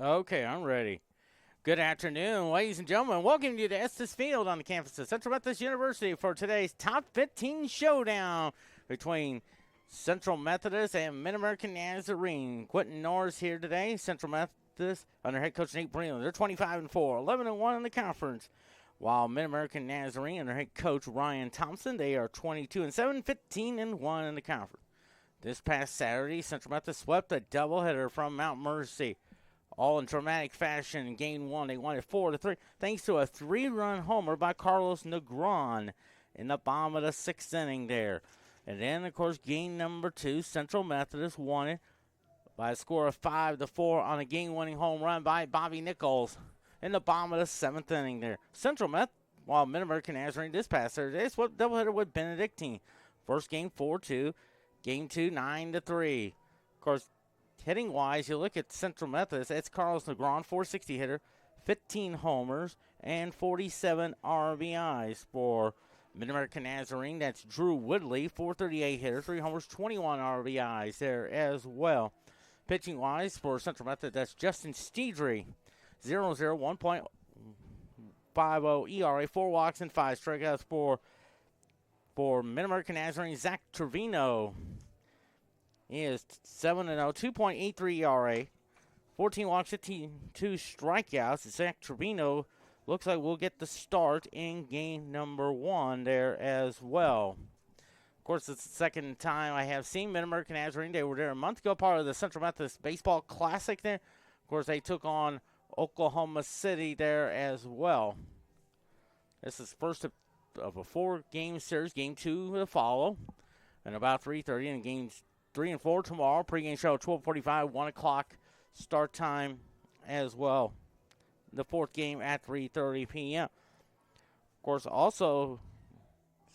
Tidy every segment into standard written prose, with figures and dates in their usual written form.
Okay, I'm ready. Good afternoon, ladies and gentlemen. Welcome to the Estes Field on the campus of Central Methodist University for today's Top 15 Showdown between Central Methodist and MidAmerica Nazarene. Quentin Norris here today. Central Methodist under head coach Nate Breland. They're 25-4, 11-1 in the conference. While MidAmerica Nazarene under head coach Ryan Thompson, they are 22-7, 15-1 in the conference. This past Saturday, Central Methodist swept a doubleheader from Mount Mercy, all in dramatic fashion. In game one, they won it 4-3, thanks to a 3-run homer by Carlos Negron in the bottom of the sixth inning there. And then, of course, game number two, Central Methodist won it by a score of 5-4 on a game-winning home run by Bobby Nichols in the bottom of the seventh inning there. Central Met, while MidAmerica Nazarene this past Saturday, they swept doubleheader with Benedictine. First game 4-2, game two 9-3. Of course, hitting wise, you look at Central Methodist, it's Carlos Negron, 460 hitter, 15 homers, and 47 RBIs. For MidAmerica Nazarene, that's Drew Woodley, 438 hitter, 3 homers, 21 RBIs there as well. Pitching wise, for Central Methodist, that's Justin Steedry, 0-0, 1.50 ERA, 4 walks and 5 strikeouts. For MidAmerica Nazarene, Zach Trevino, he is 7-0, 2.83 ERA, 14 walks, 2 strikeouts. Zach Trevino looks like we'll get the start in game number one there as well. Of course, it's the second time I have seen MidAmerica Nazarene. They were there a month ago, part of the Central Methodist Baseball Classic there. Of course, they took on Oklahoma City there as well. This is first of a 4-game series. Game 2 to follow, and about 3:30, and games 3 and 4 tomorrow. Pre-game show 12:45, 1 o'clock start time as well. The fourth game at 3:30 p.m. Of course, also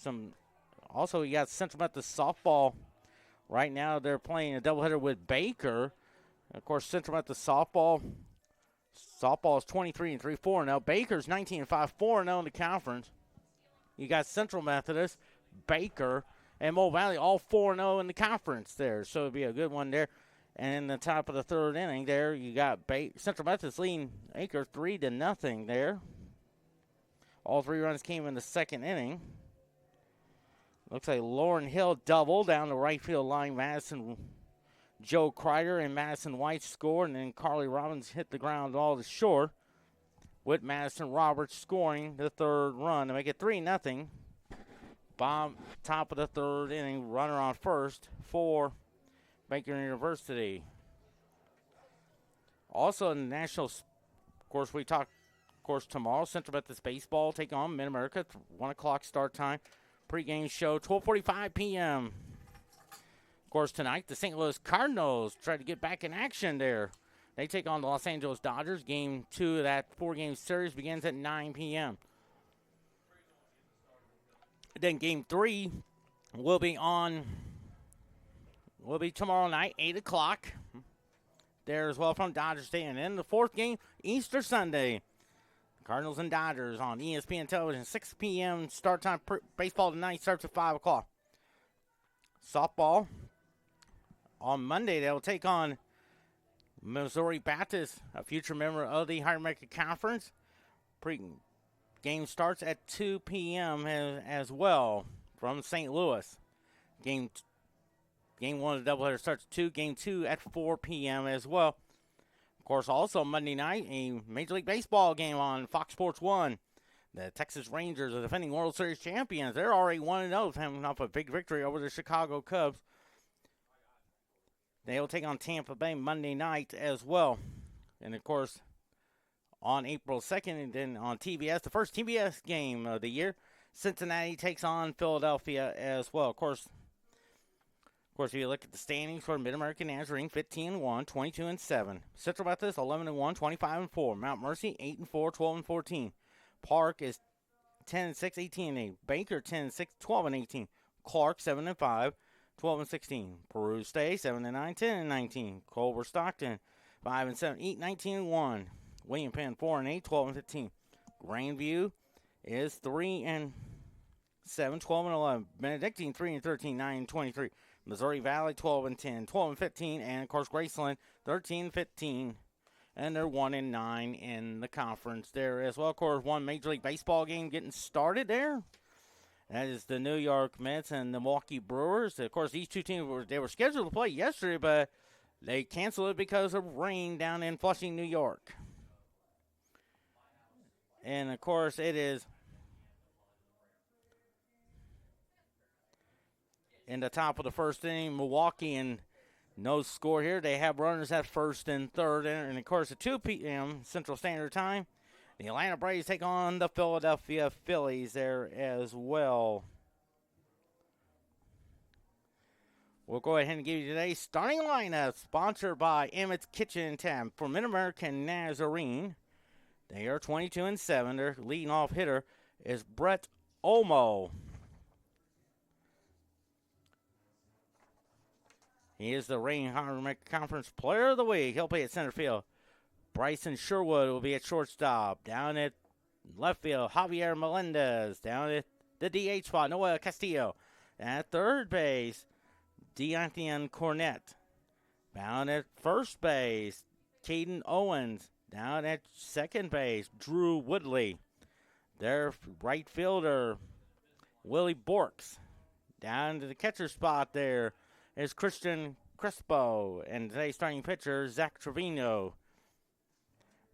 you got Central Methodist softball. Right now they're playing a doubleheader with Baker. And of course, Central Methodist softball is 23-3, 4-0. Baker's 19-5, 4-0 in the conference. You got Central Methodist, Baker, and Mo Valley all 4-0 in the conference there. So it'll be a good one there. And in the top of the third inning there, you got Central Methodist leading Baker 3-0 there. All 3 runs came in the second inning. Looks like Lauren Hill doubled down the right field line. Joe Kreider and Madison White scored, and then Carly Robbins hit the ground all to short, with Madison Roberts scoring the third run to make it 3-0. Bottom top of the third inning, runner on first for Baker University. Also in the national, of course, we talk, of course, tomorrow, Central Methodist Baseball take on MidAmerica, 1 o'clock start time. Pre-game show, 12:45 p.m. Of course, tonight, the St. Louis Cardinals try to get back in action there. They take on the Los Angeles Dodgers. Game 2 of that 4-game series begins at 9 p.m. Then game 3 will be tomorrow night, 8 o'clock. There as well from Dodger Stadium. And then the fourth game, Easter Sunday. Cardinals and Dodgers on ESPN television, 6 p.m. start time. Baseball tonight starts at 5 o'clock. Softball on Monday, they will take on Missouri Baptist, a future member of the Higher American Conference. Game starts at 2 p.m. as well from St. Louis. Game 1 of the doubleheader starts at 2. Game 2 at 4 p.m. as well. Of course, also Monday night, a Major League Baseball game on Fox Sports 1. The Texas Rangers are defending World Series champions. They're already 1-0, coming off a big victory over the Chicago Cubs. They will take on Tampa Bay Monday night as well. And, of course, on April 2nd, and then on TBS, the first TBS game of the year, Cincinnati takes on Philadelphia as well. Of course, if you look at the standings for MidAmerica Nazarene, 15-1, 22-7. Central Methodist, 11-1, 25-4. Mount Mercy, 8-4, 12-14. Park is 10-6, 18-8. Baker, 10-6, 12-18. Clark, 7-5, 12-16. Peru State, 7-9, 10-19. Culver Stockton, 5-7, 8-19-1. William Penn, 4-8, 12-15. Grandview is 3-7, 12-11. Benedictine, 3-13, 9-23. Missouri Valley, 12-10, 12-15. And, of course, Graceland, 13-15, and they're 1-9 in the conference there as well. Of course, one Major League Baseball game getting started there. That is the New York Mets and the Milwaukee Brewers. Of course, these two teams were scheduled to play yesterday, but they canceled it because of rain down in Flushing, New York. And of course, it is in the top of the first inning, Milwaukee, and no score here. They have runners at first and third. And of course, at 2 p.m. Central Standard Time, the Atlanta Braves take on the Philadelphia Phillies there as well. We'll go ahead and give you today's starting lineup, sponsored by Emmett's Kitchen Tab for MidAmerica Nazarene. They are 22-7. Their leading off hitter is Brett Olmo. He is the reigning MidAmerica Conference Player of the Week. He'll play at center field. Bryson Sherwood will be at shortstop. Down at left field, Javier Melendez. Down at the DH spot, Noel Castillo. At third base, Deontian Cornett. Down at first base, Caden Owens. Down at second base, Drew Woodley. Their right fielder, Willie Borks. Down to the catcher spot there is Christian Crespo. And today's starting pitcher, Zach Trevino.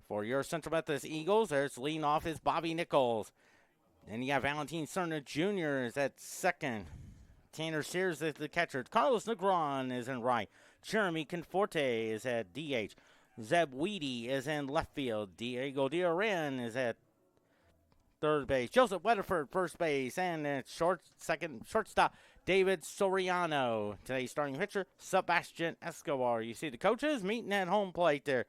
For your Central Methodist Eagles, there's leading off is Bobby Nichols. Then you have Valentin Cerna Jr. is at second. Tanner Sears is the catcher. Carlos Negron is in right. Jeremy Conforte is at DH. Zeb Weedy is in left field. Diego Dioran is at third base. Joseph Weatherford, first base. And at shortstop, David Soriano. Today's starting pitcher, Sebastian Escobar. You see the coaches meeting at home plate there.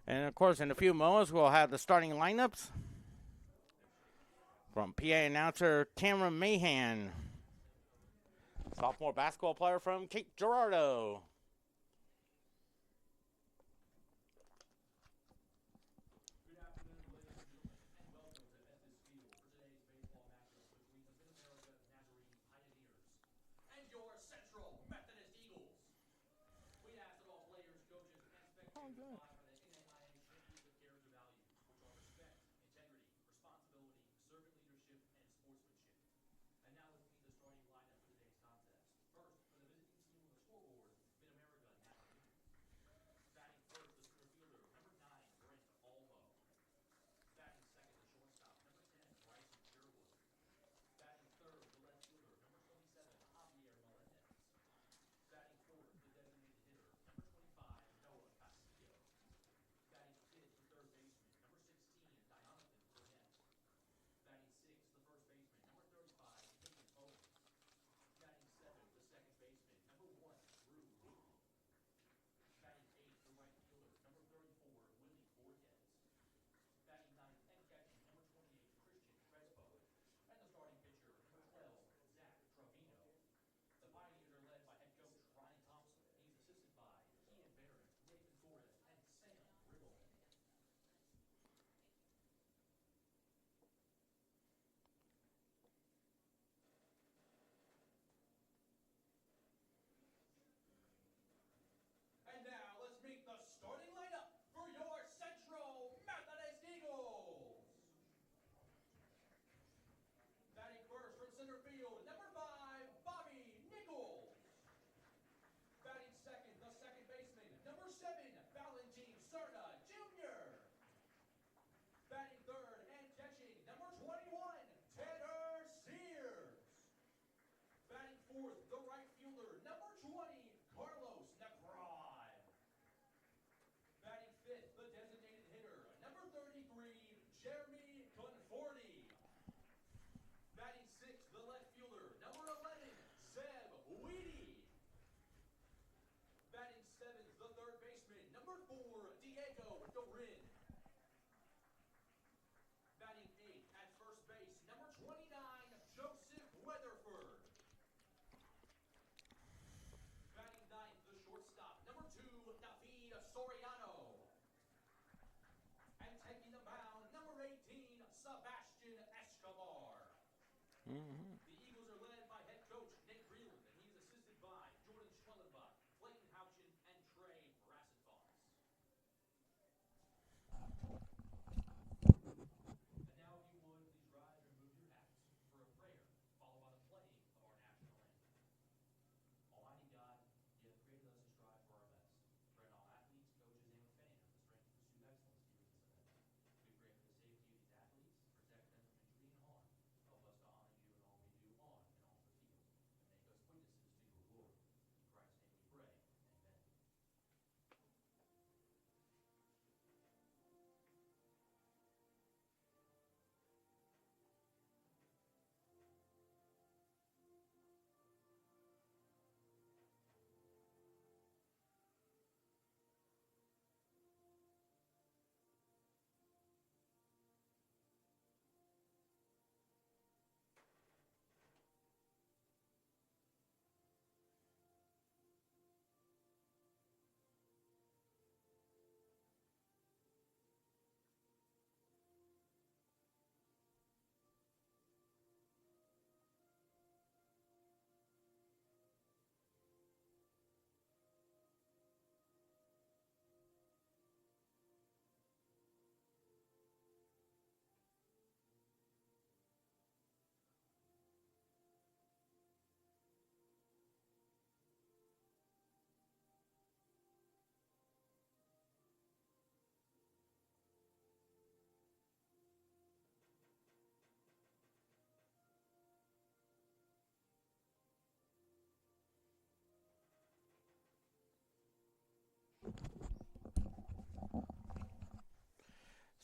And, of course, in a few moments, we'll have the starting lineups from PA announcer Cameron Mahan. Sophomore basketball player from Cape Girardeau. Good afternoon, ladies and gentlemen, and welcome to Methodist Field for today's baseball matchup between the MidAmerica Nazarene Pioneers and your Central Methodist Eagles. We ask that all players, coaches, and spectators abide by the NAIA principles of character values, which are respect, integrity, responsibility, servant leadership, and sportsmanship. And now let's meet the starting lineup for today's contest. First, for the visiting team on the scoreboard, MidAmerica Nazarene. Batting first, the center fielder, number 9, Brent Olmo. Batting second, the shortstop, number 10, Bryson Sherwood. Batting third, the left fielder, number 27, Javier Melendez. Batting fourth, the designated hitter, number 25, Noah Castillo. Batting fifth, the third baseman, number 16, Deonathan Cornett. Batting sixth, the first baseman, number 35, Caden Owens. Batting seventh, the second baseman, number 1, Drew Woodley. Batting eighth, the right fielder, number 34, Willie Borges. Batting ninth and catching, number 28, Christian Crespo. And the starting pitcher, number 12, Zach Trevino. The Pioneers are led by head coach Ryan Thompson. He's assisted by Kean Barron, Nathan Torres, and Sam Riggle. And now let's meet the starting lineup for your Central Methodist Eagles. Batting first from center field, number 5, Bobby Nichols. Batting second, the second baseman, number 7, Valentin Cerna Jr. Batting third and catching, number 21, Tanner Sears. Batting fourth, the right fielder, number 20, Carlos Negron. Batting fifth, the designated hitter, number 33, Jeremy Conforti. Batting sixth, the left fielder, number 11, Zeb Weedy. Batting seventh, the third baseman, number 4, Diego Dorin. Batting eighth at first base, number 29, Joseph Weatherford. Batting ninth, the shortstop, number 2, David Soriano. And taking the mound, number 18, Sebastian Escobar. The Eagles are led by head coach Nate Breland, and he is assisted by Jordan Schwellenbach, Clayton Houchin, and Trey Brassenfoss.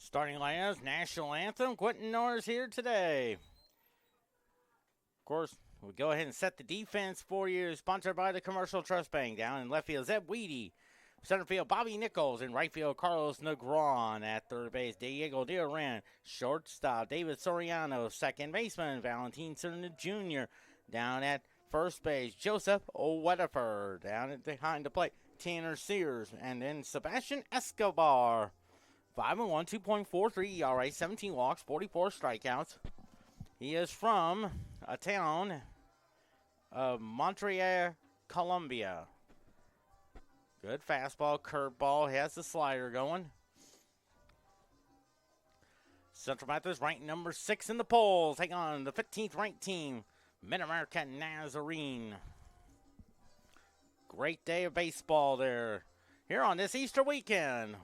Starting lineups, national anthem. Quentin Norris here today. Of course, we go ahead and set the defense for you. Sponsored by the Commercial Trust Bank. Down in left field, Zeb Weedy. Center field, Bobby Nichols. In right field, Carlos Negron. At third base, Diego Dioran. Shortstop, David Soriano. Second baseman, Valentin Cerna Jr. Down at first base, Joseph Weatherford. Down at behind the plate, Tanner Sears. And then Sebastian Escobar. 5-1, 2.43 ERA, 17 walks, 44 strikeouts. He is from a town of Montreal, Colombia. Good fastball, curveball. He has the slider going. Central Methodist ranked number 6 in the polls. Take on the 15th ranked team, MidAmerica Nazarene. Great day of baseball there here on this Easter weekend.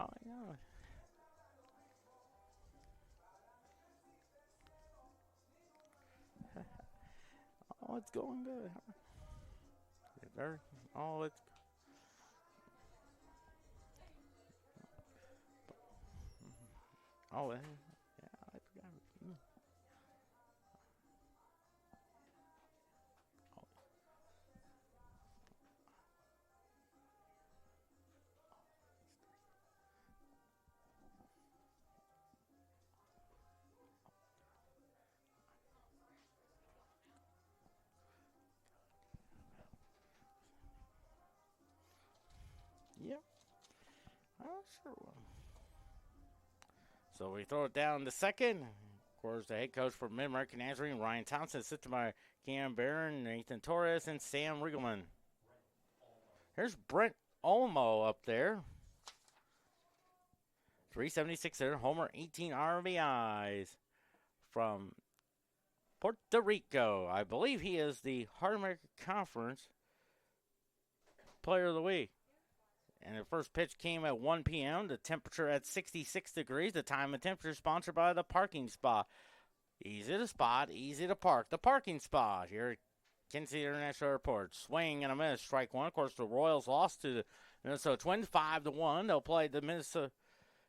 Oh, I know. Oh, it's going good. Oh, it's. Oh, yeah, I forgot. Yep. Oh, sure will. So we throw it down to second. Of course, the head coach for MidAmerica Nazarene, Ryan Thompson, assisted by Cam Barron, Nathan Torres, and Sam Riggleman. Here's Brent Olmo up there. 376 hitter, homer, 18 RBIs from Puerto Rico. I believe he is the Heart America Conference Player of the Week. And the first pitch came at 1 p.m. The temperature at 66 degrees. The time and temperature sponsored by the Parking Spot. Easy to spot, easy to park. The Parking Spot here at Kansas City International Airport. Swing and a miss. Strike one. Of course, the Royals lost to the Minnesota Twins 5-1. They'll play the Minnesota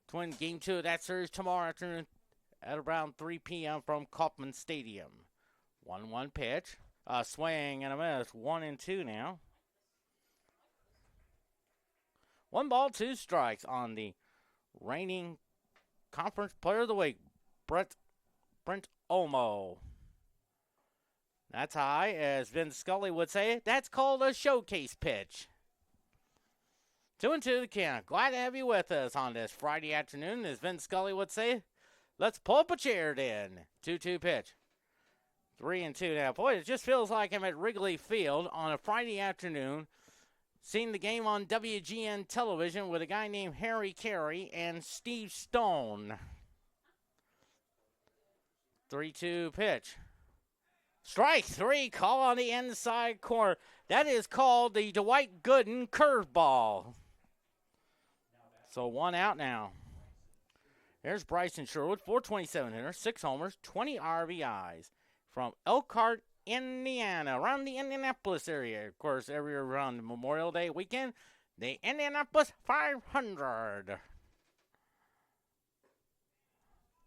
Twins game 2 of that series tomorrow afternoon at around 3 p.m. from Kauffman Stadium. 1-1 pitch. Swing and a miss. 1-2 now. 1 ball, 2 strikes on the reigning Conference Player of the Week, Brent Olmo. That's high, as Vin Scully would say. That's called a showcase pitch. 2-2 the count. Glad to have you with us on this Friday afternoon, as Vin Scully would say. Let's pull up a chair then. 2-2 pitch. 3-2 now. Boy, it just feels like I'm at Wrigley Field on a Friday afternoon, seeing the game on WGN television with a guy named Harry Carey and Steve Stone. 3-2 pitch. Strike 3, call on the inside corner. That is called the Dwight Gooden curveball. So 1 out now. There's Bryson Sherwood, 427 hitter, 6 homers, 20 RBIs from Elkhart, Indiana, around the Indianapolis area. Of course, every year around Memorial Day weekend, the Indianapolis 500.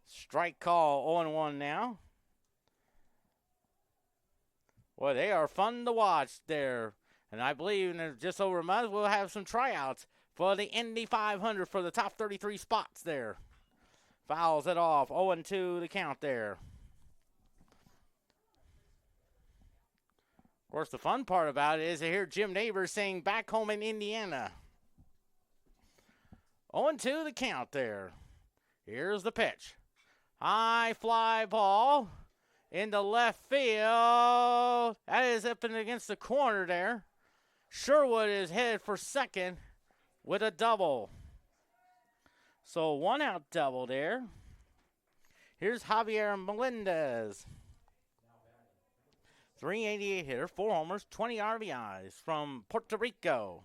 Strike call, 0-1 now. Well, they are fun to watch there. And I believe in just over a month, we'll have some tryouts for the Indy 500 for the top 33 spots there. Fouls it off, 0-2 the count there. Of course, the fun part about it is to hear Jim Neighbors saying back home in Indiana. 0-2 the count there. Here's the pitch. High fly ball into left field. That is up and against the corner there. Sherwood is headed for second with a double. So 1 out double there. Here's Javier Melendez. 388 hitter, 4 homers, 20 RBIs from Puerto Rico.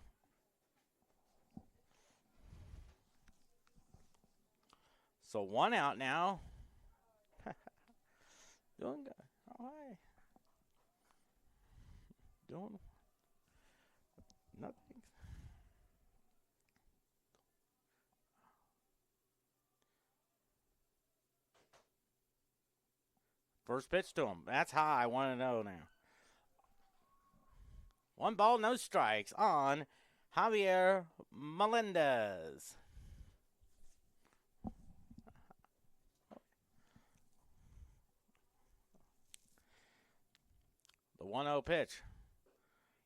So 1 out now. Doing good. All right. Doing nothing. First pitch to him. That's high. 1-0 now. 1 ball, no strikes on Javier Melendez. The 1-0 pitch.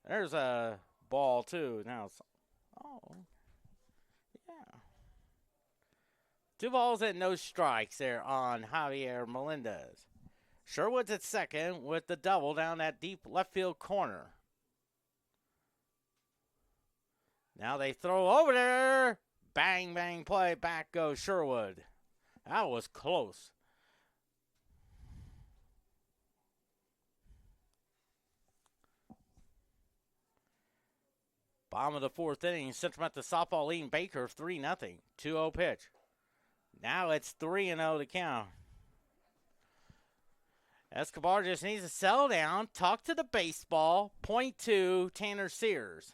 There's a ball, too. Now, yeah. 2 balls and no strikes there on Javier Melendez. Sherwood's at second with the double down that deep left field corner. Now they throw over there. Bang, bang play. Back goes Sherwood. That was close. Bottom of the 4th inning. Central Methodist softball leading Baker 3-0. 2-0 pitch. Now it's 3-0 to count. Escobar just needs to settle down, talk to the baseball, point to Tanner Sears.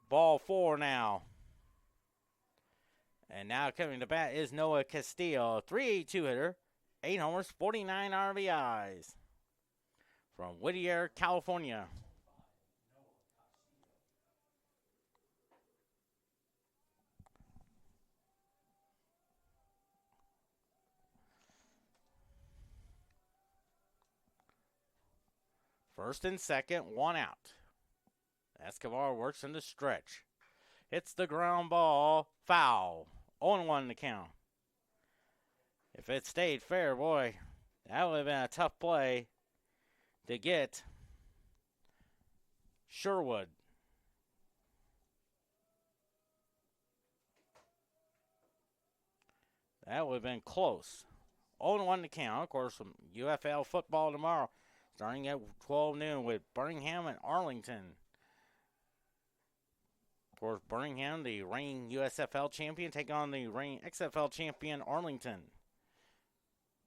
Ball 4 now. And now coming to bat is Noah Castillo, 382 hitter, 8 homers, 49 RBIs from Whittier, California. First and second, 1 out. Escobar works in the stretch. Hits the ground ball, foul. 0-1 to count. If it stayed fair, boy, that would have been a tough play to get Sherwood. That would have been close. 0-1 to count. Of course, some UFL football tomorrow, starting at 12 noon with Birmingham and Arlington. Of course, Birmingham, the reigning USFL champion, take on the reigning XFL champion, Arlington.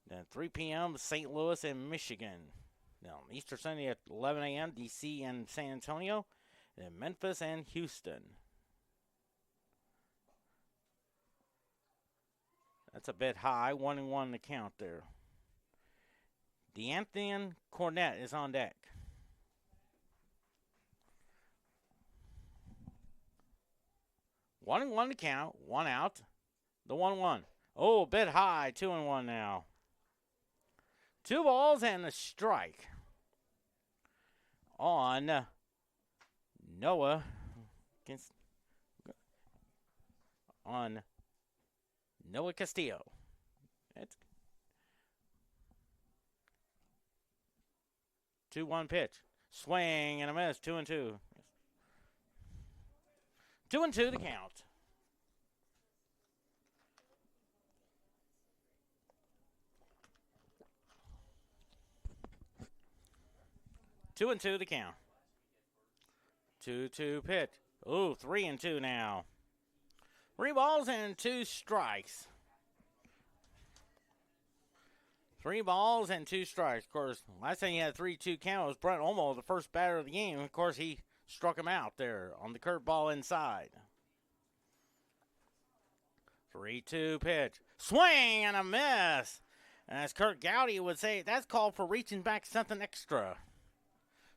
Then 3 p.m., St. Louis and Michigan. Now, Easter Sunday at 11 a.m., D.C. and San Antonio. Then Memphis and Houston. That's a bit high, 1-1 to count there. DeAnthony Cornett is on deck. One and 1 to count, 1 out. The 1-1. Oh, a bit high, 2-1 now. 2 balls and a strike on Noah Castillo. It's 2-1 pitch. Swing and a miss, 2-2. 2-2 the count. Two and two the count. 2-2 pitch. Ooh, 3-2 now. 3 balls and 2 strikes. 3 balls and 2 strikes. Of course, last time he had a 3-2 count was Brent Olmo, the first batter of the game. Of course, he struck him out there on the curveball inside. 3-2 pitch. Swing and a miss. And as Kurt Gowdy would say, that's called for reaching back something extra.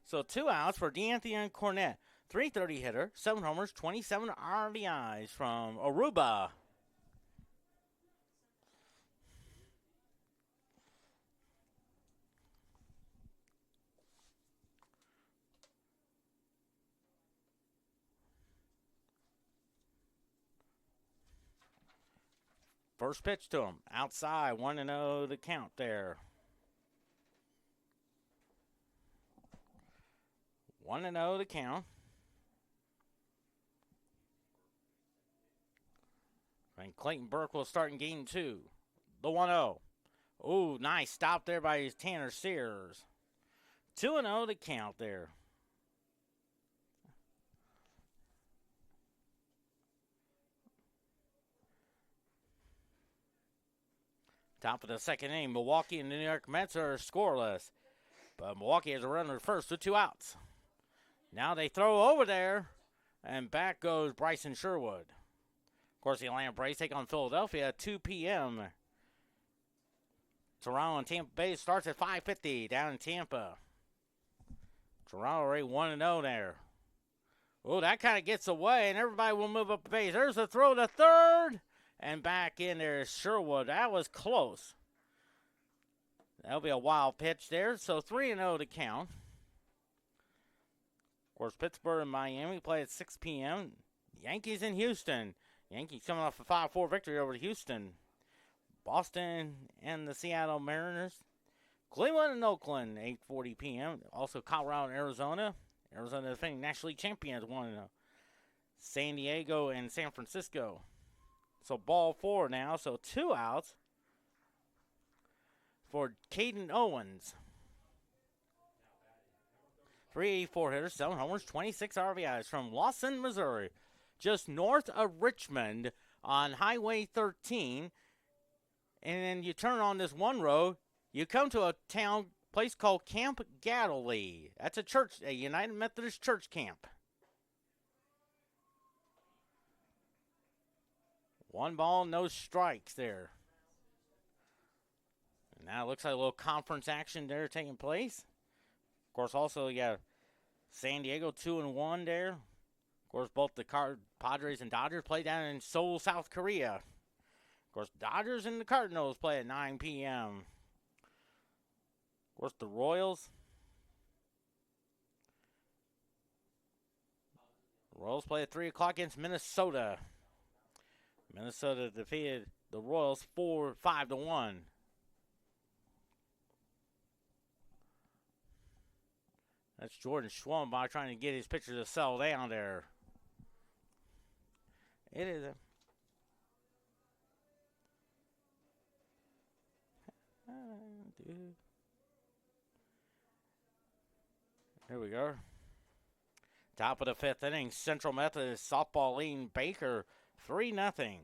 So 2 outs for DeAnthony Cornett. .330 hitter, 7 homers, 27 RBIs from Aruba. First pitch to him. Outside, 1-0 the count there. 1-0 the count. And Clayton Burke will start in game 2. The 1-0. Ooh, nice stop there by Tanner Sears. 2-0 the count there. Top of the second inning, Milwaukee and the New York Mets are scoreless. But Milwaukee has a runner first with 2 outs. Now they throw over there. And back goes Bryson Sherwood. Of course, the Atlanta Braves take on Philadelphia at 2 p.m. Toronto and Tampa Bay starts at 5:50 down in Tampa. Toronto already 1-0 there. Oh, that kind of gets away, and everybody will move up the base. There's a throw to third, and back in there is Sherwood. That was close. That'll be a wild pitch there, so 3-0 to count. Of course, Pittsburgh and Miami play at 6 p.m. Yankees in Houston. Yankees coming off a 5-4 victory over Houston. Boston and the Seattle Mariners. Cleveland and Oakland, 8:40 p.m. Also Colorado and Arizona. Arizona defending National League champions, 1-0. San Diego and San Francisco. So ball 4 now, so 2 outs for Caden Owens. 384 hitters, 7 homers, 26 RBIs from Lawson, Missouri. Just north of Richmond on Highway 13. And then you turn on this one road, you come to a place called Camp Galilee. That's a church, a United Methodist church camp. 1 ball, no strikes there. And now it looks like a little conference action there taking place. Of course, also you got San Diego 2-1 there. Of course, both the Padres and Dodgers play down in Seoul, South Korea. Of course, Dodgers and the Cardinals play at 9 p.m. Of course, the Royals play at 3 o'clock against Minnesota. Minnesota defeated the Royals 5-1. That's Jordan Schwambaugh trying to get his pitcher to settle down there. It is a... Here we go. Top of the 5th inning, Central Methodist softball leading Baker 3-0.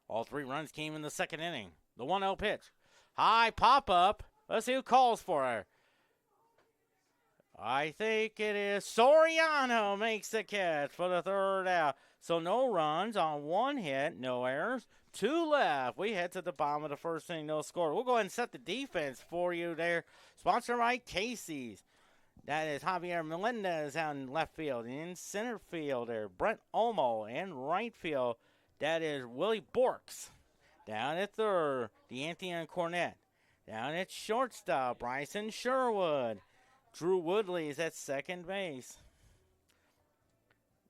All 3 runs came in the 2nd inning. The 1-0 pitch. High pop-up. Let's see who calls for her. I think it is Soriano makes the catch for the 3rd out. So no runs on 1 hit, no errors, 2 left. We head to the bottom of the 1st inning, no score. We'll go ahead and set the defense for you there. Sponsored by Casey's. That is Javier Melendez out in left field. In center field there, Brent Olmo. In right field, that is Willie Borks. Down at 3rd, DeAnthony Cornett. Down at shortstop, Bryson Sherwood. Drew Woodley is at 2nd base.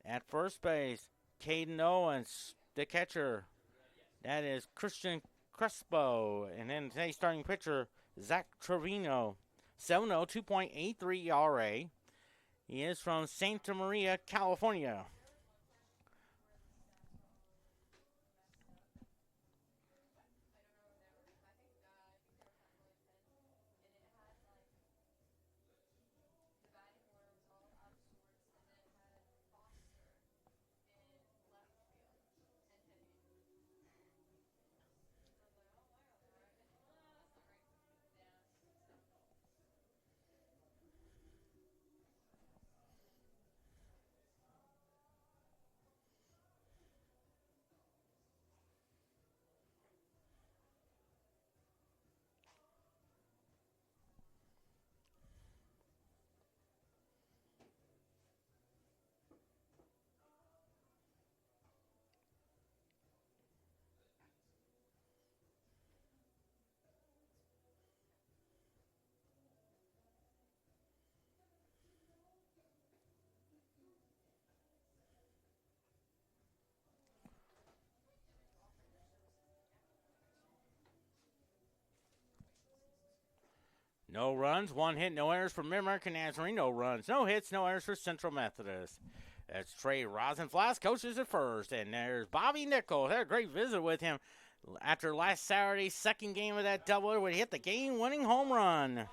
At 1st base, Caden Owens, the catcher. That is Christian Crespo. And then today's starting pitcher, Zach Trevino. 7-0, 2.83 ERA. He is from Santa Maria, California. No runs, 1 hit, no errors for MidAmerica Nazarene. No runs, no hits, no errors for Central Methodist. That's Trey Rosenflas, coaches at 1st. And there's Bobby Nichols. Had a great visit with him after last Saturday's 2nd game of that doubleheader when he hit the game-winning home run.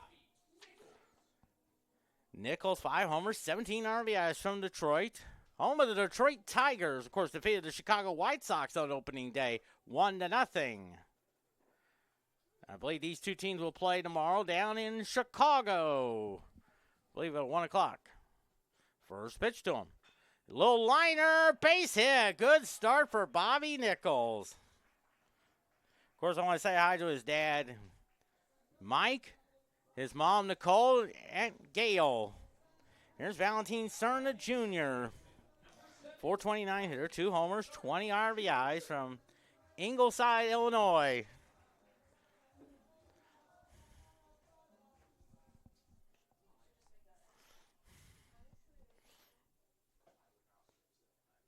Nichols, 5 homers, 17 RBIs from Detroit. Home of the Detroit Tigers, of course, defeated the Chicago White Sox on opening day, 1-0. I believe these 2 teams will play tomorrow down in Chicago. I believe at 1 o'clock. First pitch to him. Little liner, base hit. Good start for Bobby Nichols. Of course, I want to say hi to his dad, Mike, his mom, Nicole, and Gail. Here's Valentin Cerna Jr. 429 hitter, 2 homers, 20 RBIs from Ingleside, Illinois.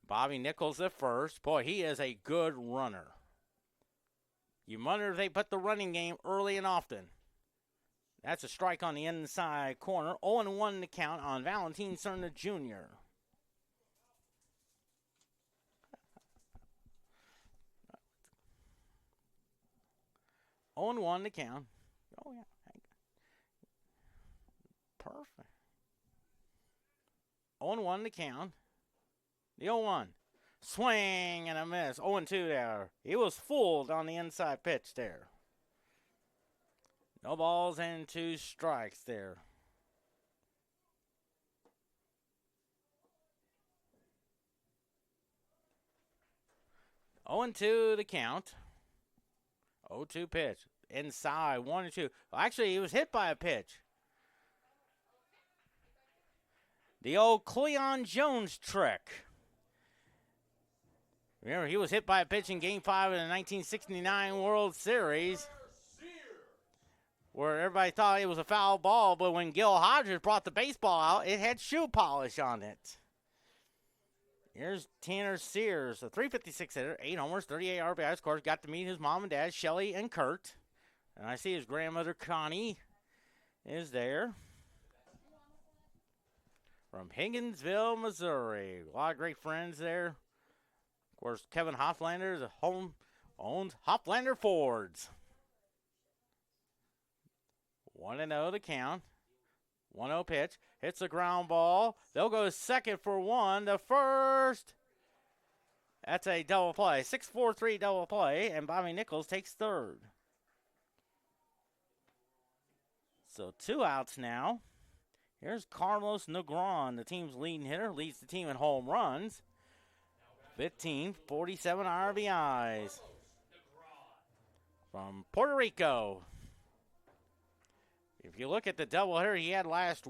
Bobby Nichols at first. Boy, he is a good runner. You wonder if they put the running game early and often. That's a strike on the inside corner. 0-1 to count on Valentin Cerna Jr. Oh, and 1 to count. Oh, yeah. Perfect. 0-1 to count. The 0-1. Swing and a miss. 0-2 there. He was fooled on the inside pitch there. No balls and 2 strikes there. Oh, and 2 the count. 0-2 pitch. Inside, 1-2. Well, actually, he was hit by a pitch. The old Cleon Jones trick. Remember, he was hit by a pitch in Game 5 of the 1969 World Series, where everybody thought it was a foul ball, but when Gil Hodges brought the baseball out, it had shoe polish on it. Here's Tanner Sears, a 356 hitter, 8 homers, 38 RBIs. Of course, got to meet his mom and dad, Shelly and Kurt. And I see his grandmother, Connie, is there. From Higginsville, Missouri. A lot of great friends there. Of course, Kevin Hofflander is owns Hofflander Fords. 1-0 to count. 1-0 pitch. Hits the ground ball. They'll go second for 1. The first. That's a double play. 6-4-3 double play. And Bobby Nichols takes third. So 2 outs now. Here's Carlos Negron, the team's leading hitter. Leads the team in home runs. 15, 47 RBIs. From Puerto Rico. If you look at the doubleheader he had last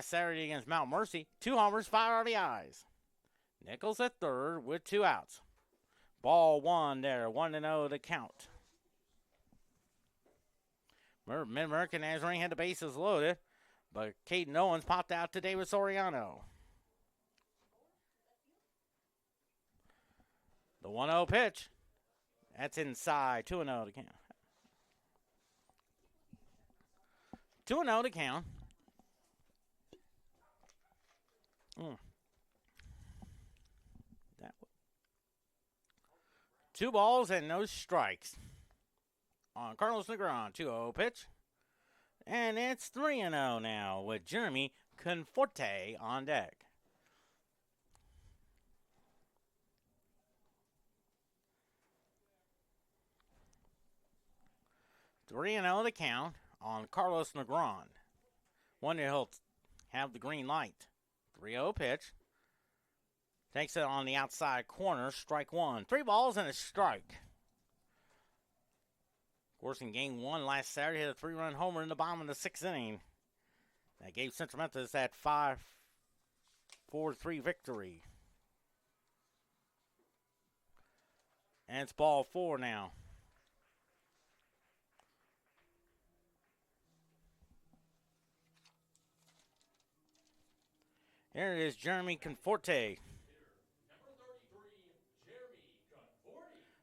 Saturday against Mount Mercy, 2 homers, 5 RBIs. Nichols at third with 2 outs. Ball 1 there, 1-0 to count. MidAmerica Nazarene had the bases loaded, but Caden Owens popped out to David Soriano. The 1-0 pitch. That's inside. 2-0 to count. 2-0 to count. That 2 balls and no strikes on Carlos Negron. 2-0 pitch. And it's 3-0 now with Jeremy Conforte on deck. 3-0 the count on Carlos Negron. Wonder he'll have the green light. 3-0 pitch. Takes it on the outside corner. Strike 1. 3 balls and a strike. Of course, in Game 1 last Saturday, hit a 3-run homer in the bottom of the 6th inning. That gave Central Methodist that 5-4-3 victory. And it's ball 4 now. Here it is, Jeremy Conforte.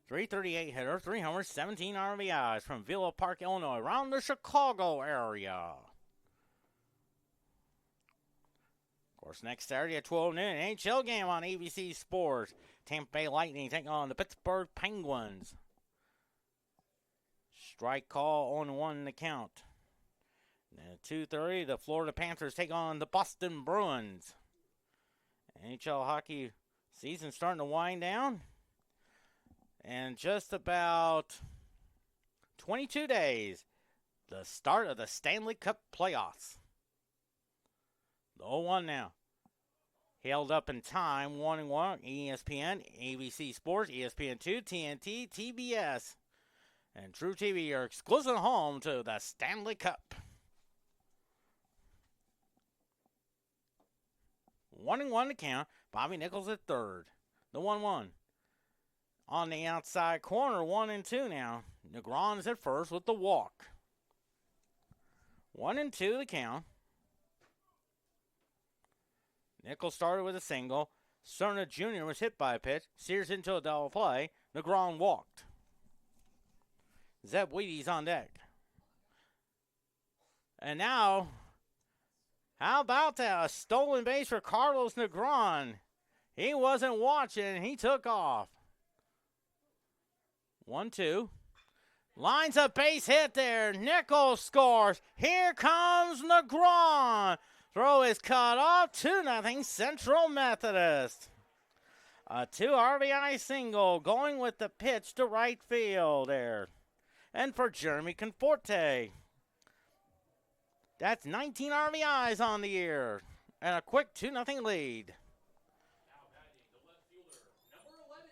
338 hitter, 3 homers, 17 RBIs from Villa Park, Illinois, around the Chicago area. Of course, next Saturday at 12 noon, an NHL game on ABC Sports. Tampa Bay Lightning taking on the Pittsburgh Penguins. Strike call on 1 to count. And at 2:30, the Florida Panthers take on the Boston Bruins. NHL hockey season starting to wind down. And just about 22 days, the start of the Stanley Cup playoffs. The 0-1 now. Held up in time, 1-1, ESPN, ABC Sports, ESPN2, TNT, TBS, and True TV, your exclusive home to the Stanley Cup. 1-1 to count. Bobby Nichols at third. The 1-1. On the outside corner, 1-2 now. Negron is at first with the walk. 1-2 the count. Nichols started with a single. Cerna Jr. was hit by a pitch. Sears into a double play. Negron walked. Zeb Wheaty's on deck. And now, how about that? A stolen base for Carlos Negron. He wasn't watching. He took off. 1-2. Lines a base hit there. Nichols scores. Here comes Negron. Throw is cut off. 2-0 Central Methodist. A 2 RBI single going with the pitch to right field there. And for Jeremy Conforte. That's 19 RBIs on the year. And a quick 2-0 lead. Now batting the left fielder, number 11,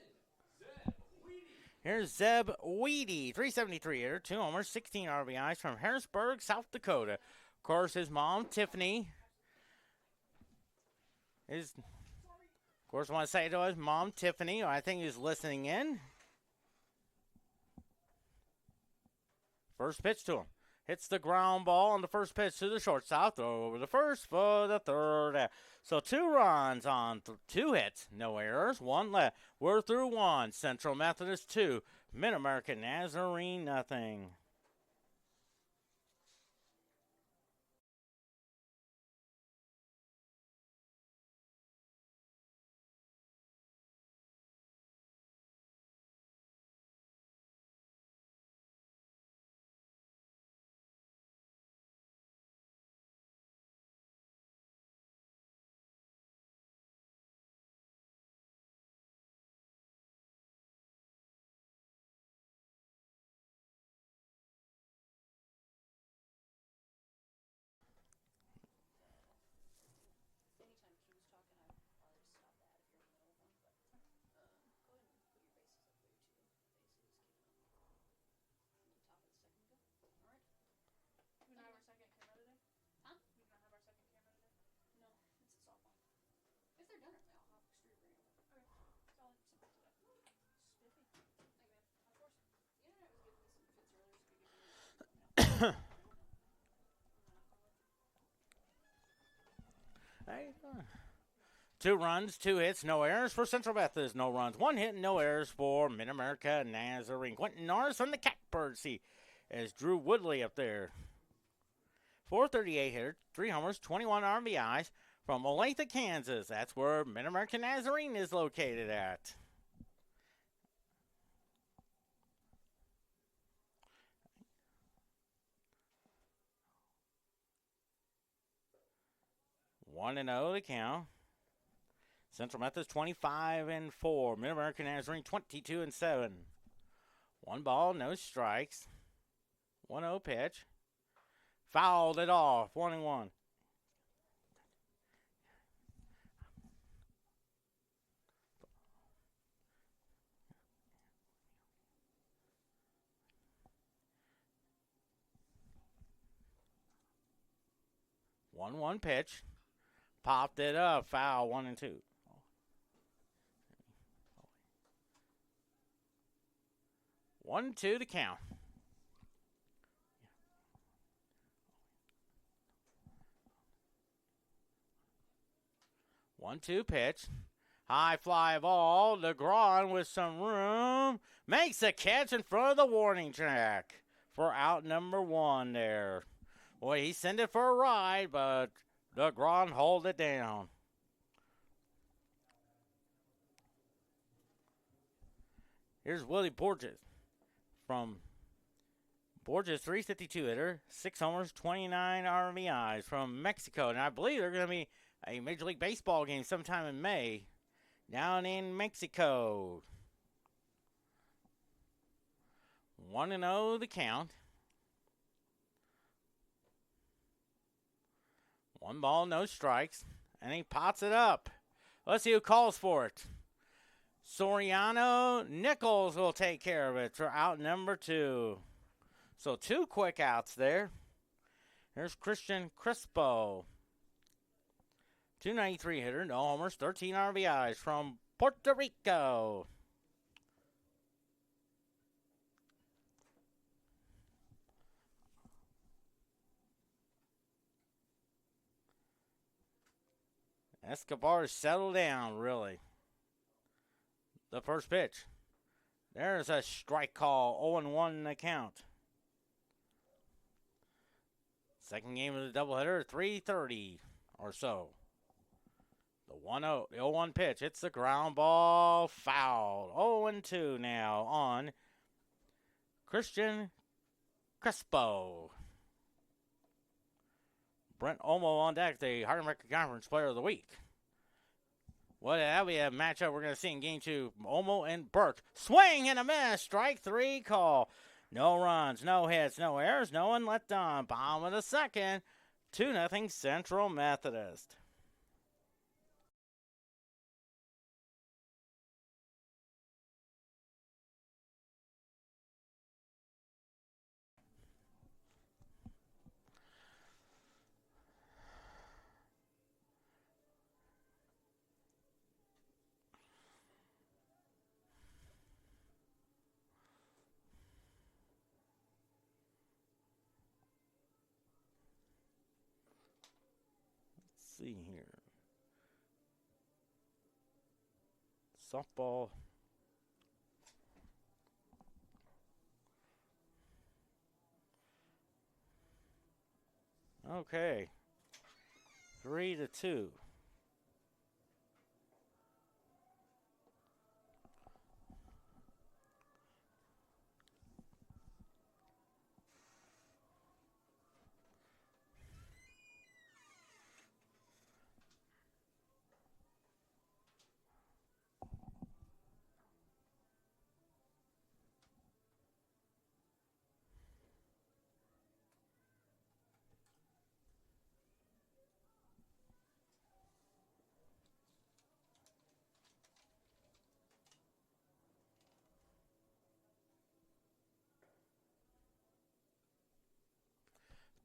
Zeb Wheaty. Here's Zeb Wheaty, 373 hitter, 2 homers, 16 RBIs from Harrisburg, South Dakota. Of course, his mom, Tiffany, I want to say to his mom, Tiffany, I think he's listening in. First pitch to him. Hits the ground ball on the first pitch to the shortstop. Throw over the first for the third. So 2 runs on 2 hits. No errors. 1 left. We're through 1. Central Methodist 2. MidAmerica Nazarene nothing. Hey, 2 runs, 2 hits, no errors for Central Methodist. No runs, 1 hit, no errors for MidAmerica Nazarene. Quentin Norris from the Catbird seat as Drew Woodley up there. 438 hitter, 3 homers, 21 RBIs from Olathe, Kansas. That's where MidAmerica Nazarene is located at. One and 0 to count. Central Methodist 25-4. MidAmerica Nazarene 22-7. 1 ball, no strikes. 1-0 pitch. Fouled it off. 1-1. One pitch. Popped it up. Foul. 1-2. 1-2 to count. One-two pitch. High fly ball. Negron with some room. Makes a catch in front of the warning track for out number 1 there. Boy, he sent it for a ride, but Negron hold it down. Here's Willie Borges from Borges, 352 hitter, 6 homers, 29 RBIs from Mexico. And I believe they're going to be a Major League Baseball game sometime in May down in Mexico. 1-0 the count. 1 ball, no strikes. And he pots it up. Let's see who calls for it. Soriano Nichols will take care of it for out number 2. So 2 quick outs there. Here's Christian Crespo. 293 hitter, no homers, 13 RBIs from Puerto Rico. Escobar's settled down, really. The first pitch. There's a strike call, 0-1 in the count. Second game of the doubleheader, 3:30 or so. The 1-0, the 0-1 pitch. It's the ground ball, foul. 0-2 now on Christian Crespo. Brent Olmo on deck, the MidAmerica Conference Player of the Week. Well, that'll be a matchup we're going to see in Game 2. Olmo and Burke. Swing and a miss. Strike 3 call. No runs, no hits, no errors, no one left on. Bottom of the second. 2-0 Central Methodist. See here. Softball. Okay. 3-2.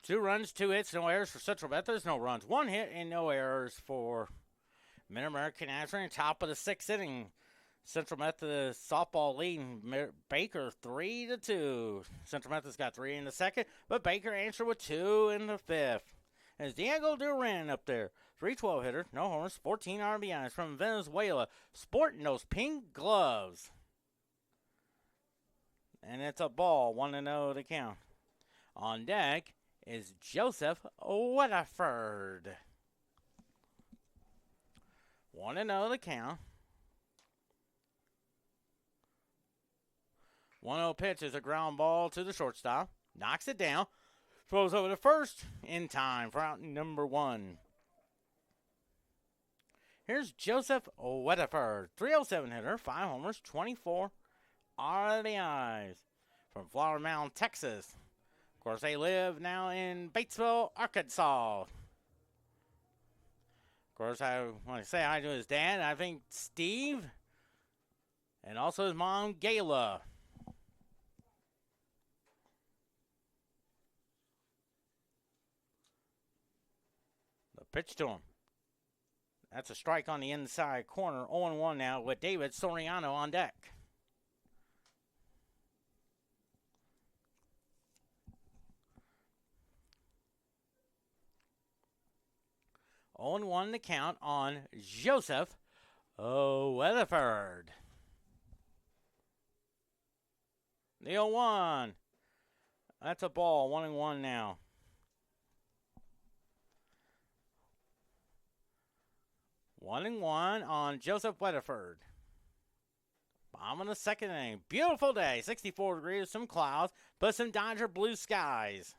Two runs, 2 hits, no errors for Central Methodist. No runs, 1 hit, and no errors for MidAmerica Nazarene. Top of the 6th inning. Central Methodist softball leading Baker 3-2. Central Methodist got 3 in the second, but Baker answered with 2 in the 5th. As Diego Duran up there, 312 hitter, no homers, 14 RBIs from Venezuela, sporting those pink gloves. And it's a ball, 1-0 to count. On deck is Joseph Weatherford. 1-0 to count. 1-0 pitch is a ground ball to the shortstop. Knocks it down. Throws over to first in time for out number 1. Here's Joseph Weatherford. 307 hitter, 5 homers, 24 RBIs from Flower Mound, Texas. Of course, they live now in Batesville, Arkansas. Of course, I want to say hi to his dad, I think Steve, and also his mom, Gayla. The pitch to him. That's a strike on the inside corner. 0-1 now with David Soriano on deck. On 1 the count on Joseph Weatherford. The 0-1. That's a ball. 1-1 now. One and one on Joseph Weatherford. Bottom of the second inning. Beautiful day. 64 degrees, some clouds, but some Dodger blue skies.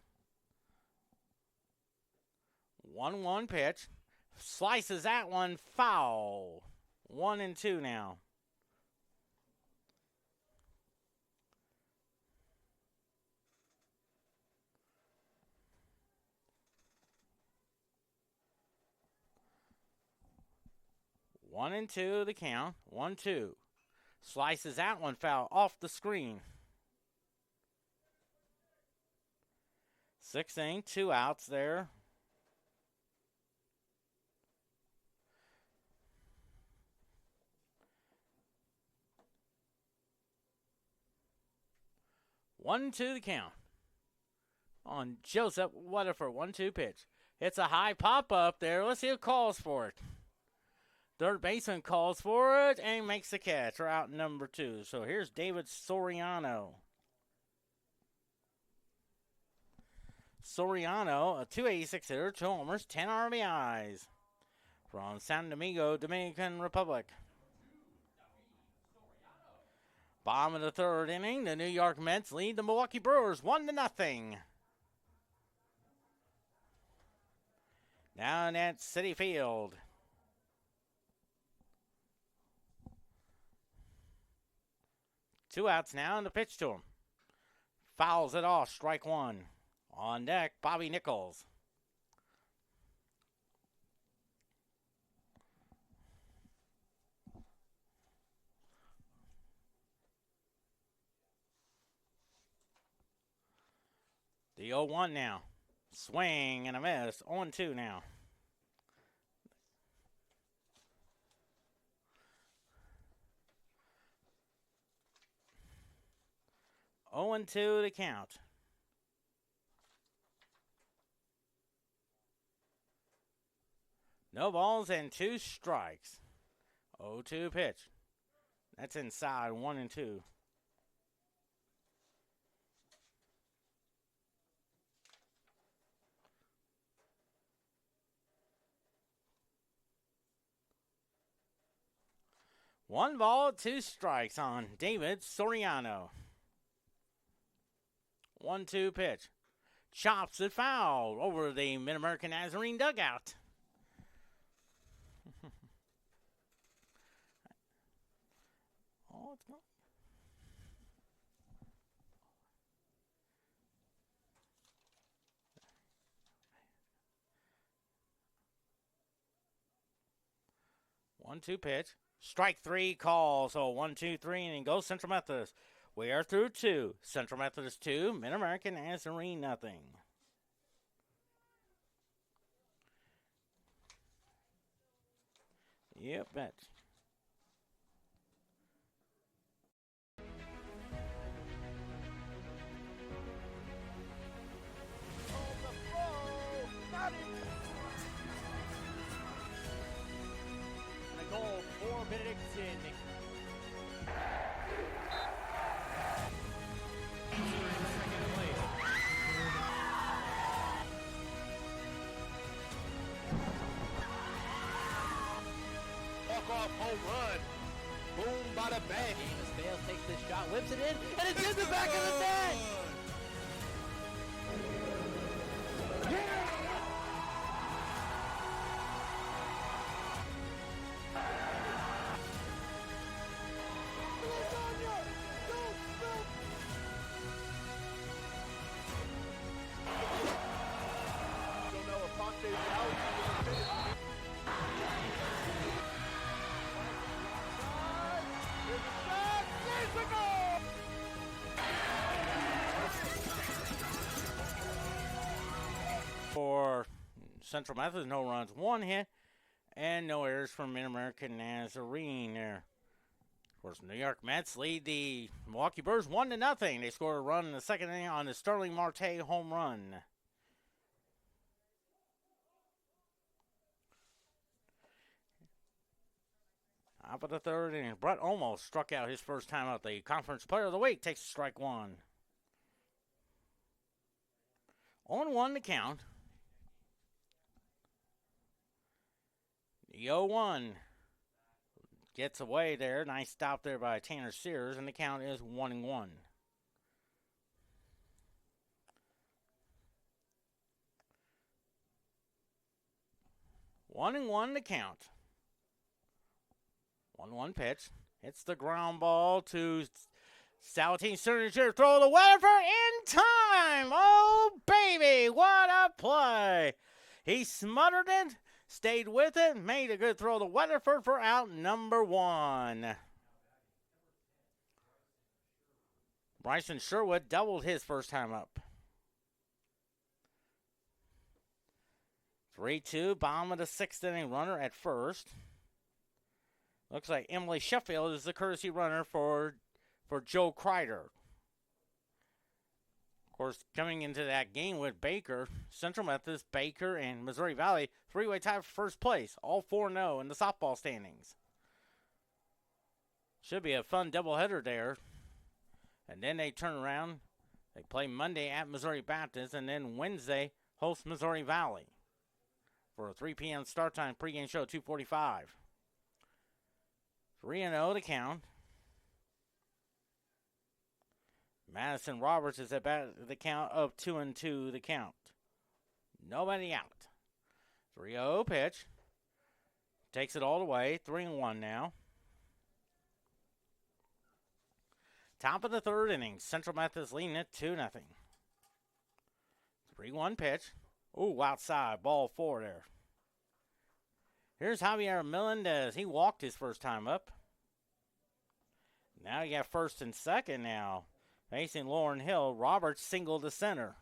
1-1 pitch. Slices that one foul. 1-2 now. 1-2 the count. 1-2. Slices that one foul off the screen. 6-inning, 2 outs there. One two the count on Joseph Weatherford. 1-2 pitch. It's a high pop up there. Let's see who calls for it. Third baseman calls for it and makes the catch. We're out number 2. So here's David Soriano. Soriano, a 286 hitter, 2 homers, 10 RBIs from San Domingo, Dominican Republic. Bottom of the 3rd inning, the New York Mets lead the Milwaukee Brewers 1-0. Down at Citi Field. Two outs now, and the pitch to him. Fouls it off, strike 1. On deck, Bobby Nichols. The 0-1 now. Swing and a miss. 0-2 now. Oh and 2 the count. No balls and 2 strikes. 0-2 pitch. That's inside 1-2. One ball, 2 strikes on David Soriano. 1-2 pitch. Chops it foul over the MidAmerica Nazarene dugout. Oh, it's going. One, 2 pitch. Strike 3 call. So 1, 2, 3, and then goes Central Methodist. We are through 2. Central Methodist 2, MidAmerica Nazarene nothing. Yep, that's. And a goal for Benedictine. Walk-off home run. Boom, bada bang. Amos Bales takes this shot, whips it in, and it's in the back of the net. Don't know if Fonte's out. For Central Methodist, no runs, 1 hit, and no errors from MidAmerica Nazarene there. Of course, New York Mets lead the Milwaukee Brewers 1-0. They scored a run in the 2nd inning on the Sterling Marte home run. Top of the 3rd inning, Brett almost struck out his first time out. The Conference Player of the Week takes strike 1. 0-1 to count. The 0-1 gets away there. Nice stop there by Tanner Sears, and the count is 1-1. One and one to count. 1-1 pitch. Hits the ground ball to Salatine signature throw the Weatherford in time. Oh, baby, what a play. He smothered it, stayed with it, made a good throw to Weatherford for out number 1. Bryson Sherwood doubled his first time up. 3-2, bottom of the 6th inning, runner at first. Looks like Emily Sheffield is the courtesy runner for Joe Kreider. Of course, coming into that game with Baker, Central Methodist, Baker, and Missouri Valley, three-way tie for first place, all 4-0 in the softball standings. Should be a fun doubleheader there. And then they turn around, they play Monday at Missouri Baptist, and then Wednesday host Missouri Valley for a 3 p.m. start time pregame show, 2:45. 3-0 to count. Madison Roberts is at the count of 2-2 the count. Nobody out. 3-0 pitch. Takes it all the way. 3-1 now. Top of the 3rd inning. Central Methodist leading it 2-0. 3-1 pitch. Ooh, outside. Ball 4 there. Here's Javier Melendez. He walked his first time up. Now you got first and second now. Facing Lauren Hill. Roberts singled to center.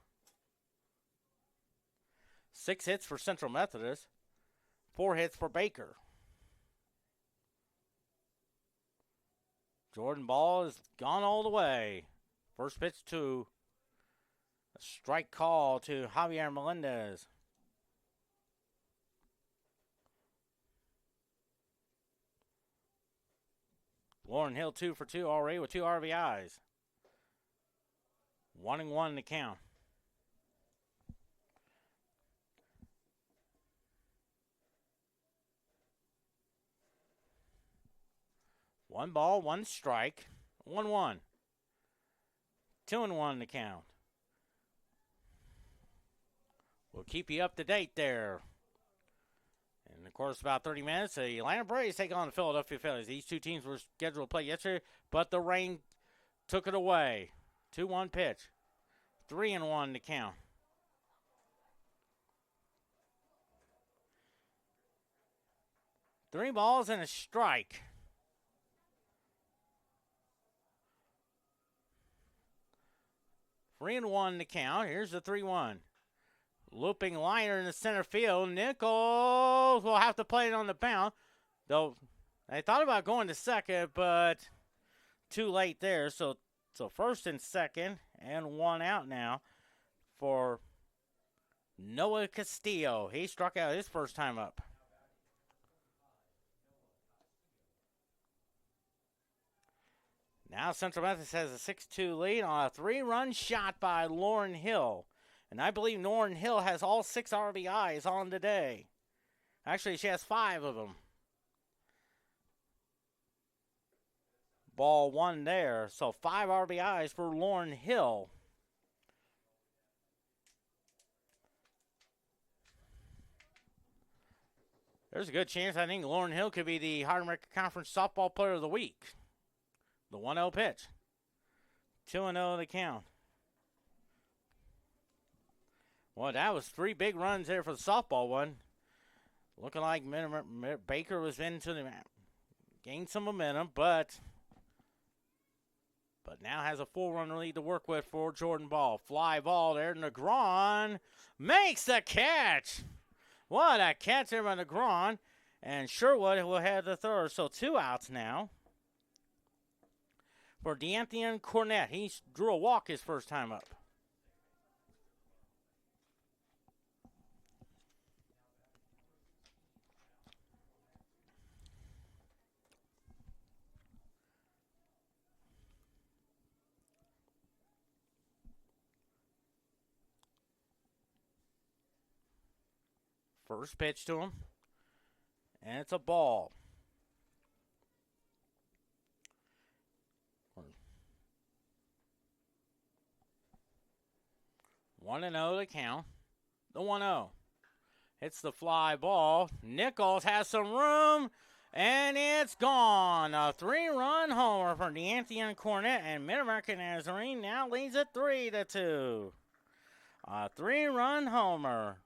6 hits for Central Methodist. 4 hits for Baker. Jordan Ball is gone all the way. First pitch to a strike call to Javier Melendez. Lauren Hill 2 for 2 already with 2 RBIs. 1-1 to count. One ball, 1 strike. 1-1. 2-1 to count. We'll keep you up to date there. And, of course, about 30 minutes, the Atlanta Braves take on the Philadelphia Phillies. These two teams were scheduled to play yesterday, but the rain took it away. 2-1 pitch. 3-1 to count. Three balls and a strike. Three and 1 to count. Here's the 3-1. Looping liner in the center field. Nichols will have to play it on the mound. Though I thought about going to second, but too late there. So first and second, and 1 out now for Noah Castillo. He struck out his first time up. Now Central Methodist has a 6-2 lead on a 3-run shot by Lauren Hill. And I believe Lauren Hill has all 6 RBIs on today. Actually, she has 5 of them. Ball 1 there. So 5 RBIs for Lauren Hill. There's a good chance I think Lauren Hill could be the MidAmerica Conference Softball Player of the Week. The 1-0 pitch. 2-0 the count. Well, that was 3 big runs there for the softball one. Looking like Baker was into the gained some momentum, but now has a 4-run lead to work with for Jordan Ball. Fly ball there. Negron makes the catch. What a catch there by Negron. And Sherwood will have the third. So 2 outs now for D'Anthony Cornett. He drew a walk his first time up. First pitch to him, and it's a ball. 1-0 to count. The 1-0. Hits the fly ball. Nichols has some room, and it's gone. A 3-run homer for D'Anthony Cornett, and MidAmerica Nazarene now leads it 3-2. A 3-run homer.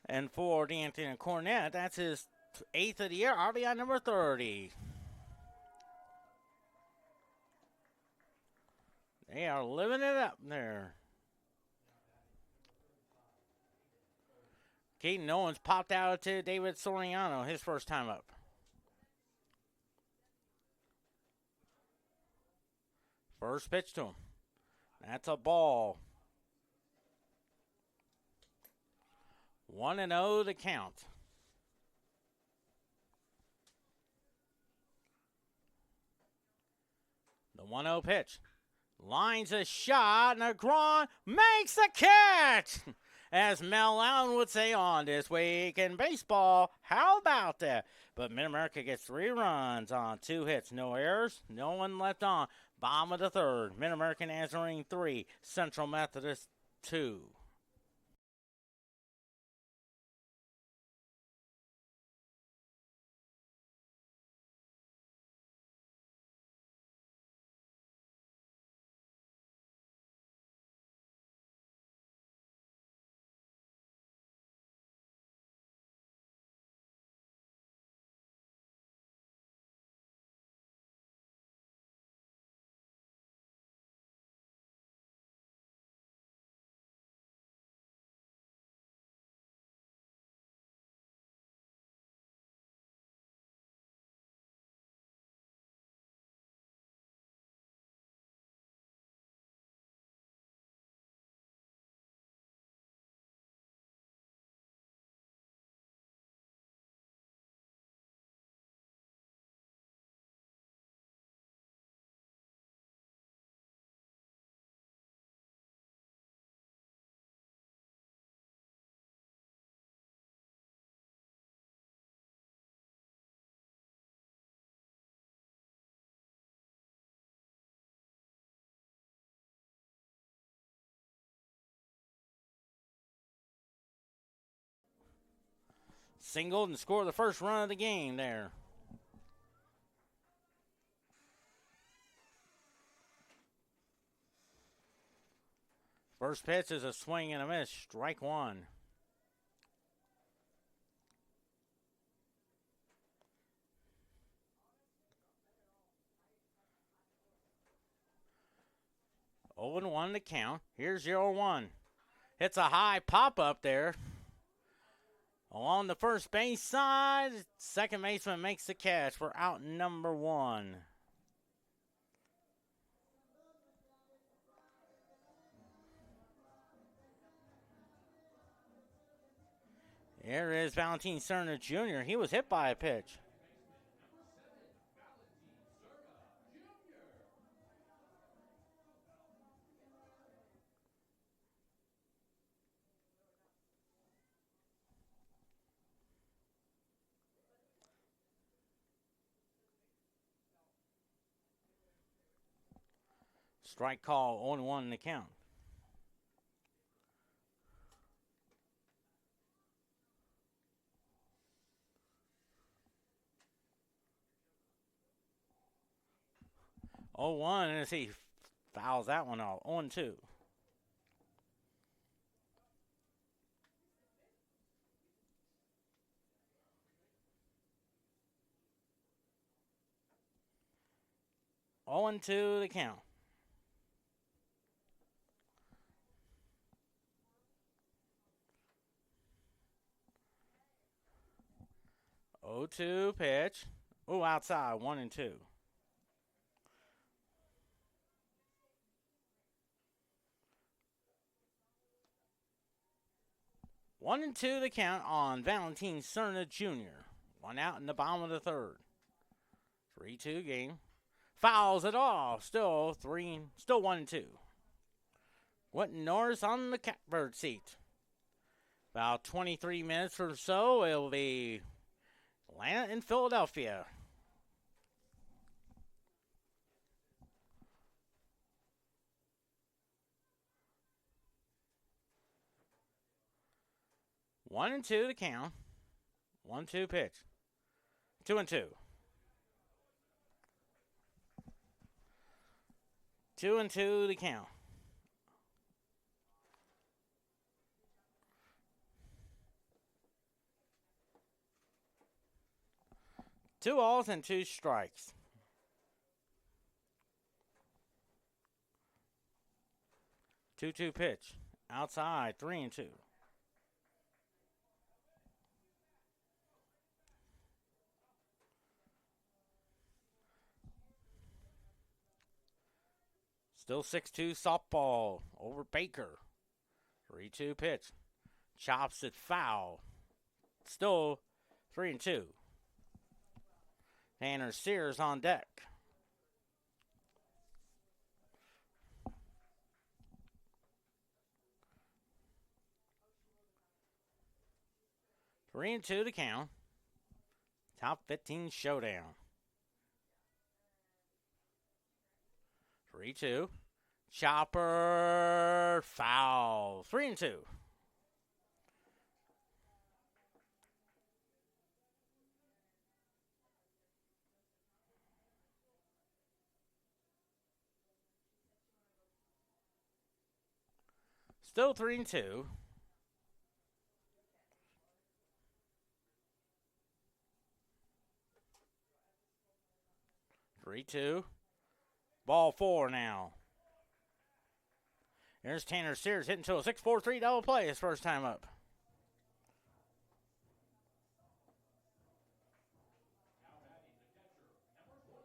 And for D'Anthony Cornett, that's his 8th of the year, RBI number 30. They are living it up there. Keaton Owens popped out to David Soriano, his first time up. First pitch to him. That's a ball. 1-0 the count. The 1-0 pitch. Lines a shot, and Negron makes the catch! As Mel Allen would say on This Week in Baseball, how about that? But MidAmerica gets 3 runs on 2 hits. No errors, no one left on. Bottom of the 3rd. MidAmerica Nazarene 3, Central Methodist 2. Singled and scored the first run of the game there. First pitch is a swing and a miss. Strike 1. Oh and 1 to count. Here's 0-1. Hits a high pop up there. Along the first base side, second baseman makes the catch for out number 1. Here is Valentin Cerna Jr. He was hit by a pitch. Strike call, 0-1 in the count. Oh, 1, and as he fouls that one off. 0-2. Oh and 2 the count. 0-2 pitch. Oh, outside, 1-2. One and 2 the count on Valentin Cerna Jr. 1 out in the bottom of the 3rd. 3-2 game. Fouls it off. Still 1-2. Quentin Norris on the catbird seat. About 23 minutes or so, it'll be Atlanta and Philadelphia. One and 2 the count. 1-2 pitch. 2-2. 2-2 the count. 2 balls and 2 strikes. Two pitch. Outside, 3-2. Still 6-2 softball over Baker. 3-2 pitch. Chops it foul. Still 3-2. Tanner Sears on deck. Three and two to count. Top 15 showdown. 3-2. Chopper foul. 3-2. Still 3-2. Ball 4 now. There's Tanner Sears hitting to a 6-4-3 double play his first time up. Now batting the catcher, number 21, Tanner Sears.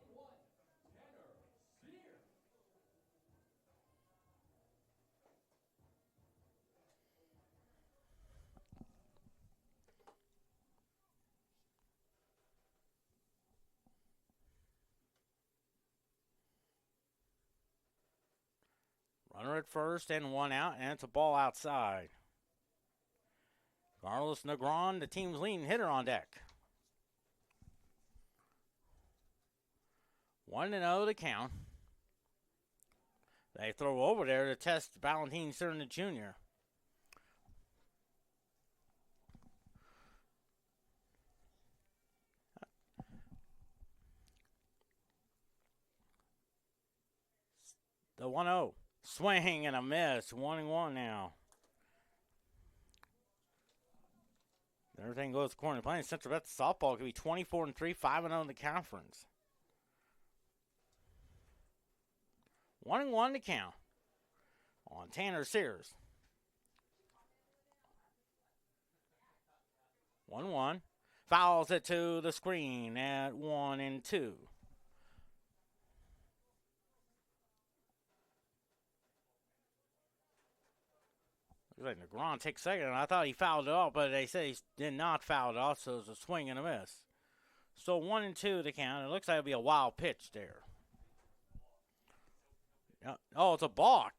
Runner at first and 1 out, and it's a ball outside. Carlos Negron, the team's leading hitter, on deck. 1-0 to count. They throw over there to test Valentin Cerna Jr. The 1-0. Swing and a miss. 1-1 now. Everything goes according to plan. Central Methodist softball could be 24-3, 5-0 in the conference. 1-1 to count on Tanner Sears. 1-1. Fouls it to the screen at 1-2. Like Negron takes second, and I thought he fouled it off, but they say he did not foul it off, so it's a swing and a miss. So 1-2 to count. It looks like it'll be a wild pitch there. Oh, it's a balk.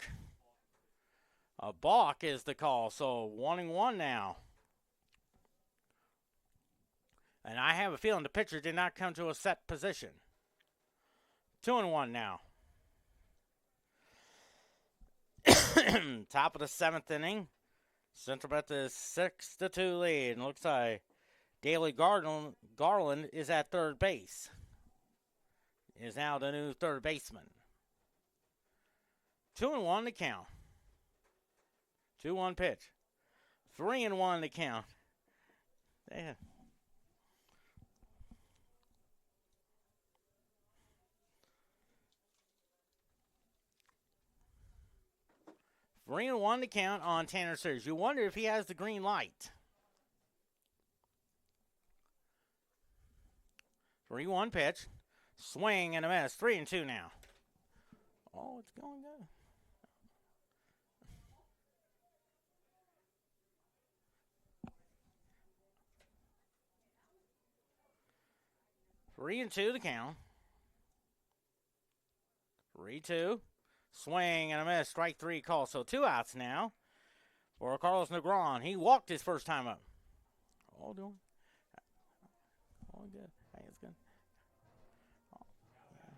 A balk is the call, so 1-1 now. And I have a feeling the pitcher did not come to a set position. 2-1 now. Top of the 7th inning. Central Methodist 6-2 lead. And looks like Daley Garland is at third base. Is now the new third baseman. 2-1 to count. 2-1 pitch. 3-1 to count. Yeah. 3-1 to count on Tanner Sears. You wonder if he has the green light. 3-1 pitch. Swing and a miss. 3-2 now. Oh, it's going good. Three and two to count. 3-2. Swing and a miss. Strike 3 call. So 2 outs now for Carlos Negron. He walked his first time up. All doing. All good. Hey, it's good. Oh, yeah.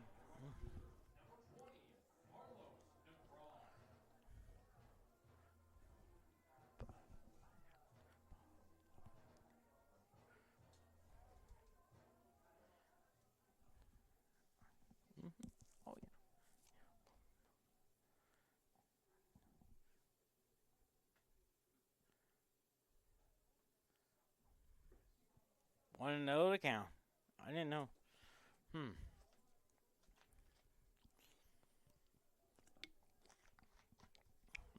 1-0 to count. I didn't know.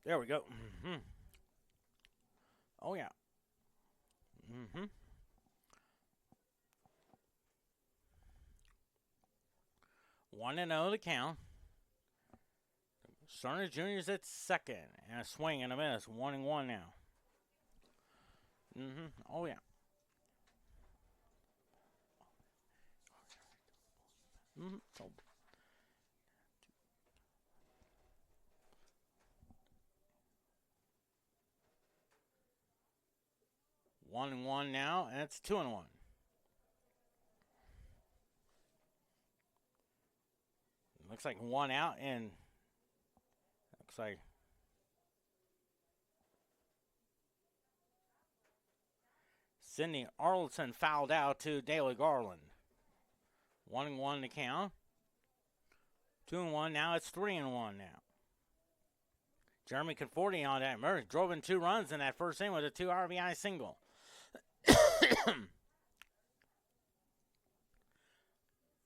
There we go. Oh, yeah. 1-0 to count. Cerner Jr.'s at second. And a swing in a minute. It's 1-1 now. Oh, yeah. Oh. 1-1 now, and it's 2-1. Looks like one out, and looks like Sidney Arlton fouled out to Daly Garland. 1-1 to count. 2-1. Now it's 3-1 now. Jeremy Conforti on that. Murray drove in 2 runs in that first inning with a 2 RBI single.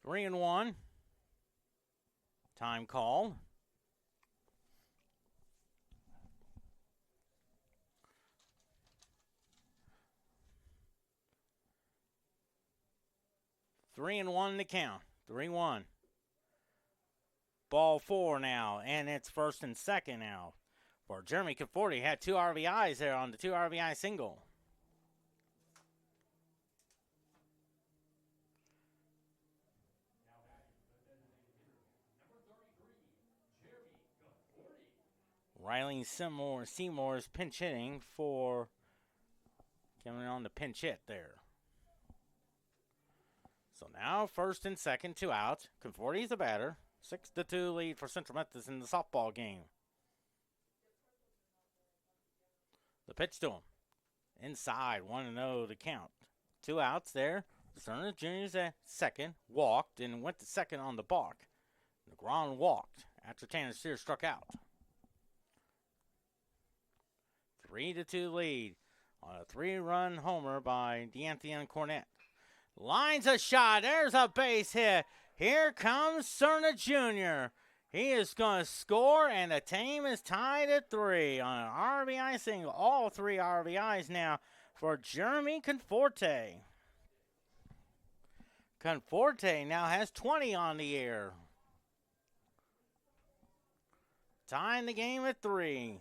3-1. Time called. Three and one to count. 3-1. Ball 4 now, and it's first and second now. For Jeremy Conforti had 2 RBIs there on the 2 RBI single. Riley Seymour is pinch hitting for coming on the pinch hit there. So now first and second, 2 outs. Conforti's the batter. 6-2 lead for Central Methodist in the softball game. The pitch to him. Inside, 1-0 to count. 2 outs there. Cerner Jr.'s at second. Walked and went to second on the balk. Negron walked after Tanner Sears struck out. 3-2 lead on a 3-run homer by DeAnthony Cornett. Lines a shot. There's a base hit. Here comes Cerner Jr. He is going to score, and the team is tied at 3 on an RBI single. All 3 RBIs now for Jeremy Conforti. Conforti now has 20 on the year. Tying the game at 3.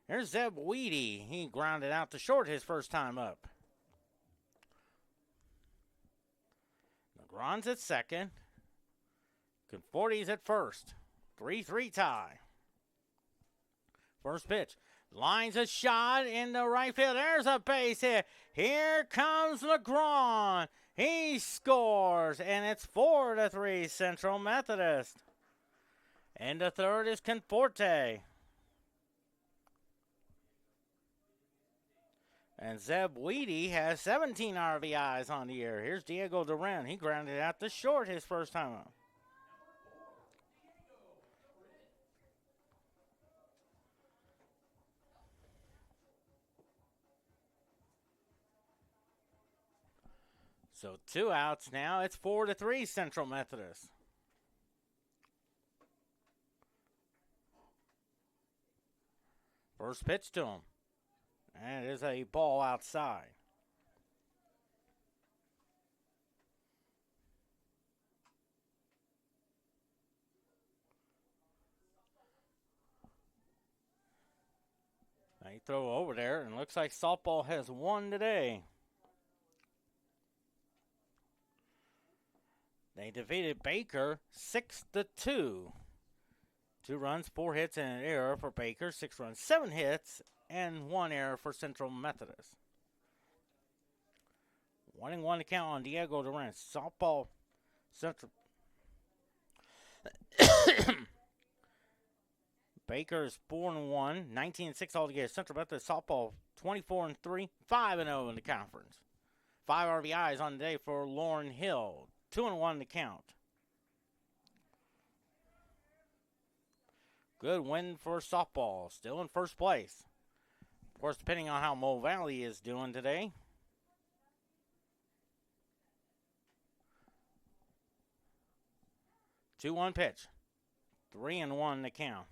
Here's Zeb Weedy. He grounded out to short his first time up. Negron's at second. Conforti's at first. 3-3 tie. First pitch. Lines a shot in the right field. There's a base hit. Here comes Negron. He scores, and it's 4-3 Central Methodist. And the third is Conforti. And Zeb Weedy has 17 RBIs on the year. Here's Diego Duran. He grounded out to short his first time up. So 2 outs now. It's 4-3 Central Methodist. First pitch to him. And it is a ball outside. They throw over there, and looks like softball has won today. They defeated Baker 6-2. 2 runs, 4 hits, and an error for Baker. 6 runs, 7 hits, and 1 error for Central Methodist. 1-1 to count on Diego Duran. Softball Central. Baker's 4-1, 19-6 altogether. Central Methodist softball 24-3, 5-0 in the conference. 5 RBIs on the day for Lauren Hill. 2-1 to count. Good win for softball. Still in first place. Of course, depending on how Mo Valley is doing today. 2-1 pitch. 3-1 the count.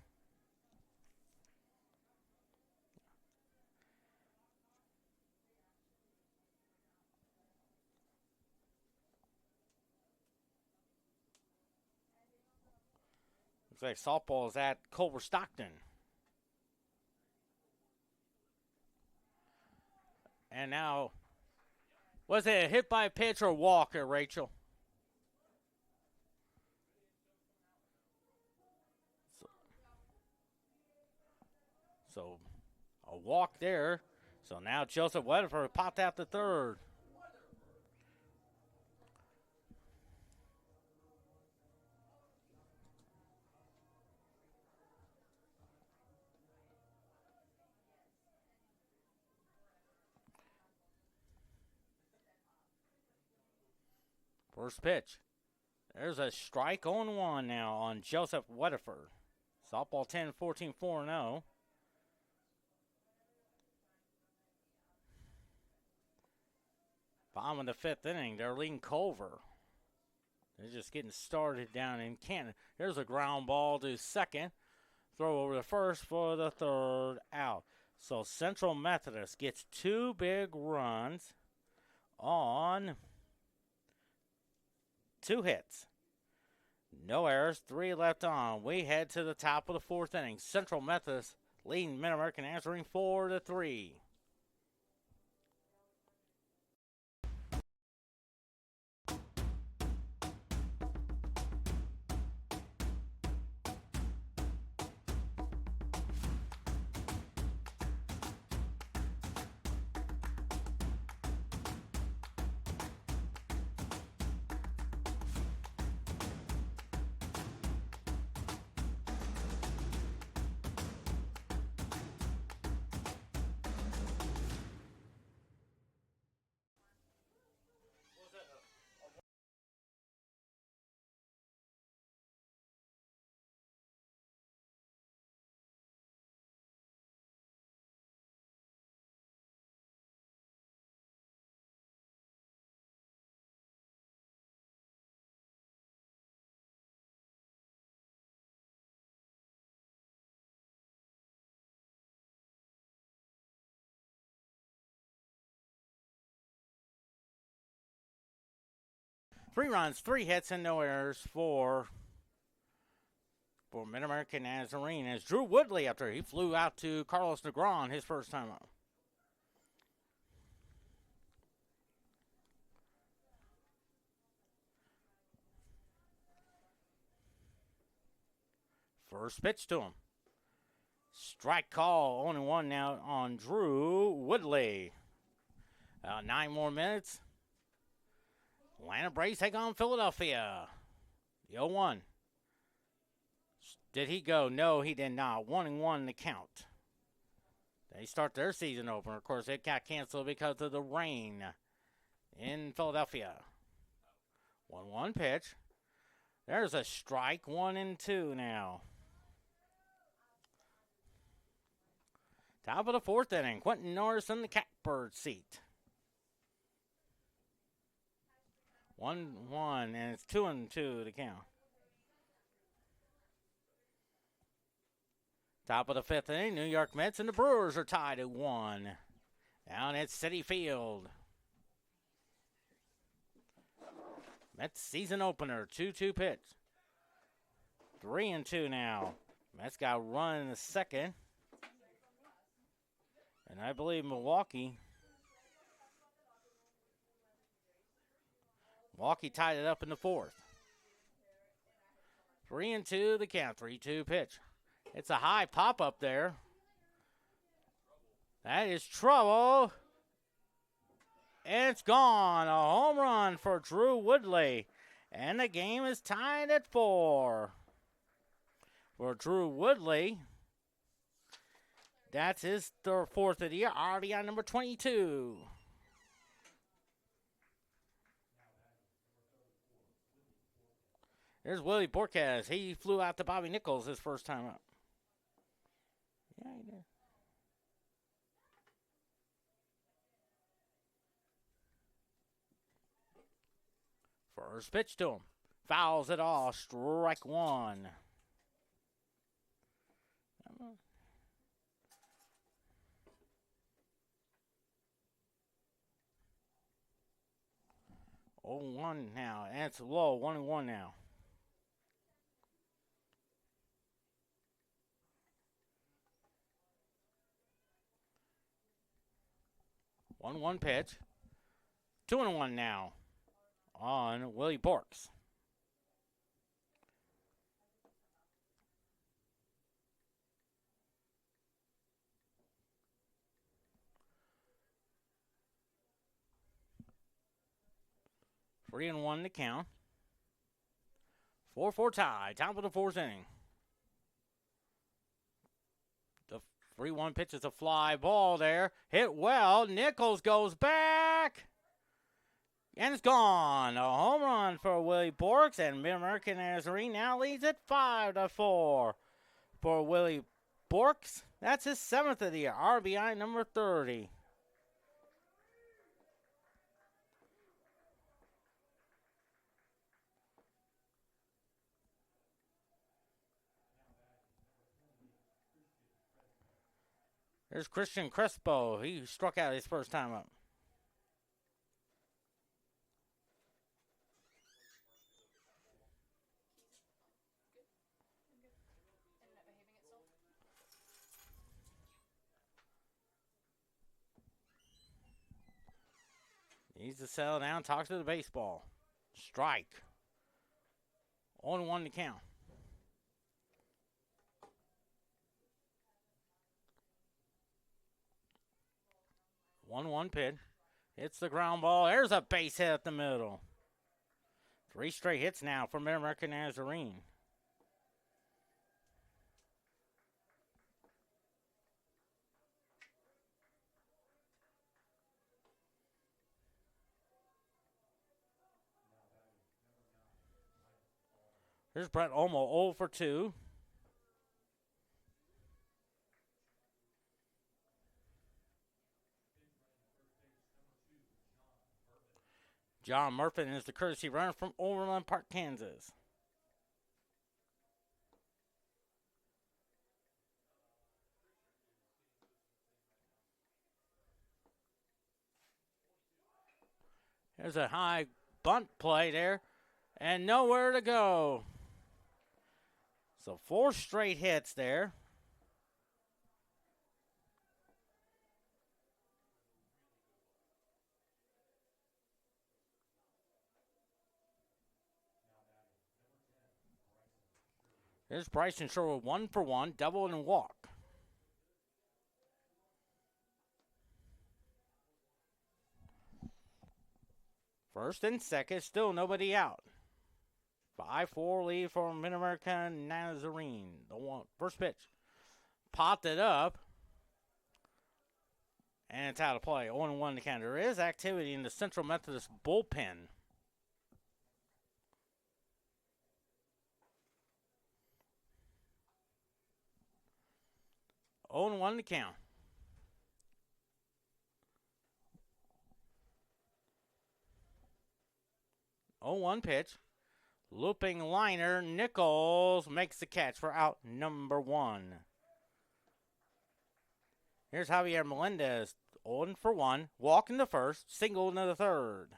Looks like softball is at Culver Stockton. And now, was it a hit by pitch or walk, Rachel? So a walk there. So now Joseph Weatherford popped out the third. First pitch. There's a strike on 1 now on Joseph Weatherford. Softball 10-14, 4-0. Bottom of the 5th inning. They're leading Culver. They're just getting started down in Canton. There's a ground ball to second. Throw over to first for the third out. So Central Methodist gets 2 big runs on 2 hits. No errors, 3 left on. We head to the top of the 4th inning. Central Methodist leading MidAmerica Nazarene 4-3. Three runs, 3 hits, and no errors for MidAmerica Nazarene as Drew Woodley, after he flew out to Carlos Negron his first time up. First pitch to him. Strike call, 0-1 now on Drew Woodley. 9 more minutes. Atlanta Braves take on Philadelphia. The 0-1. Did he go? No, he did not. 1-1 the count. They start their season opener. Of course, it got canceled because of the rain in Philadelphia. 1-1 pitch. There's a strike. 1-2 now. Top of the 4th inning. Quentin Norris in the catbird seat. 1-1, and it's 2-2 to count. Top of the 5th inning, New York Mets and the Brewers are tied at 1. Down at Citi Field. Mets season opener, 2-2 pitch. 3-2 now. Mets got a run in the second. And I believe Milwaukee tied it up in the 4th. 3-2 the count. 3-2 pitch. It's a high pop up there. That is trouble. And it's gone. A home run for Drew Woodley. And the game is tied at 4. For Drew Woodley. That's his 4th of the year. Already on number 22. There's Willie Borquez. He flew out to Bobby Nichols his first time up. Yeah, he did. First pitch to him. Fouls it off. Strike one. Oh, 1 now. And it's low. 1-1 now. 1-1 pitch. 2-1 now on Willie Borks. Three and 1 to count. 4-4 tie. Top of the fourth inning. The 3-1 pitch is a fly ball there. Hit well. Nichols goes back. And it's gone. A home run for Willie Borks. And MidAmerica Nazarene now leads at 5-4 for Willie Borks. That's his 7th of the year. RBI number 30. There's Christian Crespo. He struck out his first time up. Needs to settle down, talk to the baseball. Strike. 0-1 to count. 1-1 pitch. Hits the ground ball. There's a base hit up the middle. 3 straight hits now for MidAmerica Nazarene. Here's Brett Olmo, 0 for 2. John Murphy is the courtesy runner from Overland Park, Kansas. There's a high bunt play there, and nowhere to go. So 4 straight hits there. Here's Bryson Sherwood, 1 for 1, double and walk. First and second, still nobody out. 5-4 lead for MidAmerica Nazarene. First pitch. Popped it up. And it's out of play. 0-1 to count. There is activity in the Central Methodist bullpen. Oh and 1 to count. 0-1 pitch. Looping liner. Nichols makes the catch for out number 1. Here's Javier Melendez. 0 for 1. Walk in the first. Single into the third.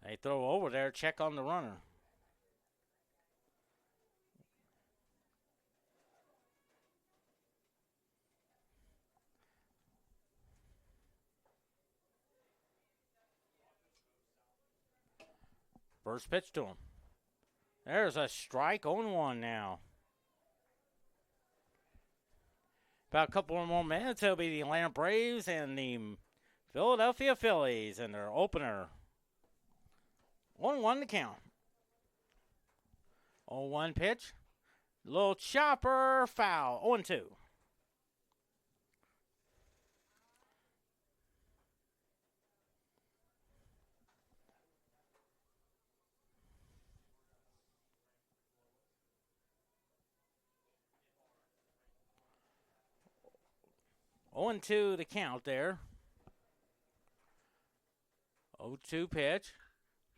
They throw over there, check on the runner. First pitch to him. There's a strike, 0-1 now. About a couple more minutes, it'll be the Atlanta Braves and the Philadelphia Phillies in their opener. 1-1 to count. 0-1 pitch. Little chopper foul. 0-2. 0-2 the count there. 0-2 pitch.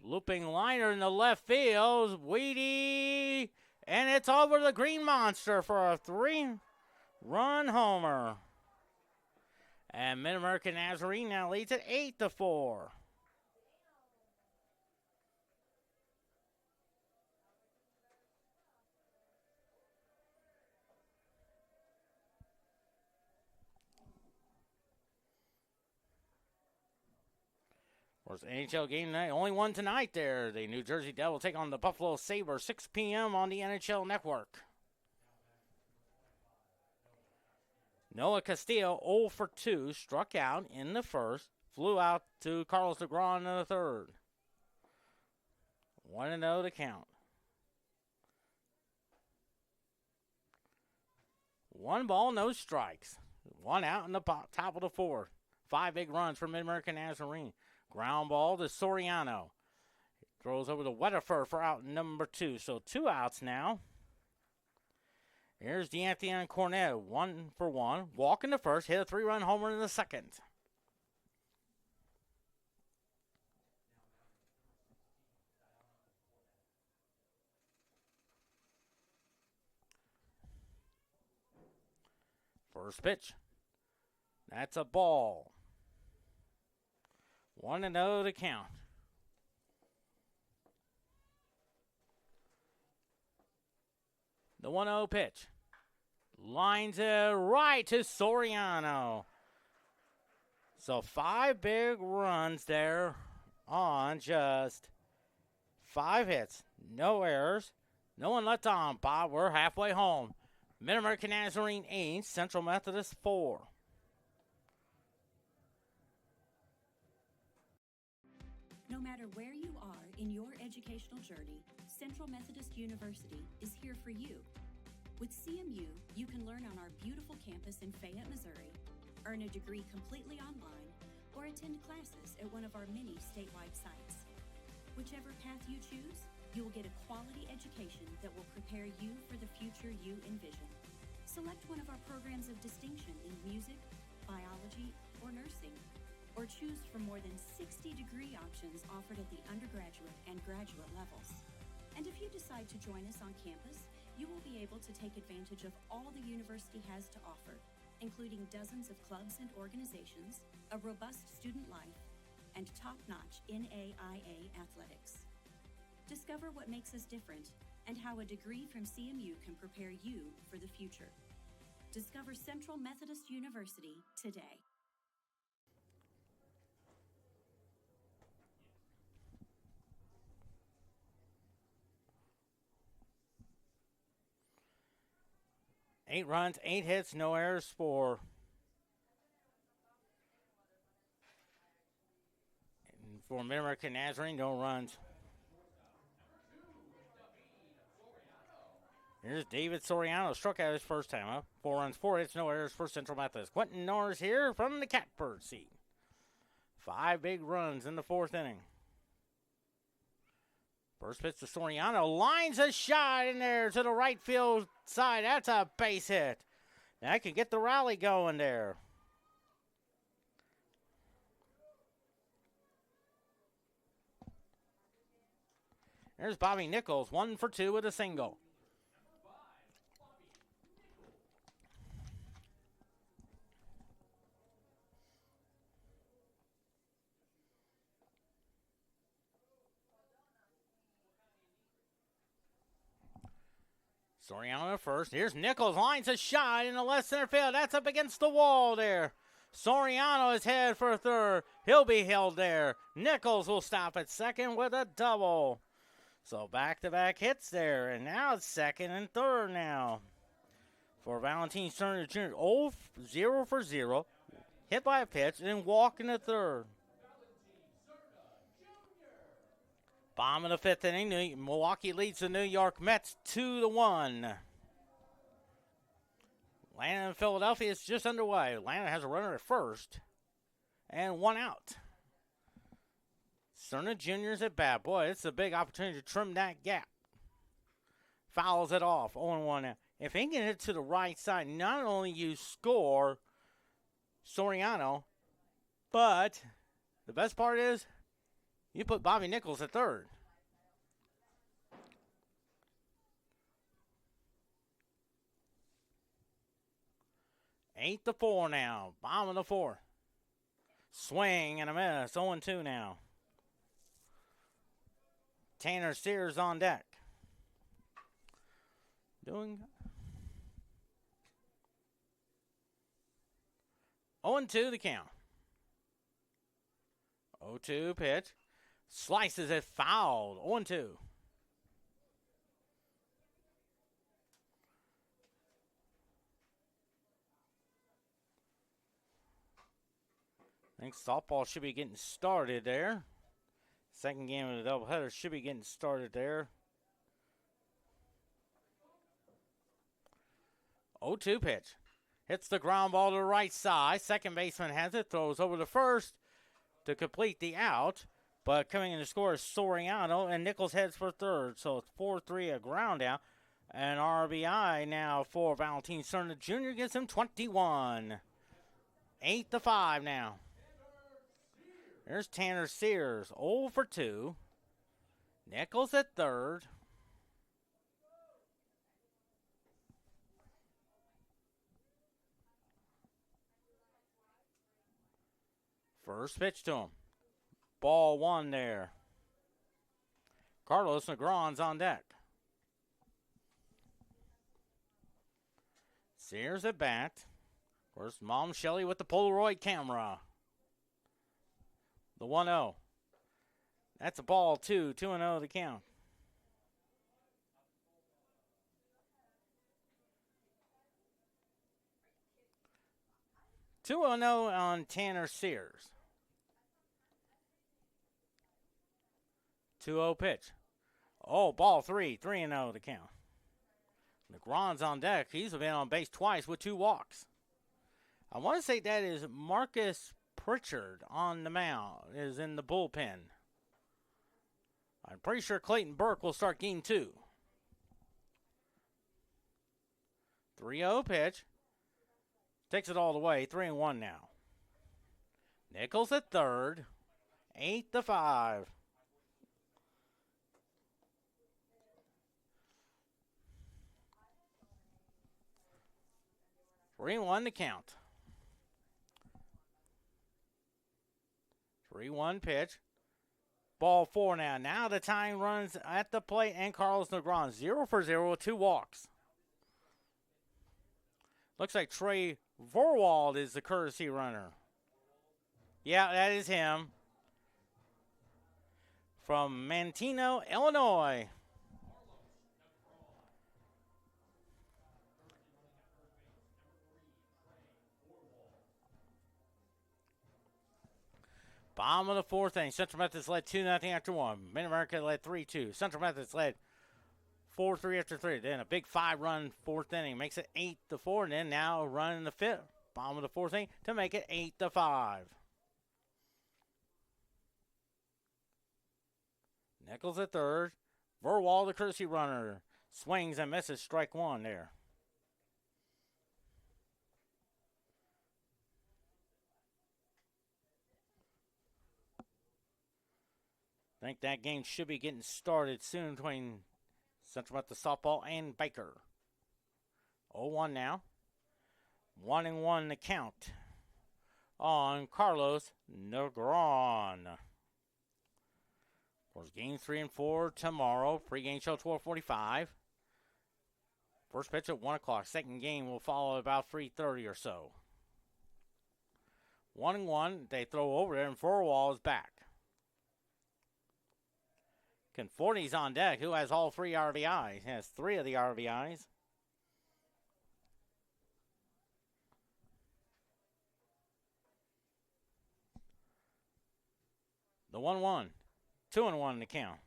Looping liner in the left field. Weedy. And it's over the Green Monster for a 3-run homer. And MidAmerica Nazarene now leads at 8-4. Of course, NHL game night, only one tonight there. The New Jersey Devils take on the Buffalo Sabres, 6 p.m. on the NHL Network. Noah Castillo, 0 for 2, struck out in the first, flew out to Carlos DeGrom in the third. 1-0 to count. 1 ball, no strikes. 1 out in the top of the fourth. 5 big runs for MidAmerica Nazarene. Ground ball to Soriano. Throws over to Weatherford for out number 2. So 2 outs now. Here's D'Anthony Cornett, 1 for 1. Walk in the first, hit a 3-run homer in the second. First pitch. That's a ball. 1-0 to count. The 1-0 pitch. Lines it right to Soriano. So 5 big runs there on just 5 hits. No errors. No one left on. Bob, we're halfway home. MidAmerica Nazarene 8, Central Methodist 4. No matter where you are in your educational journey, Central Methodist University is here for you. With CMU, you can learn on our beautiful campus in Fayette, Missouri, earn a degree completely online, or attend classes at one of our many statewide sites. Whichever path you choose, you will get a quality education that will prepare you for the future you envision. Select one of our programs of distinction in music, biology, or nursing, or choose from more than 60 degree options offered at the undergraduate and graduate levels. And if you decide to join us on campus, you will be able to take advantage of all the university has to offer, including dozens of clubs and organizations, a robust student life, and top-notch NAIA athletics. Discover what makes us different and how a degree from CMU can prepare you for the future. Discover Central Methodist University today. Eight runs, 8 hits, no errors for MidAmerica Nazarene, no runs. Here's David Soriano, struck out his first time up. 4 runs, 4 hits, no errors for Central Methodist. Quentin Norris here from the catbird seat. 5 big runs in the 4th inning. First pitch to Soriano, lines a shot in there to the right field side. That's a base hit. That can get the rally going there. There's Bobby Nichols, 1 for 2 with a single. Soriano at first. Here's Nichols. Lines a shot in the left center field. That's up against the wall there. Soriano is headed for third. He'll be held there. Nichols will stop at second with a double. So back-to-back hits there. And now it's second and third now for Valentin Cerna Jr. 0 for 0. Hit by a pitch and walk in the third. Bottom of the 5th inning, Milwaukee leads the New York Mets 2-1. Atlanta and Philadelphia is just underway. Atlanta has a runner at first and 1 out. Cerna Jr. is at bat. Boy, it's a big opportunity to trim that gap. Fouls it off, 0-1 now. If he can hit to the right side, not only you score, Soriano. But the best part is you put Bobby Nichols at third. Eight to 4 now. Bottom of the fourth. Swing and a miss. 0-2 now. Tanner Sears on deck. Doing 0-2 the count. 0-2 pitch. Slices it fouled. 0-2. I think softball should be getting started there. Second game of the doubleheader should be getting started there. 0-2 pitch. Hits the ground ball to the right side. Second baseman has it. Throws over to first to complete the out. But coming in to score is Soriano, and Nichols heads for third. So it's 4-3, a ground out. And RBI now for Valentin Cerna Jr. gets him 21. 8-5 now. There's Tanner Sears, 0 for 2. Nichols at third. First pitch to him. Ball one there. Carlos Negron's on deck. Sears at bat. Of course, Mom Shelley with the Polaroid camera. The 1-0. That's a ball, 2. 2-0 the count. Two 0 on Tanner Sears. 2-0 pitch. Oh, ball 3. 3-0 the count. Negron's on deck. He's been on base twice with 2 walks. I want to say that is Marcus Pritchard on the mound, is in the bullpen. I'm pretty sure Clayton Burke will start game 2. 3-0 pitch. Takes it all the way. 3-1 now. Nichols at third. 8-5. Three one to count. 3-1 pitch. Ball 4 now. Now the tying runs at the plate, and Carlos Negron 0 for 0 with 2 walks. Looks like Trey Vorwald is the courtesy runner. Yeah, that is him. From Manteno, Illinois. Bottom of the fourth inning. Central Methodist led 2-0 after 1. MidAmerica led 3-2. Central Methodist led 4-3 after 3. Then a big 5-run fourth inning makes it 8-4. And then now a run in the fifth. Bottom of the fourth inning to make it 8-5. Nichols at third. Verwald, the courtesy runner, swings and misses. Strike 1 there. I think that game should be getting started soon between Central Methodist softball and Baker. 0-1 now. 1-1 the count on Carlos Negron. Of course, games 3 and 4 tomorrow. Pre-game show 12:45. First pitch at 1 o'clock. Second game will follow about 3:30 or so. 1-1. They throw over there, and Forwall is back. Conforti's on deck, who has all 3 RBIs. He has 3 of the RBIs. The 1-1. 2-1 the count.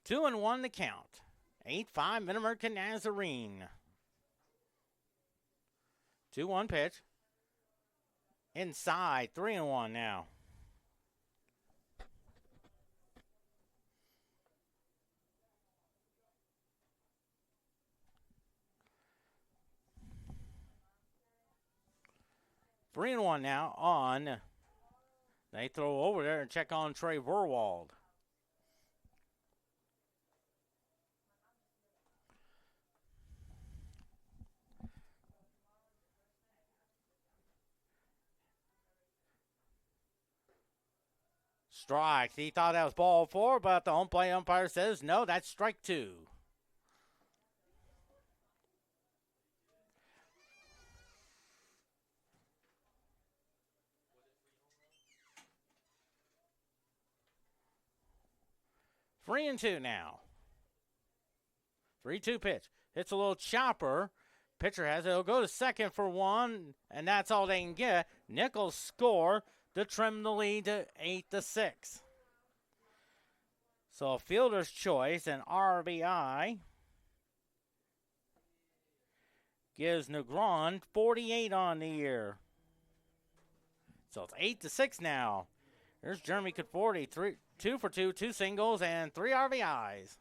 Two and one the count. 8-5 MidAmerica Nazarene. 2-1 pitch. Inside. 3-1 now. 3-1 now on. They throw over there and check on Trey Verwald. Strikes. He thought that was ball 4, but the home plate umpire says no, that's strike 2. Three and 2 now. 3-2 pitch. Hits a little chopper. Pitcher has it. He'll go to second for 1, and that's all they can get. Nichols score to trim the lead to 8-6. So a fielder's choice, an RBI, gives Negron 48 on the year. So it's 8-6 now. There's Jeremy Conforti, 2 for 2, 2 singles, and 3 RBIs.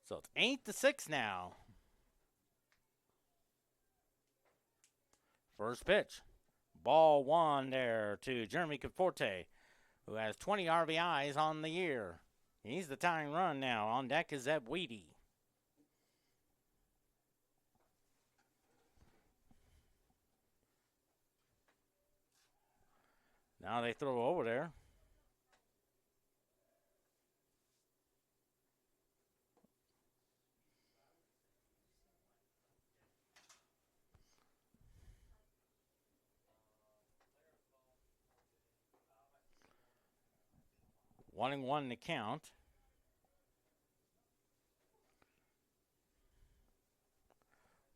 So it's 8-6 now. First pitch. Ball 1 there to Jeremy Conforti, who has 20 RBIs on the year. He's the tying run now. On deck is Zeb Weedy. Now they throw over there. One and 1 to count.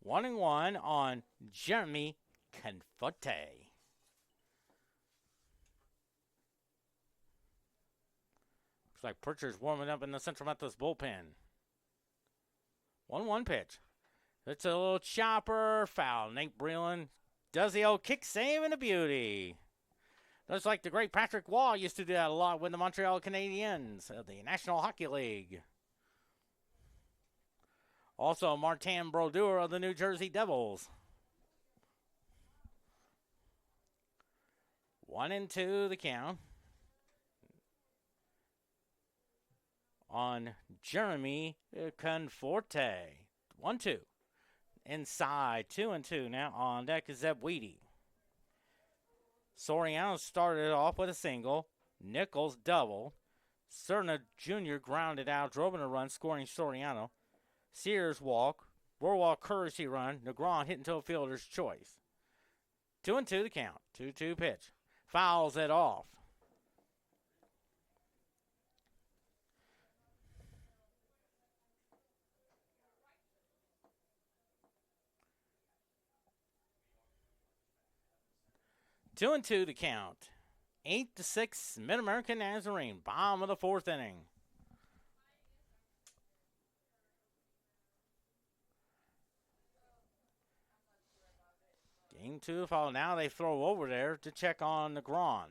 1-1 on Jeremy Conforti. Looks like Pritchard's warming up in the Central Methodist bullpen. 1-1 pitch. It's a little chopper foul. Nate Breland does the old kick save and a beauty. Looks like the great Patrick Waugh used to do that a lot with the Montreal Canadiens of the National Hockey League. Also, Martin Brodeur of the New Jersey Devils. 1-2 the count on Jeremy Conforti. 1-2. Inside, 2-2 now on deck is Zeb Weedy. Soriano started off with a single. Nichols double. Cerna Jr. grounded out, drove in a run, scoring Soriano. Sears walk. Borwalk courtesy run. Negron hit into a fielder's choice. 2-2 the count. 2-2 pitch. Fouls it off. Two and 2 to count. 8-6, MidAmerica Nazarene. Bottom of the 4th inning. Game 2 foul. Now they throw over there to check on Negron.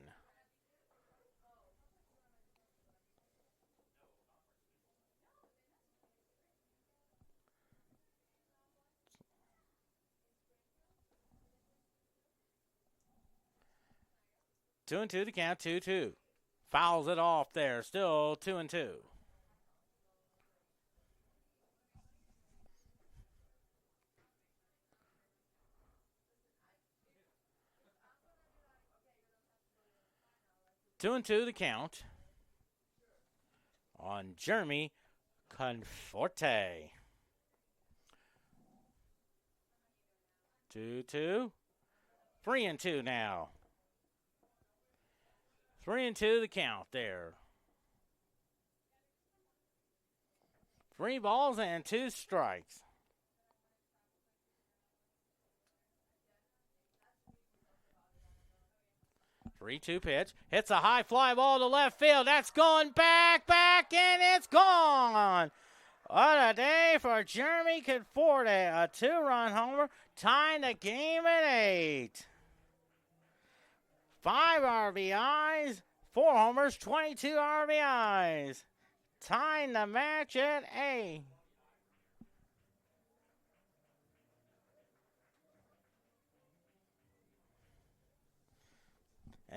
Two and 2 to count. 2-2. Fouls it off there. Still 2-2. Two and 2 the count on Jeremy Conforti. 2-2. 3-2 now. 3-2 the count there. 3 balls and 2 strikes. Three-two pitch. Hits a high fly ball to left field. That's going back, and it's gone. What a day for Jeremy Conforti. A 2-run homer, tying the game at 8. 5 RBIs, 4 homers, 22 RBIs. Tying the match at 8.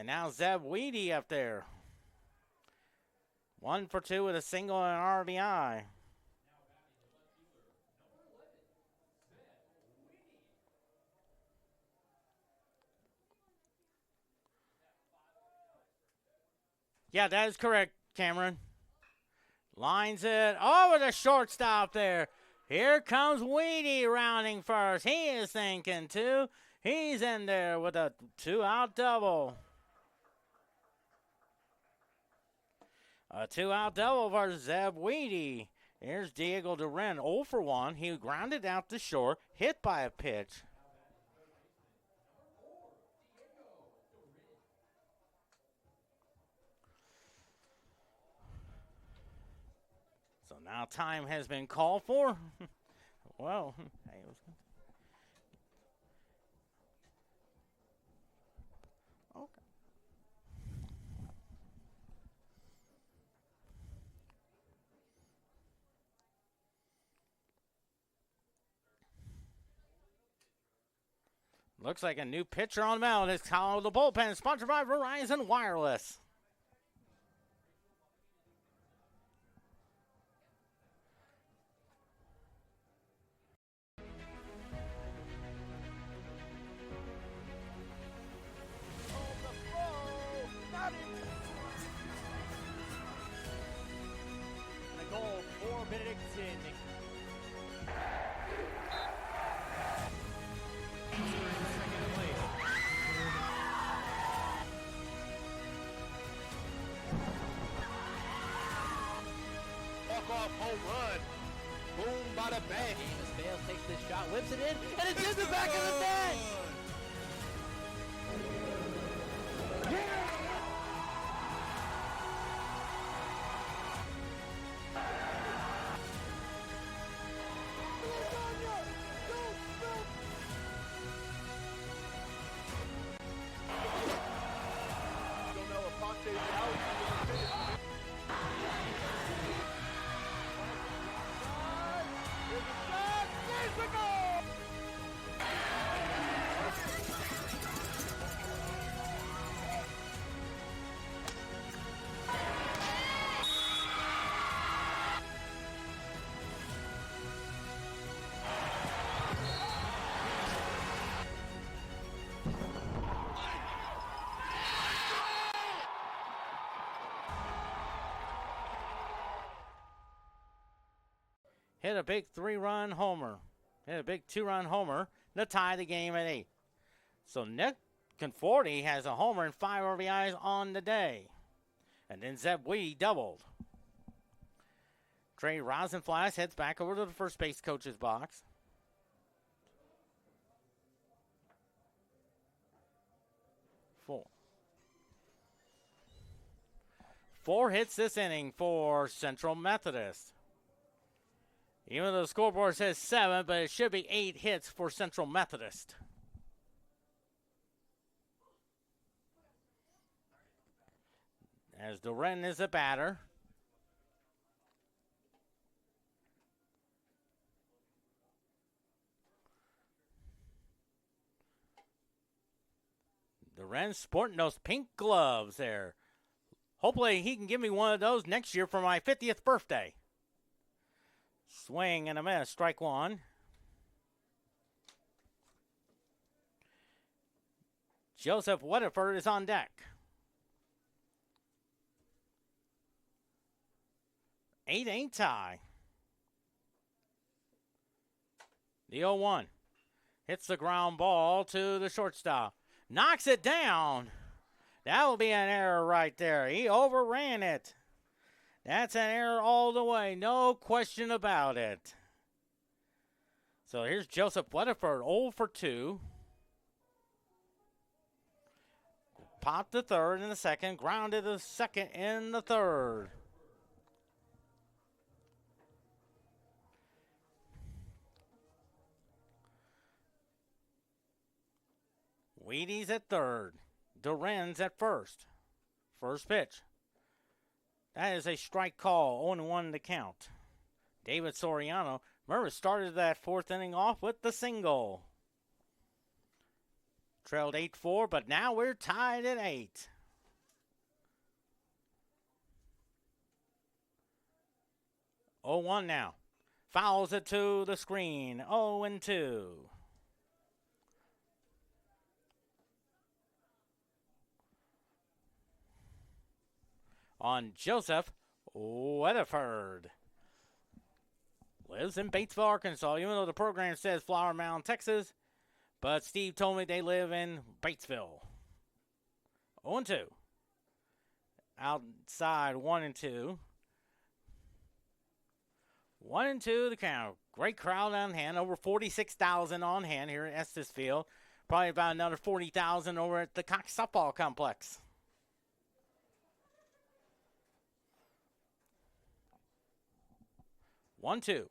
And now Zeb Weedy up there. 1 for 2 with a single and an RBI. Yeah, that is correct, Cameron. Lines it over the shortstop there. Here comes Weedy rounding first. He is thinking too. He's in there with a 2-out double. A 2-out double for Zeb Weedy. Here's Diego Duran, 0 for 1. He grounded out to short, hit by a pitch. So now time has been called for. Well, okay. Looks like a new pitcher on the mound. It's Kyle of the bullpen, sponsored by Verizon Wireless. And a goal for Benedictine. Walk-off home run. Boom, bada bang. Amos Bales takes this shot, whips it in, and it's in the back of the net. Don't know if Ponte's out. Here's a shot. There's the goal. Hit a big 3-run homer. Hit a big 2-run homer to tie the game at 8. So Nick Conforti has a homer and 5 RBIs on the day. And then Zeb Weedy doubled. Trey Rosenflash heads back over to the first base coach's box. Four hits this inning for Central Methodist. Even though the scoreboard says 7, but it should be 8 hits for Central Methodist. As Duran is a batter. Duran sporting those pink gloves there. Hopefully he can give me one of those next year for my 50th birthday. Swing and a miss, strike one. Joseph Weatherford is on deck. 8-8 tie. The 0-1 hits the ground ball to the shortstop. Knocks it down. That will be an error right there. He overran it. That's an error all the way. No question about it. So here's Joseph Weatherford, 0 for 2. Popped the third in the second. Grounded the second in the third. Wheaties at third. Duran's at first. First pitch. That is a strike call. 0-1 to count. David Soriano, remember, started that fourth inning off with the single. Trailed 8-4, but now we're tied at 8. Oh, 1 now. Fouls it to the screen. 0-2. On Joseph Weatherford. Lives in Batesville, Arkansas, even though the program says Flower Mound, Texas. But Steve told me they live in Batesville. 0-2. Outside 1-2. 1-2 the count. Great crowd on hand. Over 46,000 on hand here at Estes Field. Probably about another 40,000 over at the Cox Softball Complex. One, two.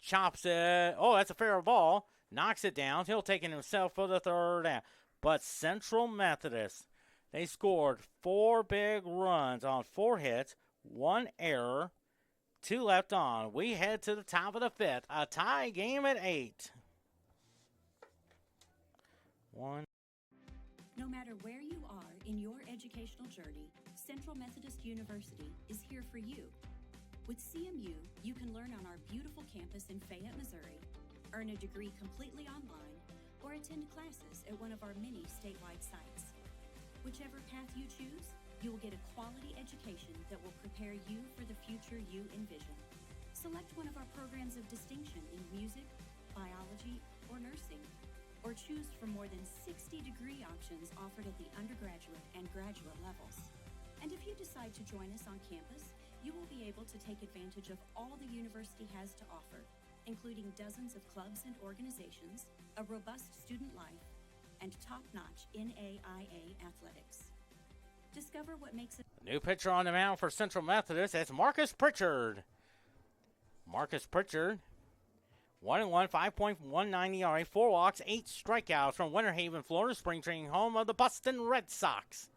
Chops it. Oh, that's a fair ball. Knocks it down. He'll take it himself for the third out. But Central Methodist, they scored 4 big runs on 4 hits, 1 error, 2 left on. We head to the top of the 5th. A tie game at 8. 1. No matter where you are in your educational journey, Central Methodist University is here for you. With CMU, you can learn on our beautiful campus in Fayette, Missouri, earn a degree completely online, or attend classes at one of our many statewide sites. Whichever path you choose, you will get a quality education that will prepare you for the future you envision. Select one of our programs of distinction in music, biology, or nursing, or choose from more than 60 degree options offered at the undergraduate and graduate levels. And if you decide to join us on campus, you will be able to take advantage of all the university has to offer, including dozens of clubs and organizations, a robust student life, and top-notch NAIA athletics. Discover what makes it. New pitcher on the mound for Central Methodist. That's Marcus Pritchard. Marcus Pritchard, 1-1, 5.19 ERA, 4 walks, 8 strikeouts from Winter Haven, Florida, spring training home of the Boston Red Sox.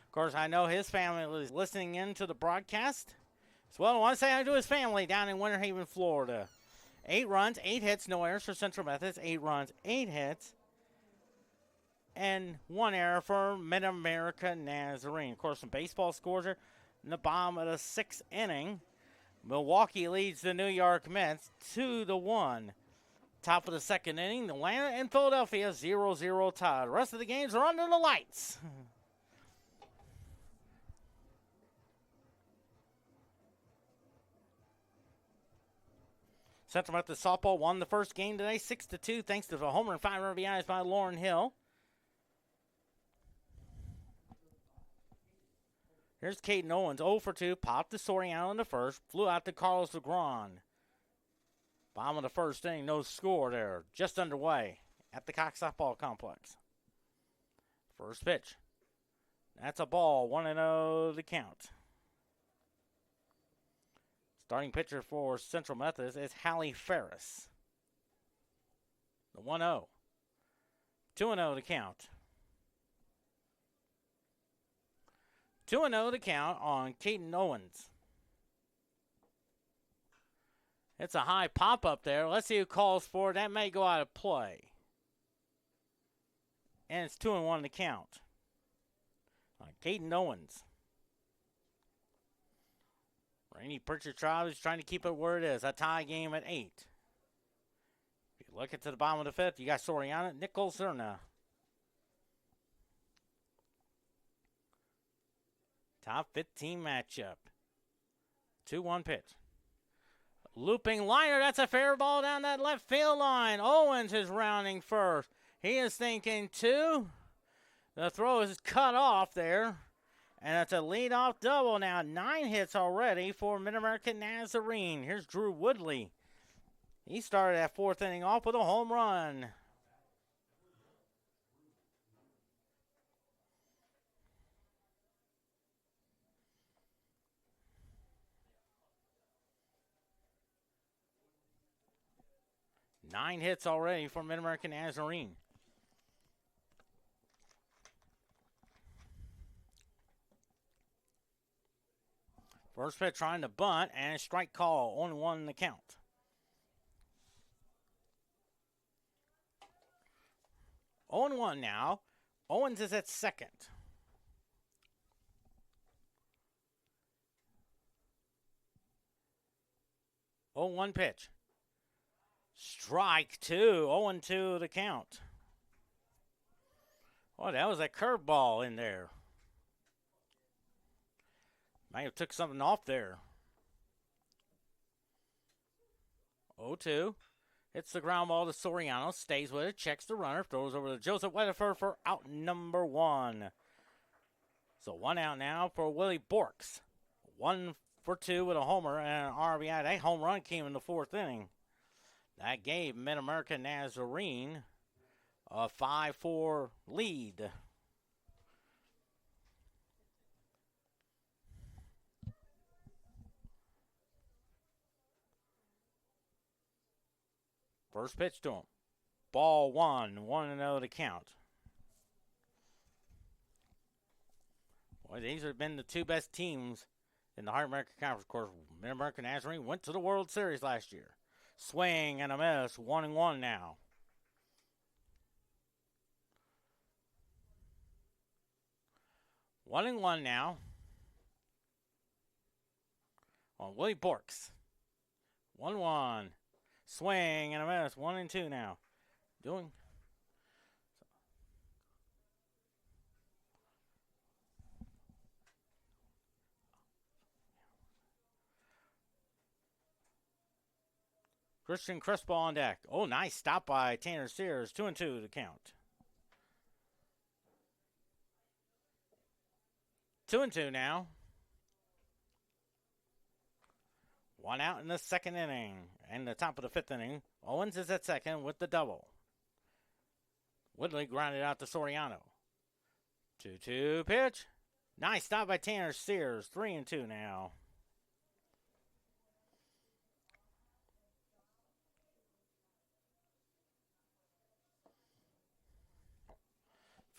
Of course, I know his family is listening in to the broadcast. So, I want to say hi to his family down in Winter Haven, Florida. 8 runs, 8 hits, no errors for Central Methodist. 8 runs, 8 hits, and 1 error for MidAmerica Nazarene. Of course, some baseball scores are in the bottom of the 6th inning. Milwaukee leads the New York Mets 2-1. Top of the 2nd inning, Atlanta and Philadelphia 0-0 tied. The rest of the games are under the lights. Central Methodist softball won the first game today, 6-2, thanks to the homer and 5 RBIs by Lauren Hill. Here's Caden Owens, 0-2, popped to Soriano in the first, flew out to Carlos Legron. Bottom of the first inning, no score there, just underway at the Cox Softball Complex. First pitch. That's a ball, 1-0 the count. Starting pitcher for Central Methodist is Hallie Ferris. The 1-0. 2-0 to count. 2-0 to count on Caden Owens. It's a high pop up there. Let's see who calls for it. That may go out of play. And it's 2-1 to count on Caden Owens. Rainey Pritchard Tribe is trying to keep it where it is. A tie game at 8. If you look at the bottom of the 5th, you got Soriano, Nichols, Zerna. Top 15 matchup. 2-1 pitch. Looping liner. That's a fair ball down that left field line. Owens is rounding first. He is thinking 2. The throw is cut off there. And it's a leadoff double now. 9 hits already for MidAmerica Nazarene. Here's Drew Woodley. He started that 4th inning off with a home run. Nine hits already for MidAmerica Nazarene. First pitch trying to bunt, and a strike call, 1-1 the count. On 1 now Owens is at second. 0-1 pitch. Strike two. 0-2 the count. Oh, that was a curveball in there. Might have took something off there. 0-2. Hits the ground ball to Soriano. Stays with it. Checks the runner. Throws over to Joseph Weatherford for out number one. So 1 out now for Willie Borks. 1 for 2 with a homer and an RBI. That home run came in the 4th inning. That gave MidAmerica Nazarene a 5-4 lead. First pitch to him. Ball 1-0 to count. Boy, these have been the two best teams in the Heart America Conference. Of course, MidAmerica Nazarene went to the World Series last year. Swing and a miss. 1-1 now. One and one now on Willie Borks. 1-1. Swing and a miss. 1-2 now. Doing. Christian Crespo on deck. Oh, nice stop by Tanner Sears. 2-2 to count. 2-2 now. 1 out in the 2nd inning. And the top of the 5th inning. Owens is at second with the double. Woodley grounded out to Soriano. 2-2 pitch. Nice stop by Tanner Sears. 3-2 now.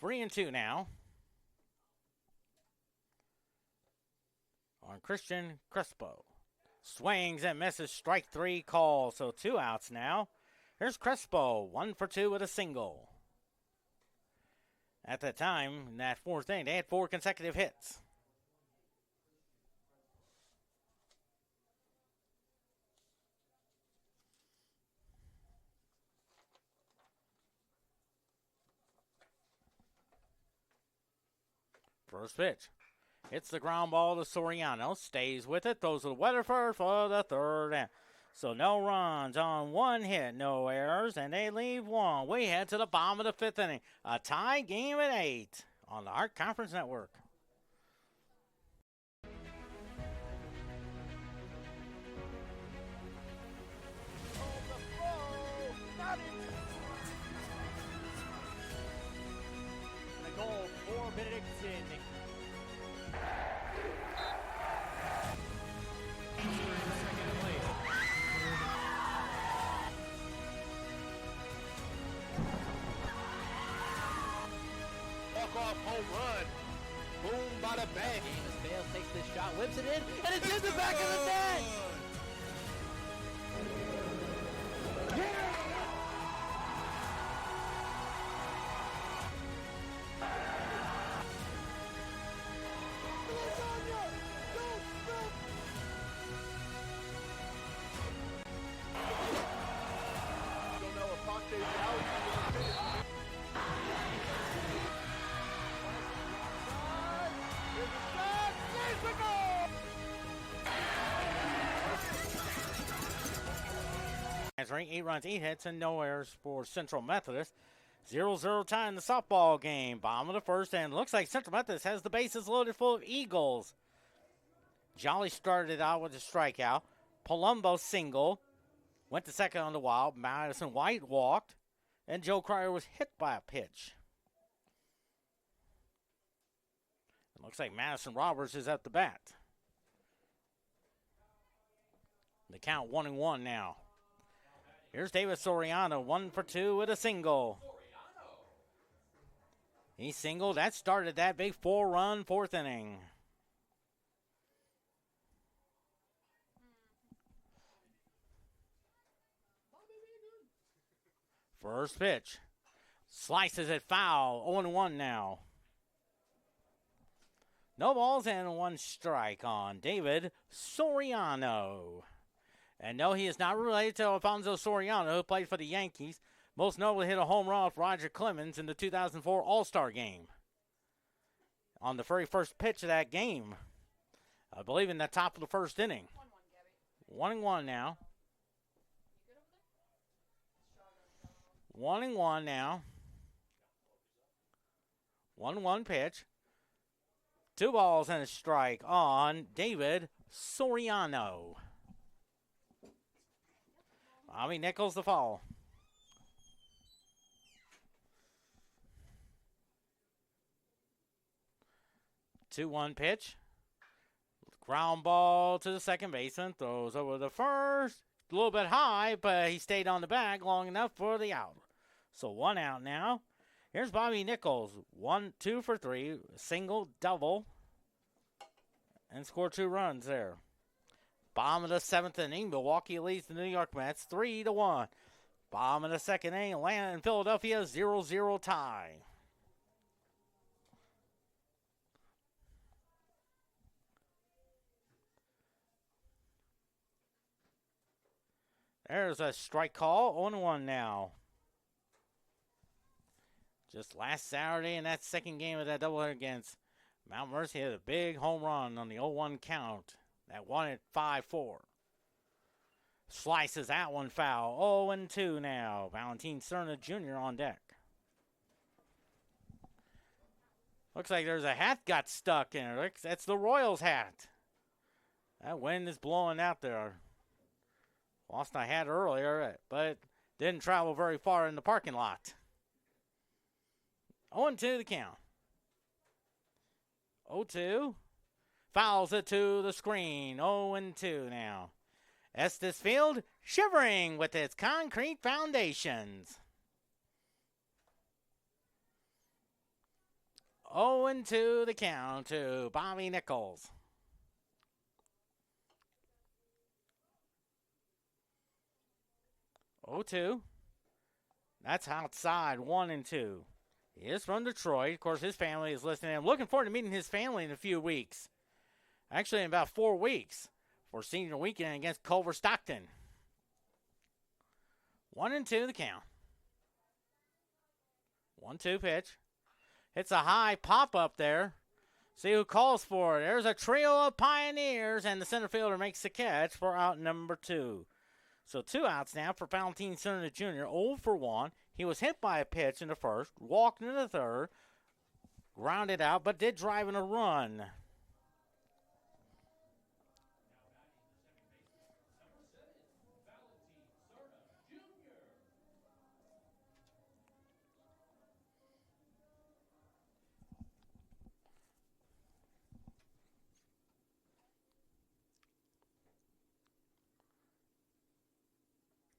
Three and two now on Christian Crespo. Swings and misses. Strike 3 call. So 2 outs now. Here's Crespo. 1 for 2 with a single. At that time, in that 4th inning, they had 4 consecutive hits. First pitch. Hits the ground ball to Soriano. Stays with it. Throws to Weatherford for the 3rd out. So no runs on 1 hit. No errors. And they leave 1. We head to the bottom of the 5th inning. A tie game at 8 on the Heart Conference Network. The goal for Benedictine. Walk-off home run. Boom, bada bang. James Bales takes this shot, whips it in, and it's in the back of the net. Don't know if Ponte's out. Here's the shot. There's the goal. Nazarene, 8 runs, 8 hits, and no errors for Central Methodist. 0-0 tie in the softball game. Bottom of the 1st, and looks like Central Methodist has the bases loaded full of Eagles. Jolly started out with a strikeout. Palumbo single. Went to second on the wild. Madison White walked. And Joe Cryer was hit by a pitch. It looks like Madison Roberts is at the bat. The count 1-1 now. Here's David Soriano, 1 for 2 with a single. He singled. That started that big 4-run 4th inning. First pitch. Slices it foul. 0-1 now. No balls and 1 strike on David Soriano. And no, he is not related to Alfonso Soriano, who played for the Yankees. Most notably hit a home run with Roger Clemens in the 2004 All-Star Game. On the very first pitch of that game, I believe in the top of the first inning. 1-1 now. 1-1 now. 1-1 pitch. 2 balls and a strike on David Soriano. Bobby Nichols the fall. 2-1 pitch. Ground ball to the second baseman. Throws over the first. A little bit high, but he stayed on the bag long enough for the out. So 1 out now. Here's Bobby Nichols. 2 for 3. Single, double. And scored 2 runs there. Bottom of the 7th inning. Milwaukee leads the New York Mets 3-1. Bottom of the 2nd inning. Atlanta and Philadelphia 0-0 tie. There's a strike call. 0-1 now. Just last Saturday in that second game of that doubleheader against Mount Mercy, had a big home run on the 0-1 count. That won it 5-4. Slices that one foul. 0-2 now. Valentin Cerna Jr. on deck. Looks like there's a hat got stuck in it. That's the Royals hat. That wind is blowing out there. Lost my hat earlier, but it didn't travel very far in the parking lot. 0-2 the count. 0-2. Fouls it to the screen. 0-2 now. Estes Field shivering with its concrete foundations. 0-2 the count to Bobby Nichols. Oh, 2. That's outside. 1-2. He is from Detroit. Of course, his family is listening. I'm looking forward to meeting his family in a few weeks. Actually, in about 4 weeks for senior weekend against Culver Stockton. 1-2 the count. 1-2 pitch. Hits a high pop up there. See who calls for it. There's a trio of Pioneers, and the center fielder makes the catch for out number 2. So 2 outs now for Valentin Cerna Jr. 0 for 1. He was hit by a pitch in the first, walked in the third, grounded out, but did drive in a run.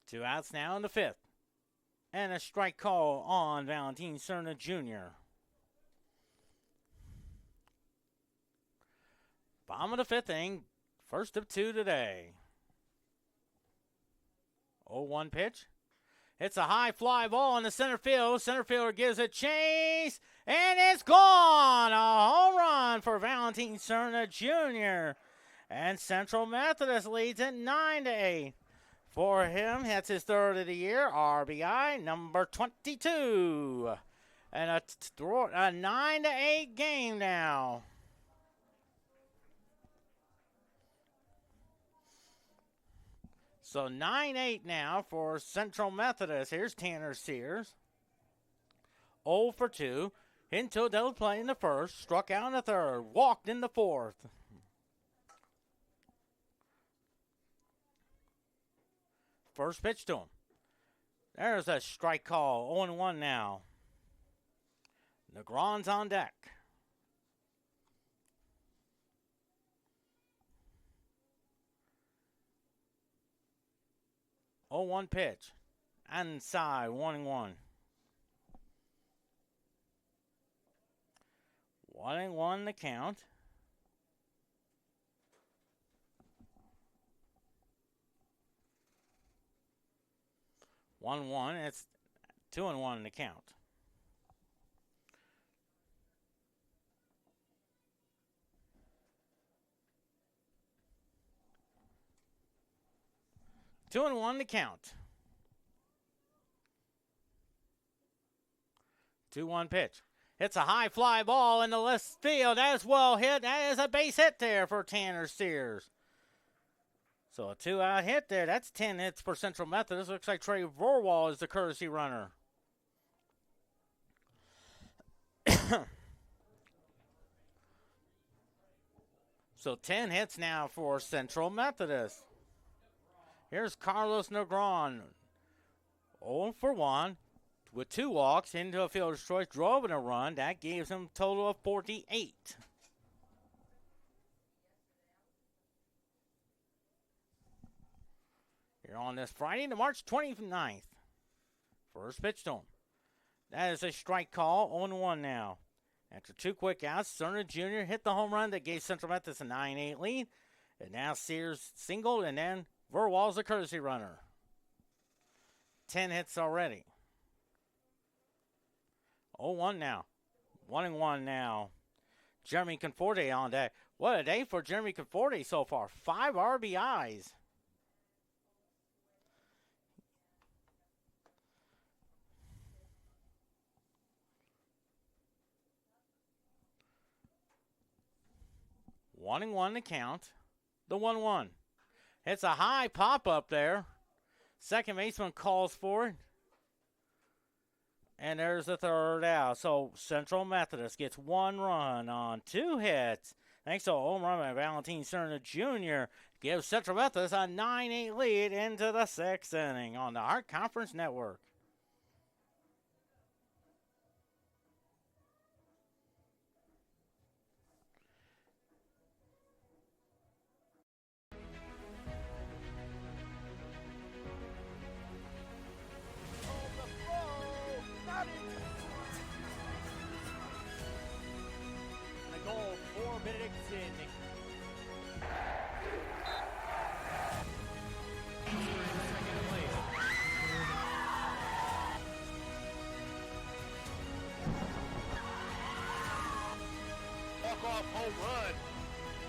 Two outs now in the 5th. And a strike call on Valentin Cerna Jr. Bottom of the 5th inning. First of 2 today. 0-1 pitch. It's a high fly ball in the center field. Center fielder gives a chase. And it's gone. A home run for Valentin Cerna Jr. And Central Methodist leads it 9-8. For him, that's his 3rd of the year. RBI number 22. And a 9-8 game now. So 9-8 now for Central Methodist. Here's Tanner Sears. 0 for 2. Into a double play in the first. Struck out in the 3rd. Walked in the 4th. First pitch to him. There's a strike call. 0-1 now. Negron's on deck. Oh, 1 pitch. Inside. 1-1. 1-1 the count. 1-1. It's 2-1 in the count. 2-1 to count. 2-1 pitch. It's a high fly ball in the left field. That is well hit. That is a base hit there for Tanner Sears. So a 2-out hit there. That's 10 hits for Central Methodist. Looks like Trey Vorwall is the courtesy runner. So 10 hits now for Central Methodist. Here's Carlos Negron. 0 for 1 with 2 walks into a fielder's choice. Drove in a run. That gives him a total of 48. Here on this Friday, the March 29th. First pitch to him. That is a strike call. 0-1 now. After 2 quick outs, Cerna Jr. hit the home run that gave Central Methodist a 9-8 lead. And now Sears singled, and then Verwall's a courtesy runner. 10 hits already. 0-1 now. 1-1 now. Jeremy Conforte on deck. What a day for Jeremy Conforte so far. 5 RBIs. One and one to count. The 1-1. It's a high pop up there. Second baseman calls for it. And there's the third out. So Central Methodist gets 1 run on 2 hits. Thanks to a home run by Valentin Cerna Jr. Gives Central Methodist a 9-8 lead into the 6th inning on the Heart Conference Network. Walk-off home run.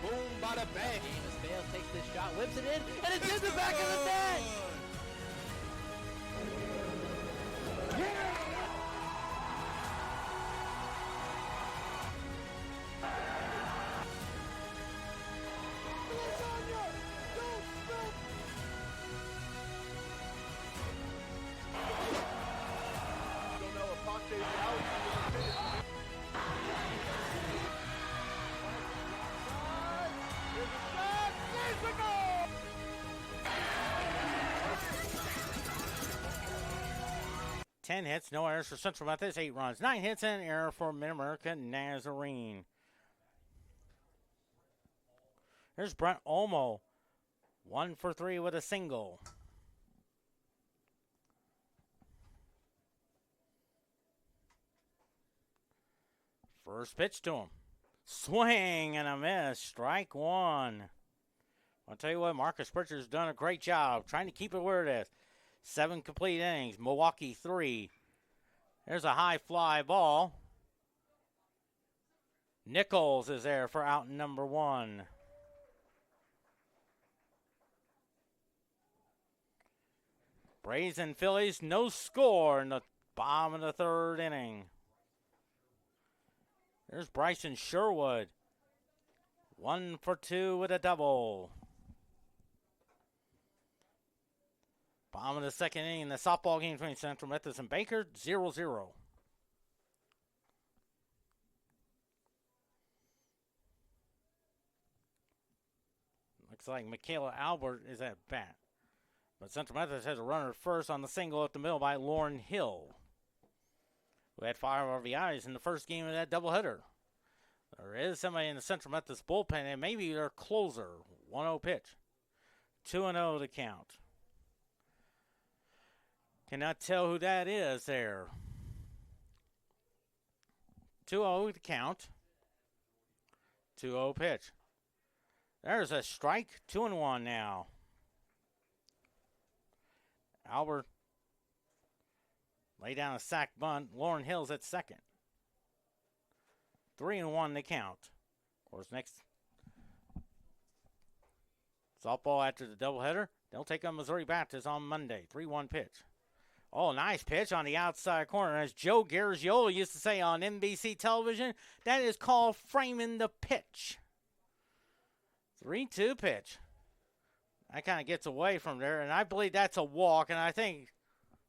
Boom, bada bang. James Bales takes this shot, whips it in, and it's in the back of the net. Don't know if Ponte's out. Here's a shot. There's a goal. Ten hits, no errors for Central Methodist, 8 runs. 9 hits and an error for MidAmerica Nazarene. Here's Brent Olmo. 1 for 3 with a single. First pitch to him. Swing and a miss. Strike 1. I'll tell you what, Marcus Pritchard's done a great job trying to keep it where it is. 7 complete innings. Milwaukee 3. There's a high fly ball. Nichols is there for out number 1. Braves and Phillies, no score in the bottom of the 3rd inning. There's Bryson Sherwood. 1 for 2 with a double. Bottom of the 2nd inning, the softball game between Central Methodist and Baker, 0-0. Looks like Michaela Albert is at bat. But Central Methodist has a runner first on the single up the middle by Lauren Hill, who had 5 RBIs in the first game of that doubleheader. There is somebody in the Central Methodist bullpen, and maybe their closer. 1-0 pitch. 2-0 to count. Cannot tell who that is there. 2-0 to count. 2-0 pitch. There's a strike. 2-1 now. Albert lay down a sack bunt. Lauren Hill's at second. 3-1 to count. Of course, next softball after the doubleheader. They'll take on Missouri Baptist on Monday. 3-1 pitch. Oh, nice pitch on the outside corner. As Joe Garagiola used to say on NBC television, that is called framing the pitch. 3-2 pitch. That kind of gets away from there, and I believe that's a walk, and I think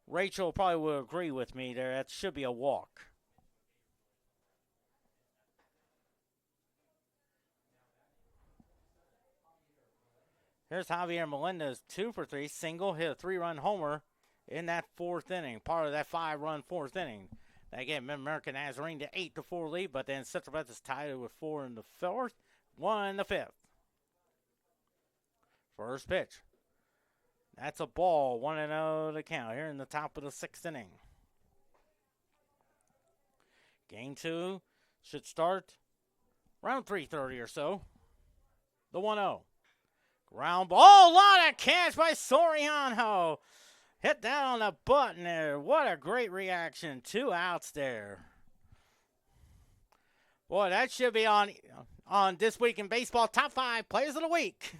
Rachel probably will agree with me there. That should be a walk. Here's Javier Melendez, 2 for 3, single, hit a 3-run homer in that 4th inning, part of that 5-run 4th inning. That gave MidAmerica Nazarene the 8-4 lead, but then Central Methodist tied it with 4 in the 4th, 1 in the 5th. First pitch. That's a ball, 1-0 to count here in the top of the 6th inning. Game 2 should start around 3:30 or so. The 1-0. Ground ball, a lot of catch by Soriano. Hit that on the button there. What a great reaction. 2 outs there. Boy, that should be on This Week in Baseball Top 5 Players of the Week.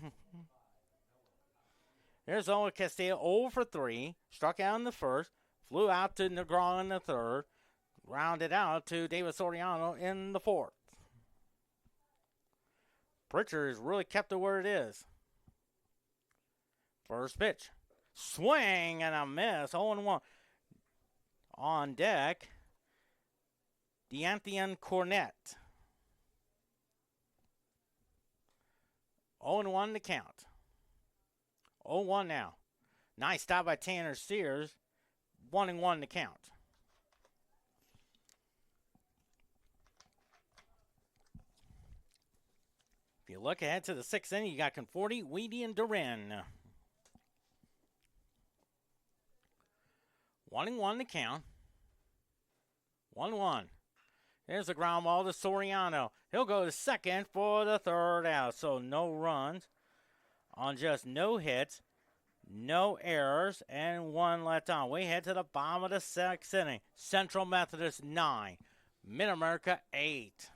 Here's Owen Castillo, 0 for 3. Struck out in the 1st. Flew out to Negron in the 3rd. Rounded out to David Soriano in the 4th. Pritchard has really kept it where it is. First pitch. Swing and a miss. 0-1. On deck, D'Anthony Cornett. 0-1 to count. 0-1 now. Nice stop by Tanner Sears. 1-1 to count. If you look ahead to the 6th inning, you got Conforti, Weedy, and Duran. 1-1 to count. 1-1. Here's the ground ball to Soriano. He'll go to second for the 3rd out. So no runs on just no hits, no errors, and 1 let on. We head to the bottom of the 6th inning. Central Methodist 9, MidAmerica 8.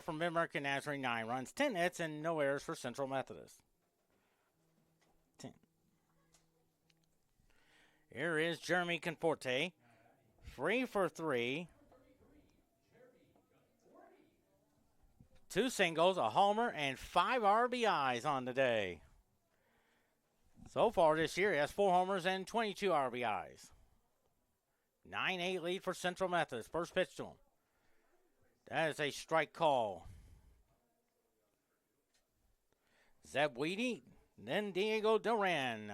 From MidAmerica Nazarene, 9 runs, 10 hits, and no errors for Central Methodist. 10. Here is Jeremy Conforte, 3 for 3. 2 singles, a homer, and 5 RBIs on the day. So far this year, he has 4 homers and 22 RBIs. 9-8 lead for Central Methodist. First pitch to him. That is a strike call. Zeb Weedy, then Diego Duran.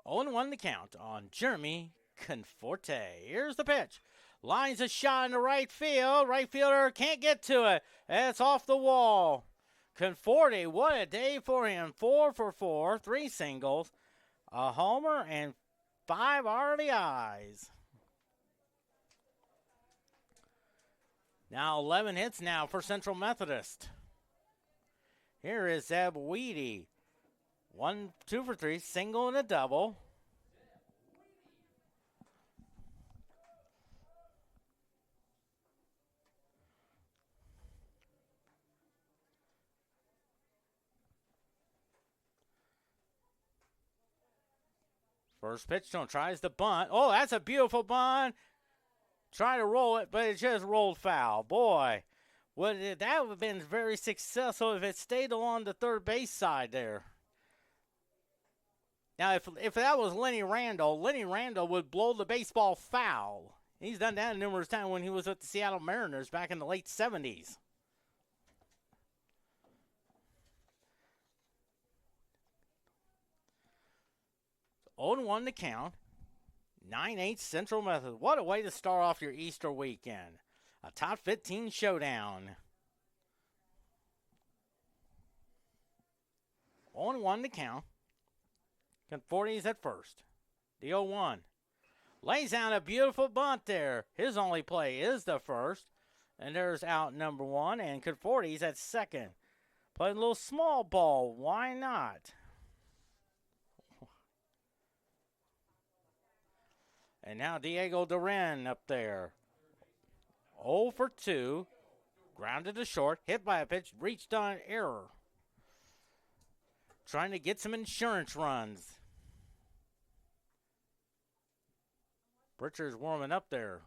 0-1 the count on Jeremy Conforte. Here's the pitch. Lines a shot in the right field. Right fielder can't get to it. It's off the wall. Conforte, what a day for him. 4 for 4, 3 singles, a homer, and 5 RBIs. Now 11 hits now for Central Methodist. Here is Zeb Weedy. 2 for 3, single and a double. First pitch to him, tries the bunt. Oh, that's a beautiful bunt. Try to roll it, but it just rolled foul. Boy, that would have been very successful if it stayed along the third base side there. Now, if that was Lenny Randall would blow the baseball foul. He's done that numerous times when he was with the Seattle Mariners back in the late 70s. So 0-1 to count. 9-8 Central Methodist. What a way to start off your Easter weekend. A top 15 showdown. 0-1 to count. Conforti's at first. The 0-1. Lays down a beautiful bunt there. His only play is the first. And there's out number one. And Conforti's at second. Playing a little small ball. Why not? And now Diego Duran up there. 0 for 2. Grounded to short. Hit by a pitch. Reached on error. Trying to get some insurance runs. Pritchard's warming up there.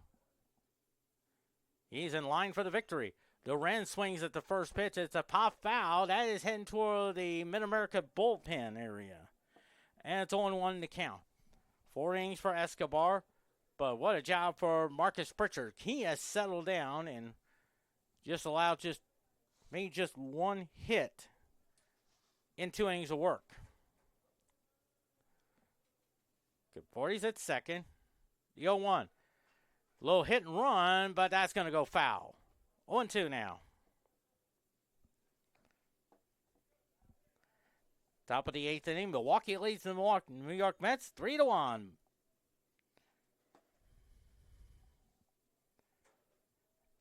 He's in line for the victory. Duran swings at the first pitch. It's a pop foul. That is heading toward the MidAmerica bullpen area. And it's 0-1 to count. 4 innings for Escobar. But what a job for Marcus Pritchard. He has settled down and just allowed maybe just one hit in 2 innings of work. Conforti's at second. The 0-1. Little hit and run, but that's going to go foul. 0-2 now. Top of the 8th inning. Milwaukee leads the New York Mets 3-1.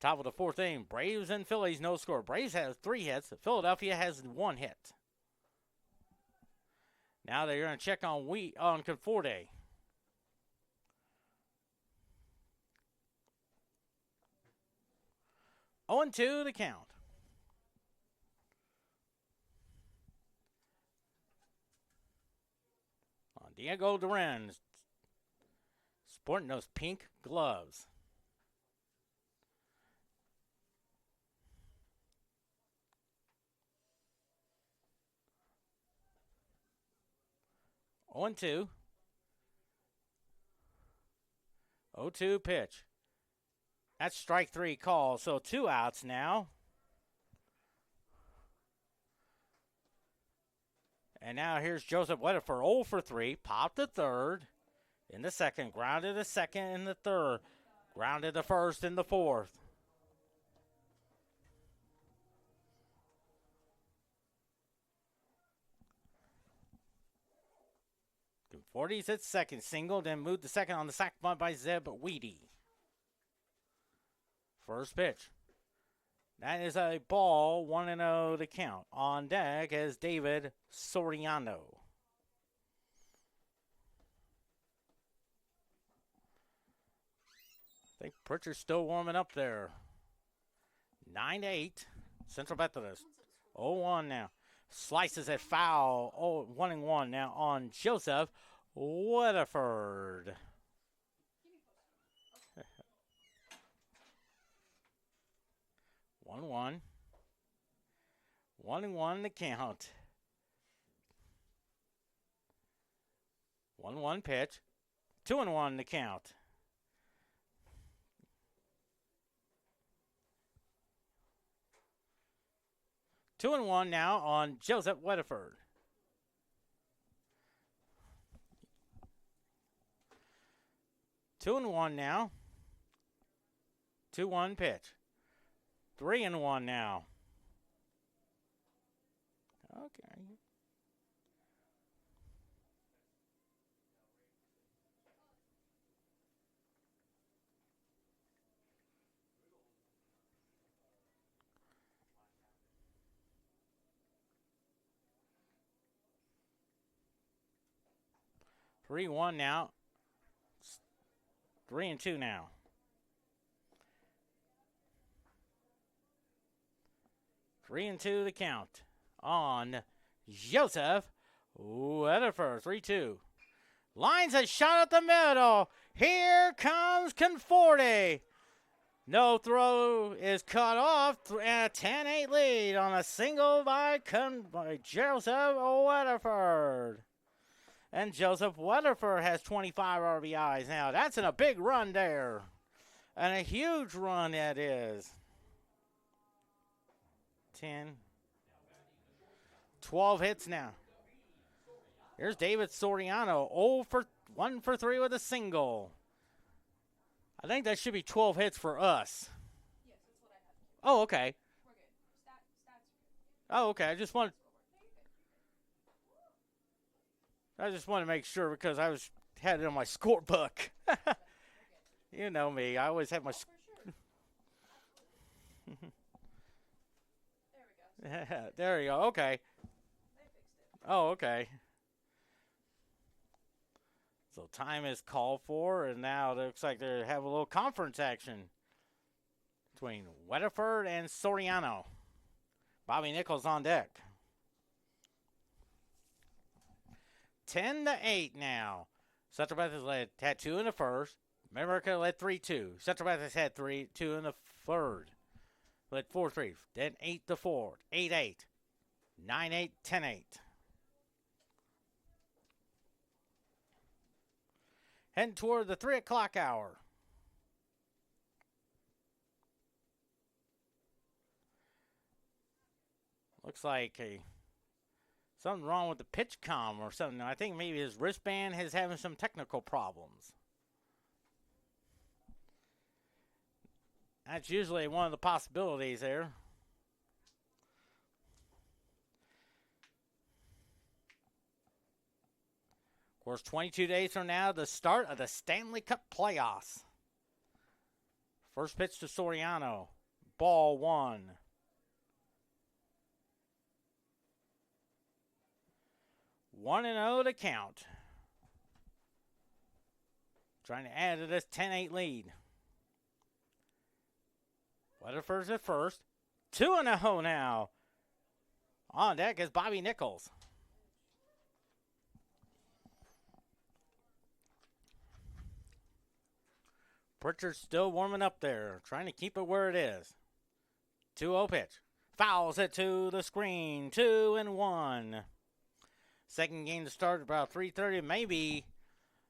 Top of the 4th inning. Braves and Phillies no score. Braves has 3 hits. Philadelphia has 1 hit. Now they're going to check on Conforti. Oh, 0-2 the count. On Diego Duran, sporting those pink gloves. Oh, 0-2. 0-2 pitch. That's strike 3 call, so 2 outs now. And now here's Joseph Weatherford, 0 for 3. Popped the third in the second. Grounded the second in the third. Grounded the first in the fourth. Conforti's at second. Singled and moved the second on the sac bunt by Zeb Weedy. First pitch. That is a ball, 1-0 to count. On deck is David Soriano. I think Pritchard's still warming up there. 9-8, Central Methodist. 0-1 now. Slices it foul. 1-1 now on Joseph Weatherford. 1-1. 1-1 the count. 1-1 pitch. 2-1 the count. Two and one now on Joseph Weatherford. Two and one now. 2-1 pitch. 3-1 now. Okay. 3-1 now. 3-2 now. Three and two the count on Joseph Weatherford. 3-2. Lines a shot at the middle. Here comes Conforti. No throw is cut off, and a 10-8 lead on a single by Joseph Weatherford. And Joseph Weatherford has 25 RBIs now. That's in a big run there. And a huge run that is. 10, 12 hits now. Here's David Soriano, 1 for 3 with a single. I think that should be 12 hits for us. Yes, that's what I have. Oh, okay. We're good. Stats are good. Oh, okay. I just want to make sure because I had it on my scorebook. You know me. I always have my. For sure. There we go. There you go. Okay. They fixed it. Oh, okay. So time is called for, and now it looks like they have a little conference action between Weatherford and Soriano. Bobby Nichols on deck. 10-8 now. Central Methodist had 2 in the first. MidAmerica led 3-2. Central Methodist had 2 in the third. Led 4-3. Then 8-4. 8-8. 9-8. 10-8. Heading toward the 3 o'clock hour. Looks like something wrong with the pitch comm or something. I think maybe his wristband is having some technical problems. That's usually one of the possibilities there. Of course, 22 days from now, the start of the Stanley Cup playoffs. First pitch to Soriano. Ball 1. 1-0 to count. Trying to add to this 10-8 lead. Weatherford's at first. 2-0 now. On deck is Bobby Nichols. Pritchard's still warming up there, trying to keep it where it is. 2-0 pitch. Fouls it to the screen. 2-1. Second game to start about 3:30, maybe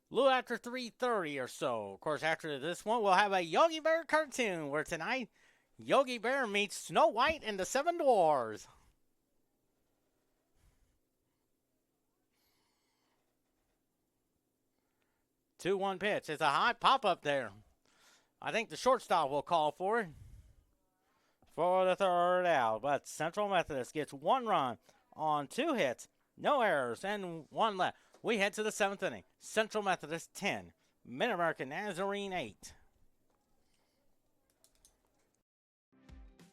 a little after 3:30 or so. Of course, after this one, we'll have a Yogi Bear cartoon where tonight Yogi Bear meets Snow White and the Seven Dwarfs. Two one pitch. It's a high pop up there. I think the shortstop will call for it for the third out. But Central Methodist gets 1 run on 2 hits, no errors, and 1 left. We head to the 7th inning. Central Methodist 10, MidAmerica Nazarene 8.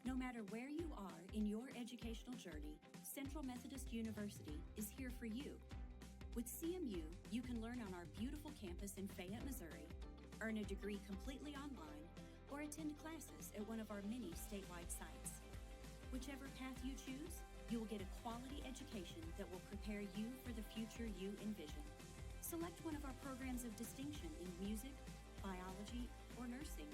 No matter where you are in your educational journey, Central Methodist University is here for you. With CMU, you can learn on our beautiful campus in Fayette, Missouri, earn a degree completely online, or attend classes at one of our many statewide sites. Whichever path you choose, you will get a quality education that will prepare you for the future you envision. Select one of our programs of distinction in music, biology, or nursing,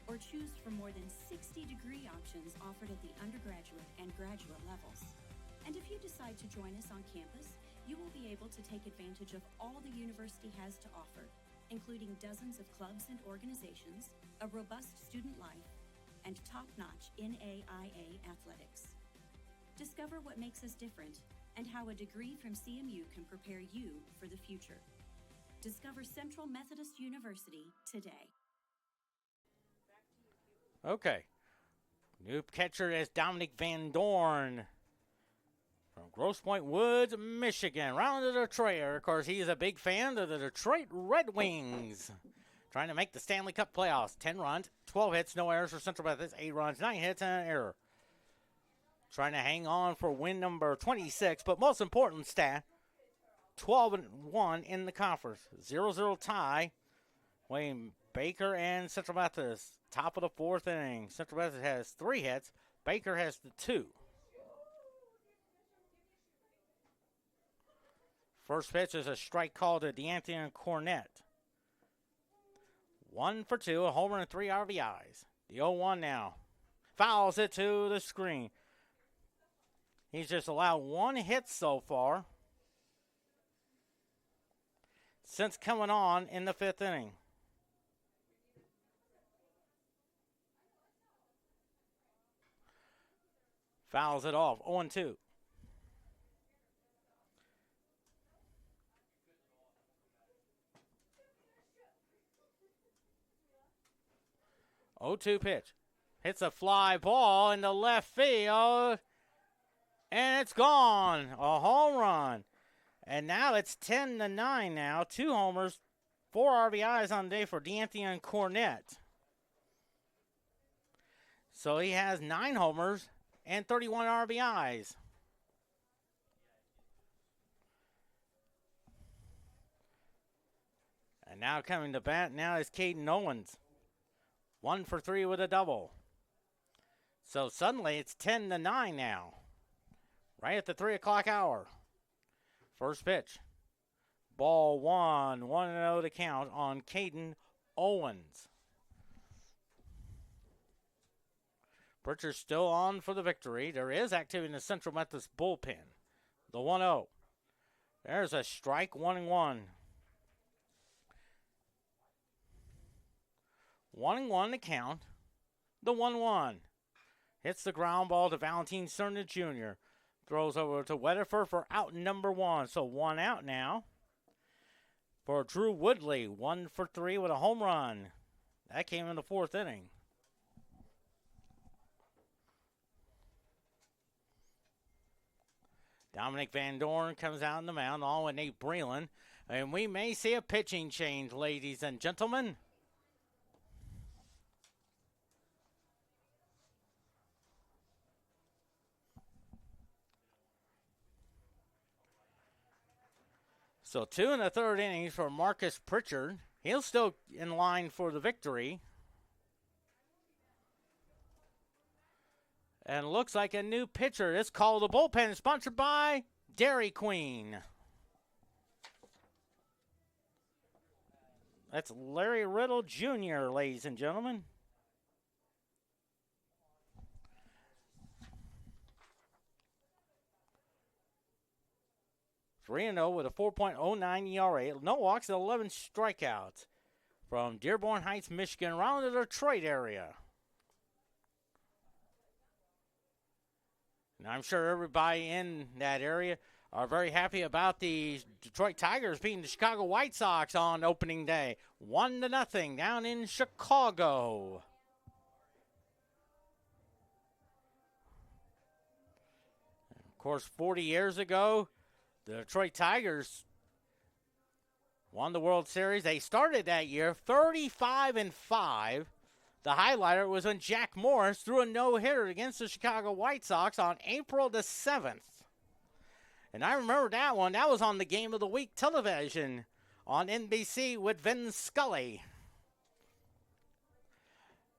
or choose from more than 60 degree options offered at the undergraduate and graduate levels. And if you decide to join us on campus, you will be able to take advantage of all the university has to offer, including dozens of clubs and organizations, a robust student life, and top-notch NAIA athletics. Discover what makes us different and how a degree from CMU can prepare you for the future. Discover Central Methodist University today. Okay. New catcher is Dominic Van Dorn from Grosse Pointe Woods, Michigan. Round of Detroit. Of course, he is a big fan of the Detroit Red Wings. Trying to make the Stanley Cup playoffs. 10 runs, 12 hits, no errors for Central Methodist. 8 runs, 9 hits, and an error. Trying to hang on for win number 26, but most important stat, 12-1 in the conference. 0-0 tie between Baker and Central Methodist. Top of the 4th inning. Central Methodist has 3 hits. Baker has the 2. First pitch is a strike call to D'Anthony Cornett. 1 for 2, a homer and 3 RBIs. The 0-1 now. Fouls it to the screen. He's just allowed 1 hit so far since coming on in the 5th inning. Fouls it off. 0-2. Pitch. Hits a fly ball into left field. And it's gone. A home run. And now it's 10-9 now. 2 homers, 4 RBIs on the day for D'Anthony Cornett. So he has 9 homers and 31 RBIs. And now coming to bat now is Caden Owens. 1 for 3 with a double. So suddenly it's 10-9 now. Right at the 3 o'clock hour. First pitch. Ball 1. 1-0 to count on Caden Owens. Pritchard's still on for the victory. There is activity in the Central Methodist bullpen. The 1-0. There's a strike, 1-1. 1-1 to count. The 1-1. Hits the ground ball to Valentine Cerna Jr. Throws over to Weatherford for out number 1. So 1 out now. For Drew Woodley, 1 for 3 with a home run. That came in the 4th inning. Dominic Van Dorn comes out on the mound along with Nate Breland. And we may see a pitching change, ladies and gentlemen. So 2 1/3 innings for Marcus Pritchard. He'll still in line for the victory. And looks like a new pitcher. It's called the bullpen, sponsored by Dairy Queen. That's Larry Riddle Jr., ladies and gentlemen. (3-0) with a 4.09 ERA. No walks and 11 strikeouts from Dearborn Heights, Michigan, around the Detroit area. And I'm sure everybody in that area are very happy about the Detroit Tigers beating the Chicago White Sox on opening day. 1-0 down in Chicago. And of course, 40 years ago, the Detroit Tigers won the World Series. They started that year 35-5. The highlighter was when Jack Morris threw a no-hitter against the Chicago White Sox on April the 7th. And I remember that one. That was on the Game of the Week television on NBC with Vin Scully.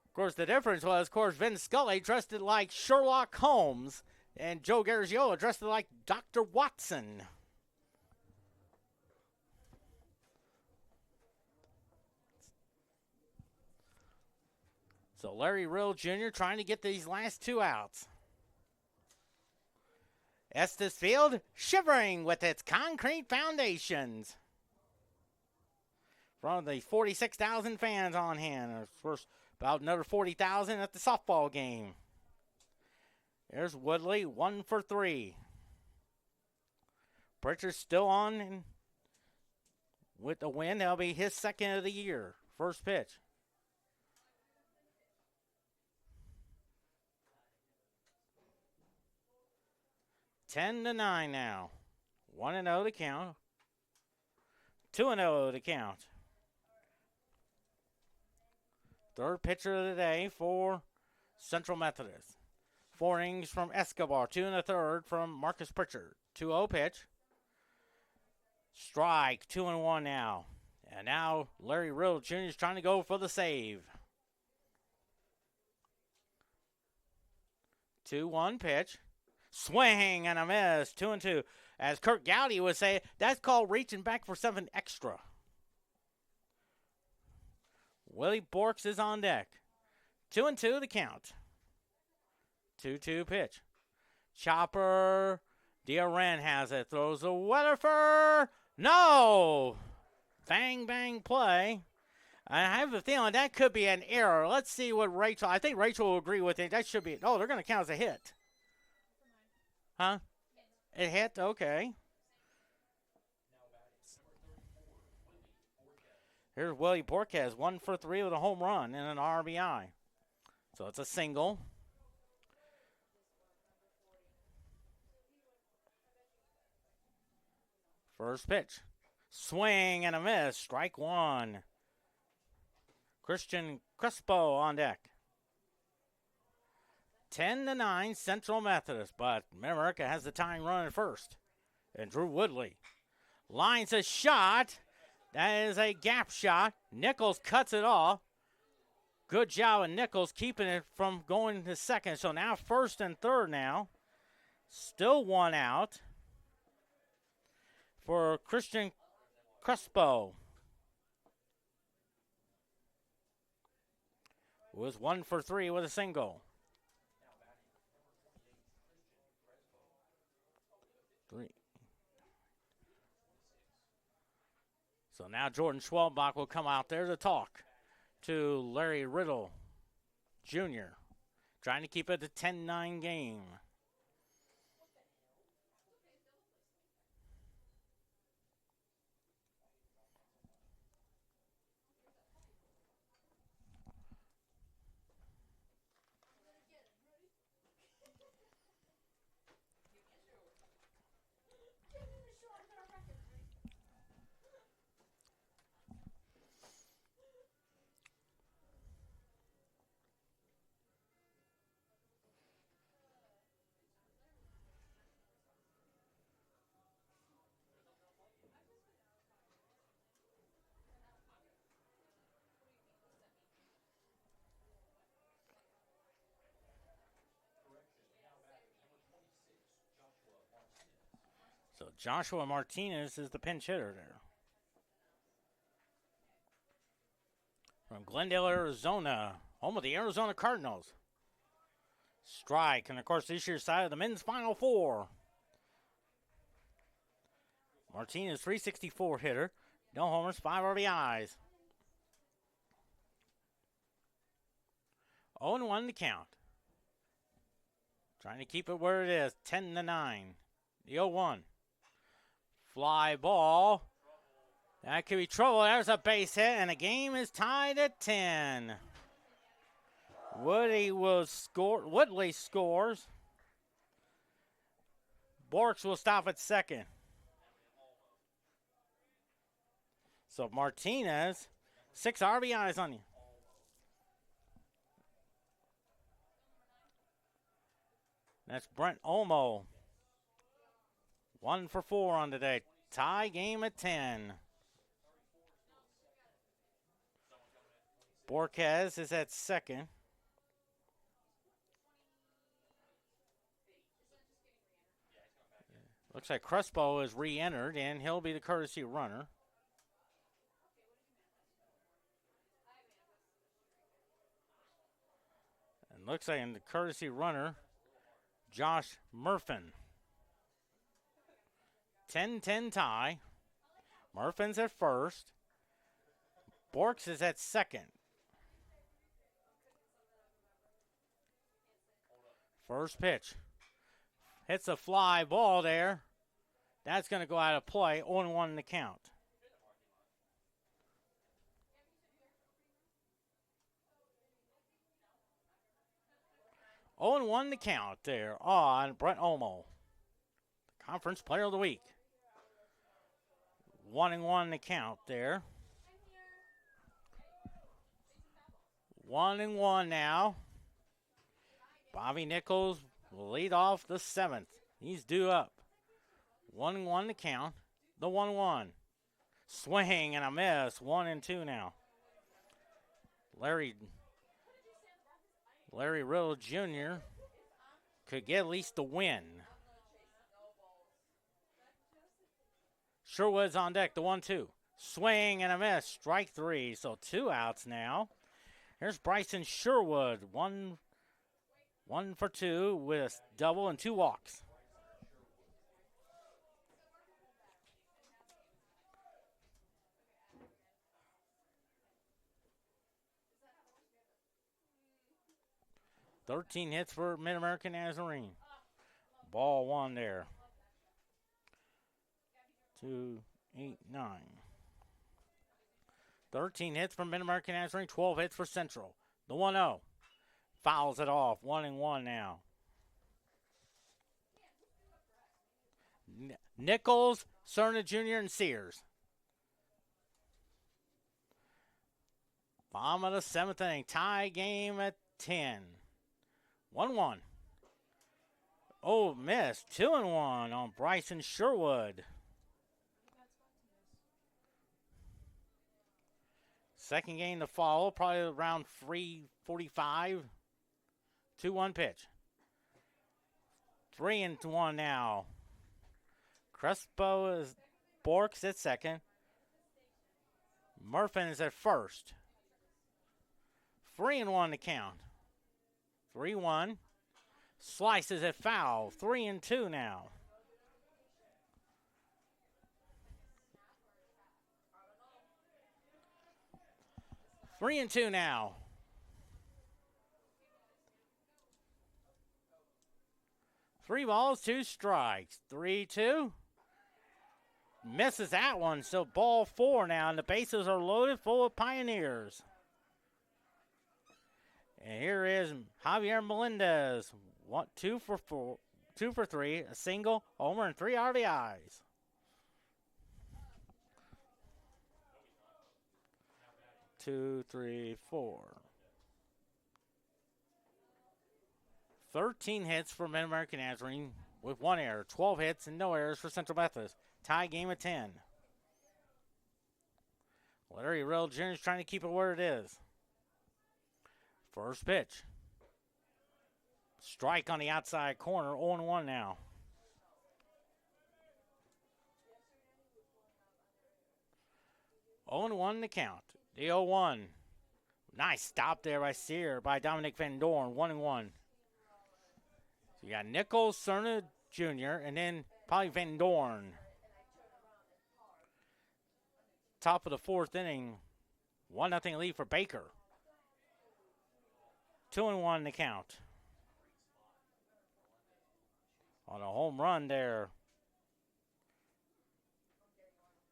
Of course, the difference was, Vin Scully dressed it like Sherlock Holmes, and Joe Garagiola dressed it like Dr. Watson. So Larry Riddle Jr. trying to get these last 2 outs. Estes Field shivering with its concrete foundations. From the 46,000 fans on hand. Of course, about another 40,000 at the softball game. There's Woodley, 1 for 3. Pritchard's still on with the win. That'll be his 2nd of the year. First pitch. Ten to 9 now. 1-0 to count. 2-0 to count. Third pitcher of the day for Central Methodist. 4 innings from Escobar. 2 1/3 from Marcus Pritchard. 2-0 pitch. Strike. 2-1 now. And now Larry Riddle Jr. is trying to go for the save. 2-1 pitch. Swing and a miss. 2-2. As Kurt Gowdy would say, that's called reaching back for something extra. Willie Borks is on deck. 2-2 the count. 2-2 pitch. Chopper. Diaren has it. Throws a Weatherford. No. Bang, bang play. I have a feeling that could be an error. Let's see what Rachel. I think Rachel will agree with it. That should be. Oh, they're going to count as a hit. Huh? It hit? Okay. Here's Willie Borquez, 1 for 3 with a home run and an RBI. So it's a single. First pitch. Swing and a miss. Strike one. Christian Crespo on deck. 10-9 Central Methodist, but MidAmerica has the tying run at first. And Drew Woodley lines a shot. That is a gap shot. Nichols cuts it off. Good job of Nichols keeping it from going to second. So now first and third now. Still one out for Christian Crespo. Was 1 for 3 with a single. 3. So now Jordan Schwalbach will come out there to talk to Larry Riddle Jr., trying to keep it a 10-9 game. So Joshua Martinez is the pinch hitter there. From Glendale, Arizona, home of the Arizona Cardinals. Strike, and of course this year's side of the men's Final Four. Martinez, 364 hitter. No homers, 5 RBIs. 0-1 to count. Trying to keep it where it is, 10-9. The 0-1. Fly ball. That could be trouble. There's a base hit, and the game is tied at 10. Woodley scores. Borks will stop at second. So Martinez, 6 RBIs on you. That's Brent Olmo. 1 for 4 on today. Tie game at 10. Borquez is at second. Looks like Crespo is re-entered, and he'll be the courtesy runner. And looks like in the courtesy runner, Josh Murfin. 10-10 tie. Murfin's at first. Borks is at second. First pitch. Hits a fly ball there. That's going to go out of play. 0-1 in the count. Oh, and 1 to count there on Brent Olmo, Conference Player of the Week. 1-1 to count there. 1-1 now. Bobby Nichols will lead off the 7th. He's due up. 1-1 to count. The 1-1. Swing and a miss. 1-2 now. Larry Riddle Jr. could get at least the win. Sherwood's on deck, the 1-2. Swing and a miss, strike 3, so 2 outs now. Here's Bryson Sherwood, one for 2 with a double and 2 walks. $13 hits for MidAmerica Nazarene. Ball 1 there. 2, 8, 9. 13 hits for MidAmerica Nazarene, 12 hits for Central. The 1-0. Fouls it off, 1-1 now. Nichols, Cerna Jr., and Sears. Bottom of the 7th inning. Tie game at 10. 1-1. Oh, missed. 2-1 on Bryson Sherwood. Second game to follow, probably around 3:45. 2-1 pitch. 3-1 now. Crespo is Borks at second. Murfin is at first. 3-1 to count. 3-1. Slices at foul. 3-2 now. Three and two now. Three balls, 2 strikes. 3-2. Misses that one, so ball 4 now, and the bases are loaded full of Pioneers. And here is Javier Melendez. 2 for 3, a single, homer, and 3 RBIs. Two, 3, 4. 13 hits for MidAmerica Nazarene with 1 error. 12 hits and no errors for Central Methodist. Tie game at 10. Larry Riddle Jr. is trying to keep it where it is. First pitch. Strike on the outside corner. 0-1 now. Oh and 1 to count. The 0-1. Nice stop there by Dominic Van Dorn. 1-1. So you got Nichols, Cerna Jr., and then probably Van Dorn. Top of the 4th inning. 1-0 lead for Baker. 2-1 to count. On a home run there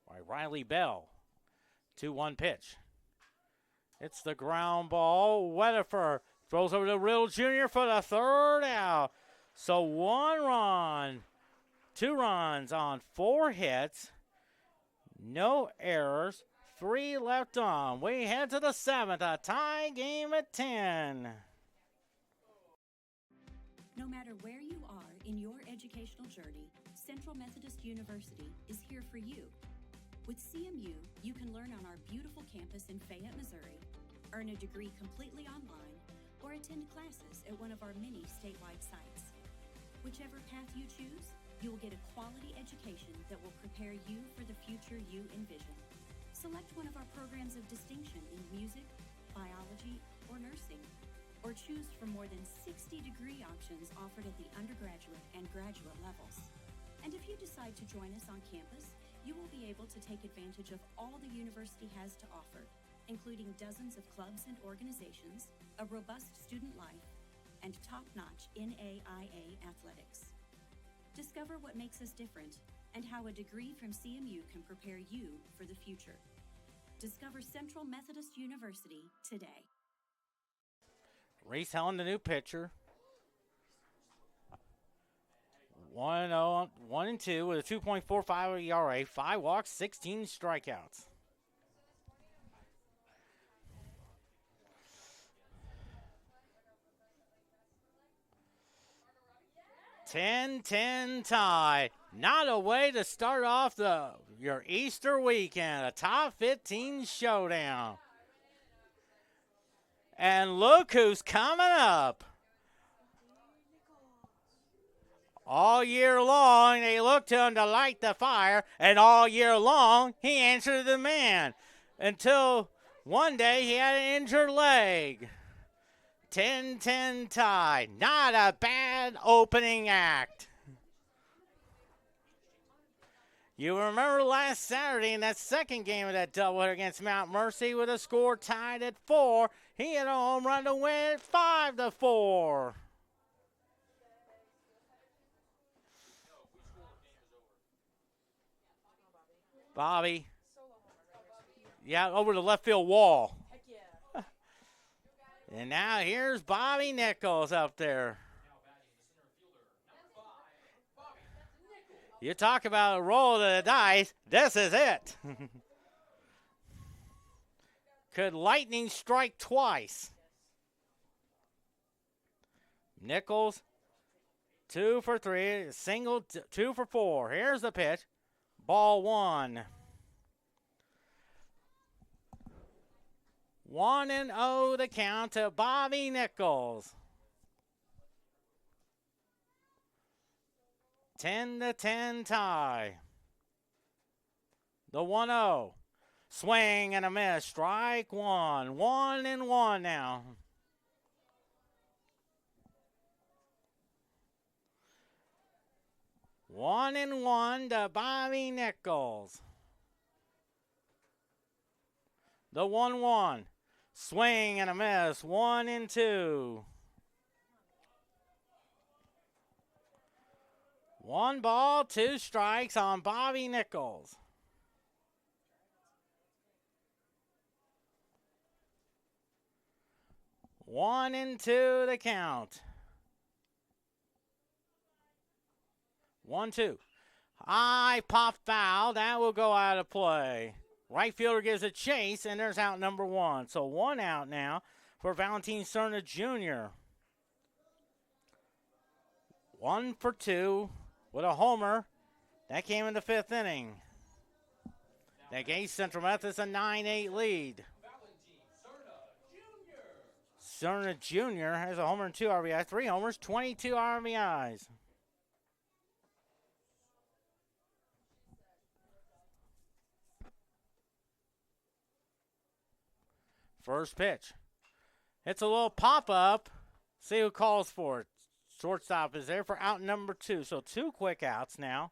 by Riley Bell. 2-1 pitch. It's the ground ball. Weatherford throws over to Riddle Jr. for the 3rd out. So 1 run, 2 runs on 4 hits. No errors. 3 left on. We head to the 7th. A tie game at 10. No matter where you are in your educational journey, Central Methodist University is here for you. With CMU, you can learn on our beautiful campus in Fayette, Missouri, earn a degree completely online, or attend classes at one of our many statewide sites. Whichever path you choose, you will get a quality education that will prepare you for the future you envision. Select one of our programs of distinction in music, biology, or nursing, or choose from more than 60 degree options offered at the undergraduate and graduate levels. And if you decide to join us on campus, you will be able to take advantage of all the university has to offer, including dozens of clubs and organizations, a robust student life, and top-notch NAIA athletics. Discover what makes us different and how a degree from CMU can prepare you for the future. Discover Central Methodist University today. Reese Helen, the new pitcher. 1-0, 1-2 with a 2.45 ERA, 5 walks, 16 strikeouts. (10-10) tie. Not a way to start off your Easter weekend. A top 15 showdown. And look who's coming up. All year long, they looked to him to light the fire, and all year long, he answered the man. Until one day, he had an injured leg. 10-10 tie. Not a bad opening act. You remember last Saturday in that second game of that doubleheader against Mount Mercy with a score tied at 4. He had a home run to win at 5-4. Bobby. Yeah, over the left field wall. Heck yeah. And now here's Bobby Nichols up there. You talk about a roll of the dice. This is it. Could lightning strike twice? Nichols, 2 for 3. Single, 2 for 4. Here's the pitch. Ball 1. 1-0 the count to Bobby Nichols. 10-10 tie. The 1-0. Swing and a miss. Strike 1. 1-1 now. One and one to Bobby Nichols. The 1-1. Swing and a miss. 1-2. 1 ball, 2 strikes on Bobby Nichols. One and two the count. 1-2. High pop foul. That will go out of play. Right fielder gives a chase, and there's out number 1. So 1 out now for Valentin Cerna Jr. 1 for 2 with a homer. That came in the 5th inning. That gave Central Methodist a 9-8 lead. Cerna Jr. has a homer and 2 RBIs. 3 homers, 22 RBIs. First pitch. It's a little pop-up. See who calls for it. Shortstop is there for out number 2. So 2 quick outs now.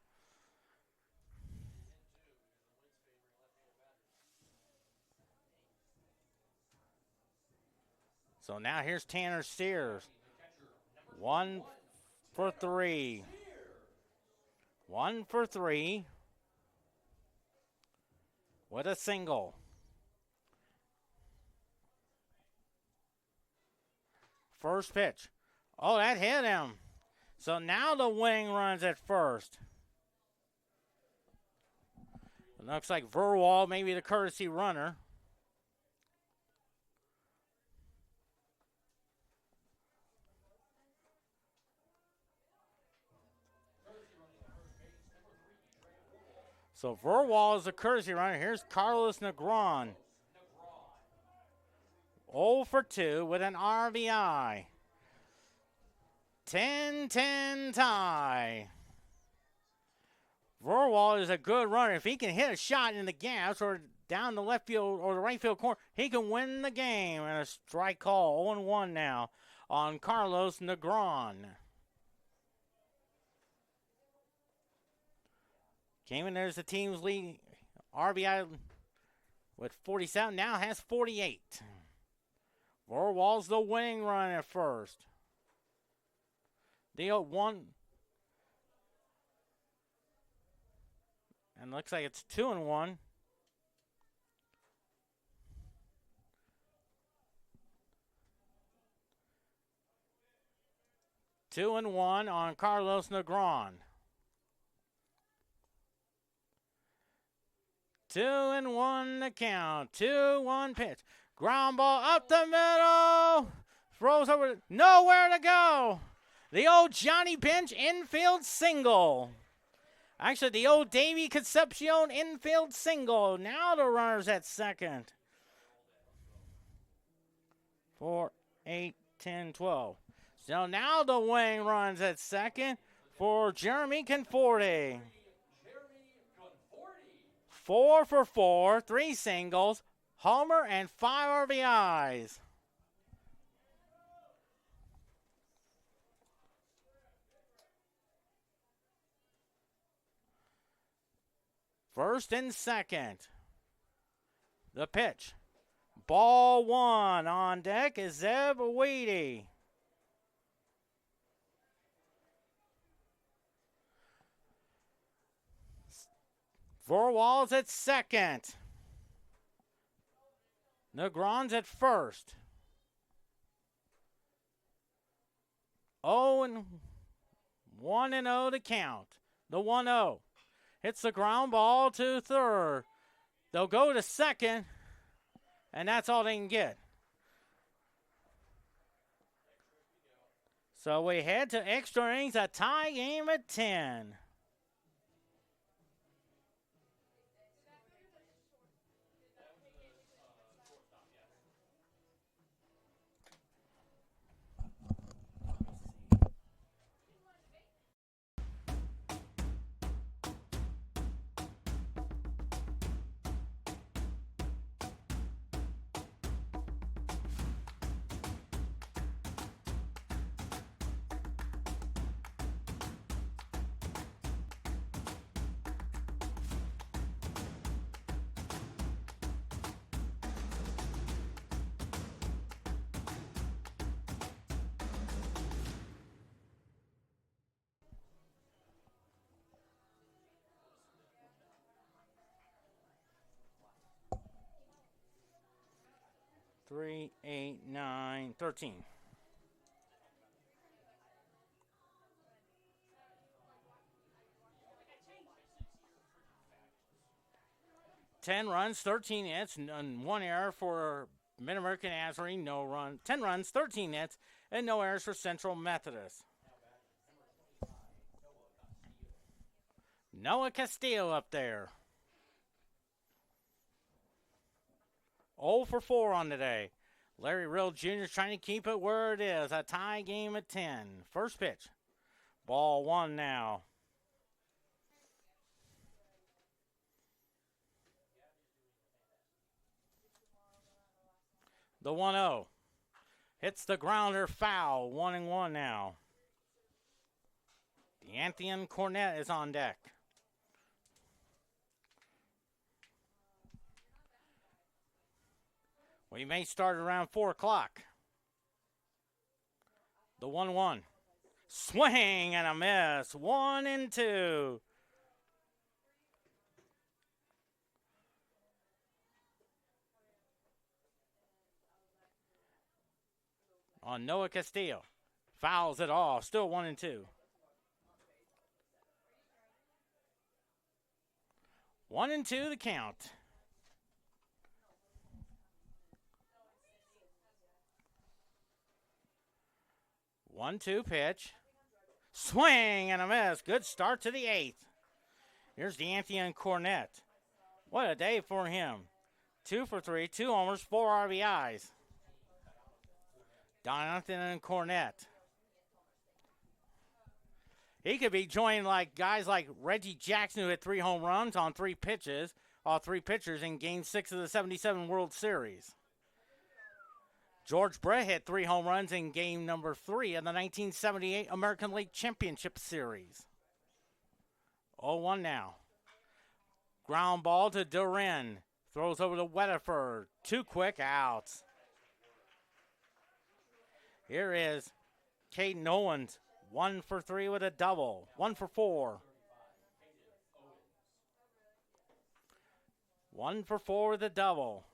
So now here's Tanner Sears. 1 for 3. 1 for 3 with a single. First pitch. Oh, that hit him. So now the winning run's at first. It looks like Verwall, maybe the courtesy runner. So Verwall is the courtesy runner. Here's Carlos Negron. 0 for 2 with an RBI. 10-10 tie. Verwall is a good runner. If he can hit a shot in the gaps or down the left field or the right field corner, he can win the game. And a strike call, 0-1 now on Carlos Negron. Came in there's the team's lead RBI with 47, now has 48. Verwall's the winning run at first. The 0-1. And looks like it's 2-1. Two and one on Carlos Negron. 2-1 the count. 2-1 pitch. Ground ball up the middle. Throws over. Nowhere to go. The old Johnny Bench infield single. Actually, the old Davey Concepcion infield single. Now the runner's at second. 4, 8, 10, 12. So now the winning run's at second for Jeremy Conforti. Jeremy Conforti. 4 for 4, 3 singles, homer, and 5 RBIs. First and second. The pitch. Ball 1 on deck is Zeb Weedy. Vorwal's at second. Negron's at first. 0-1-0 to count. The 1-0 hits the ground ball to third. They'll go to second, and that's all they can get. So we head to extra innings, a tie game at 10. Three, 8, 9, 13. Ten runs, 13 hits, and 1 error for MidAmerica Nazarene. No run. 10 runs, 13 hits, and no errors for Central Methodist. Noah Castillo up there. 0 for 4 on the day. Larry Rill Jr. is trying to keep it where it is. A tie game at 10. First pitch. Ball 1 now. The 1-0. Hits the grounder foul. 1-1 now. D'Anthony Cornett is on deck. We may start around 4 o'clock. The 1-1. Swing and a miss. 1-2. On Noah Castillo. Fouls it off. Still 1-2. 1-2 the count. 1-2 pitch. Swing and a miss. Good start to the 8th. Here's D'Anthony Cornett. What a day for him. 2 for 3, 2 homers, 4 RBIs. D'Anthony Cornett. He could be joined like guys like Reggie Jackson, who hit 3 home runs on 3 pitches, all 3 pitchers in Game 6 of the 77 World Series. George Brett hit 3 home runs in game number 3 of the 1978 American League Championship Series. 0-1 now. Ground ball to Durin. Throws over to Weatherford. 2 quick outs. Here is Caden Owens. 1 for 3 with a double. 1 for 4. 1 for 4 with a double.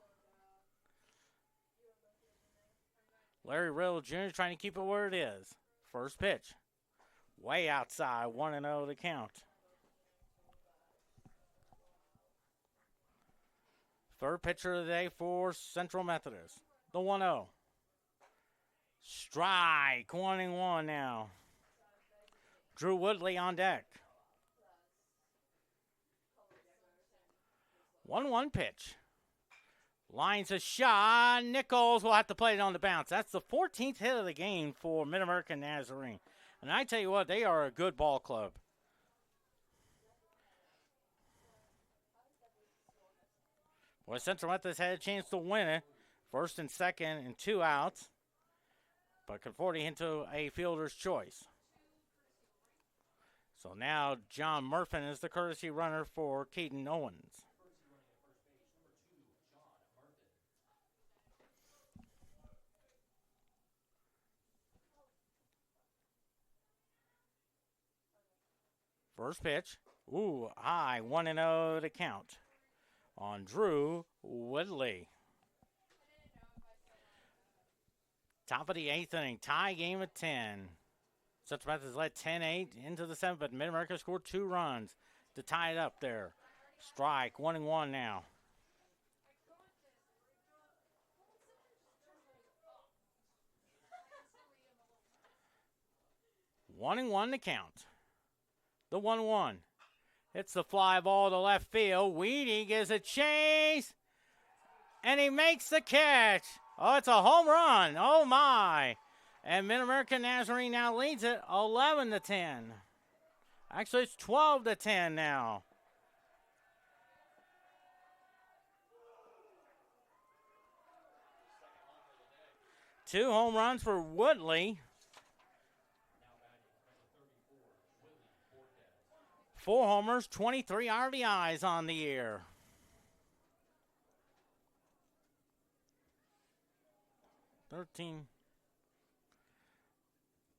Larry Riddle Jr. trying to keep it where it is. First pitch. Way outside. 1-0 to count. Third pitcher of the day for Central Methodist. The 1-0. Strike. 1-1 now. Drew Woodley on deck. 1-1 pitch. Lines a shot. Nichols will have to play it on the bounce. That's the 14th hit of the game for MidAmerica Nazarene. And I tell you what, they are a good ball club. Well, Central Methodist had a chance to win it. First and second and 2 outs. But Conforti into a fielder's choice. So now John Murphin is the courtesy runner for Keaton Owens. First pitch. Ooh, high, 1-0 to count on Drew Woodley. Top of the 8th inning, tie game at 10. Central Methodist led 10-8 into the 7th, but MidAmerica scored 2 runs to tie it up there. Strike, 1-1 now. 1-1 to count. The 1-1. Hits the fly ball to left field. Weedy gives a chase. And he makes the catch. Oh, it's a home run. Oh, my. And MidAmerica Nazarene now leads it 11-10. Actually, it's 12-10 now. Two home runs for Woodley. 4 homers, 23 RBIs on the year.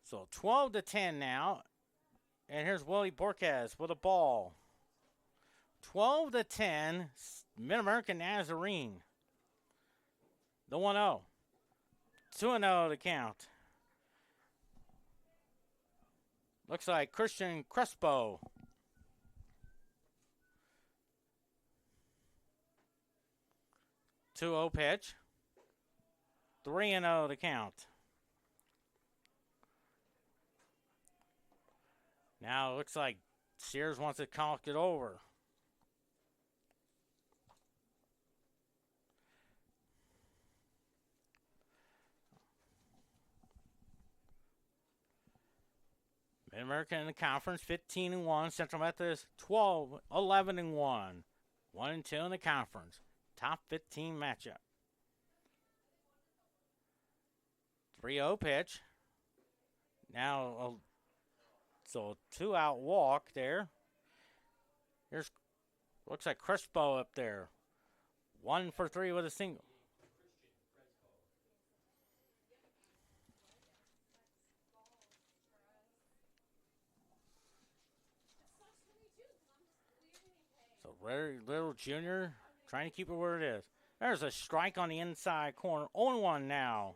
So 12-10 now. And here's Willie Borquez with a ball. 12-10, MidAmerica Nazarene. The 1-0. 2-0 to count. Looks like Christian Crespo. 2-0 pitch. 3-0 to count. Now it looks like Sears wants to conk it over. MidAmerica in the conference, 15-1. Central Methodist, 11-1. 1-2 in the conference. Top 15 matchup. 3-0 pitch. Now, so 2-out walk there. Here's, looks like Crespo up there. 1 for 3 with a single. So Ray Little Jr. trying to keep it where it is. There's a strike on the inside corner. 0-1 now.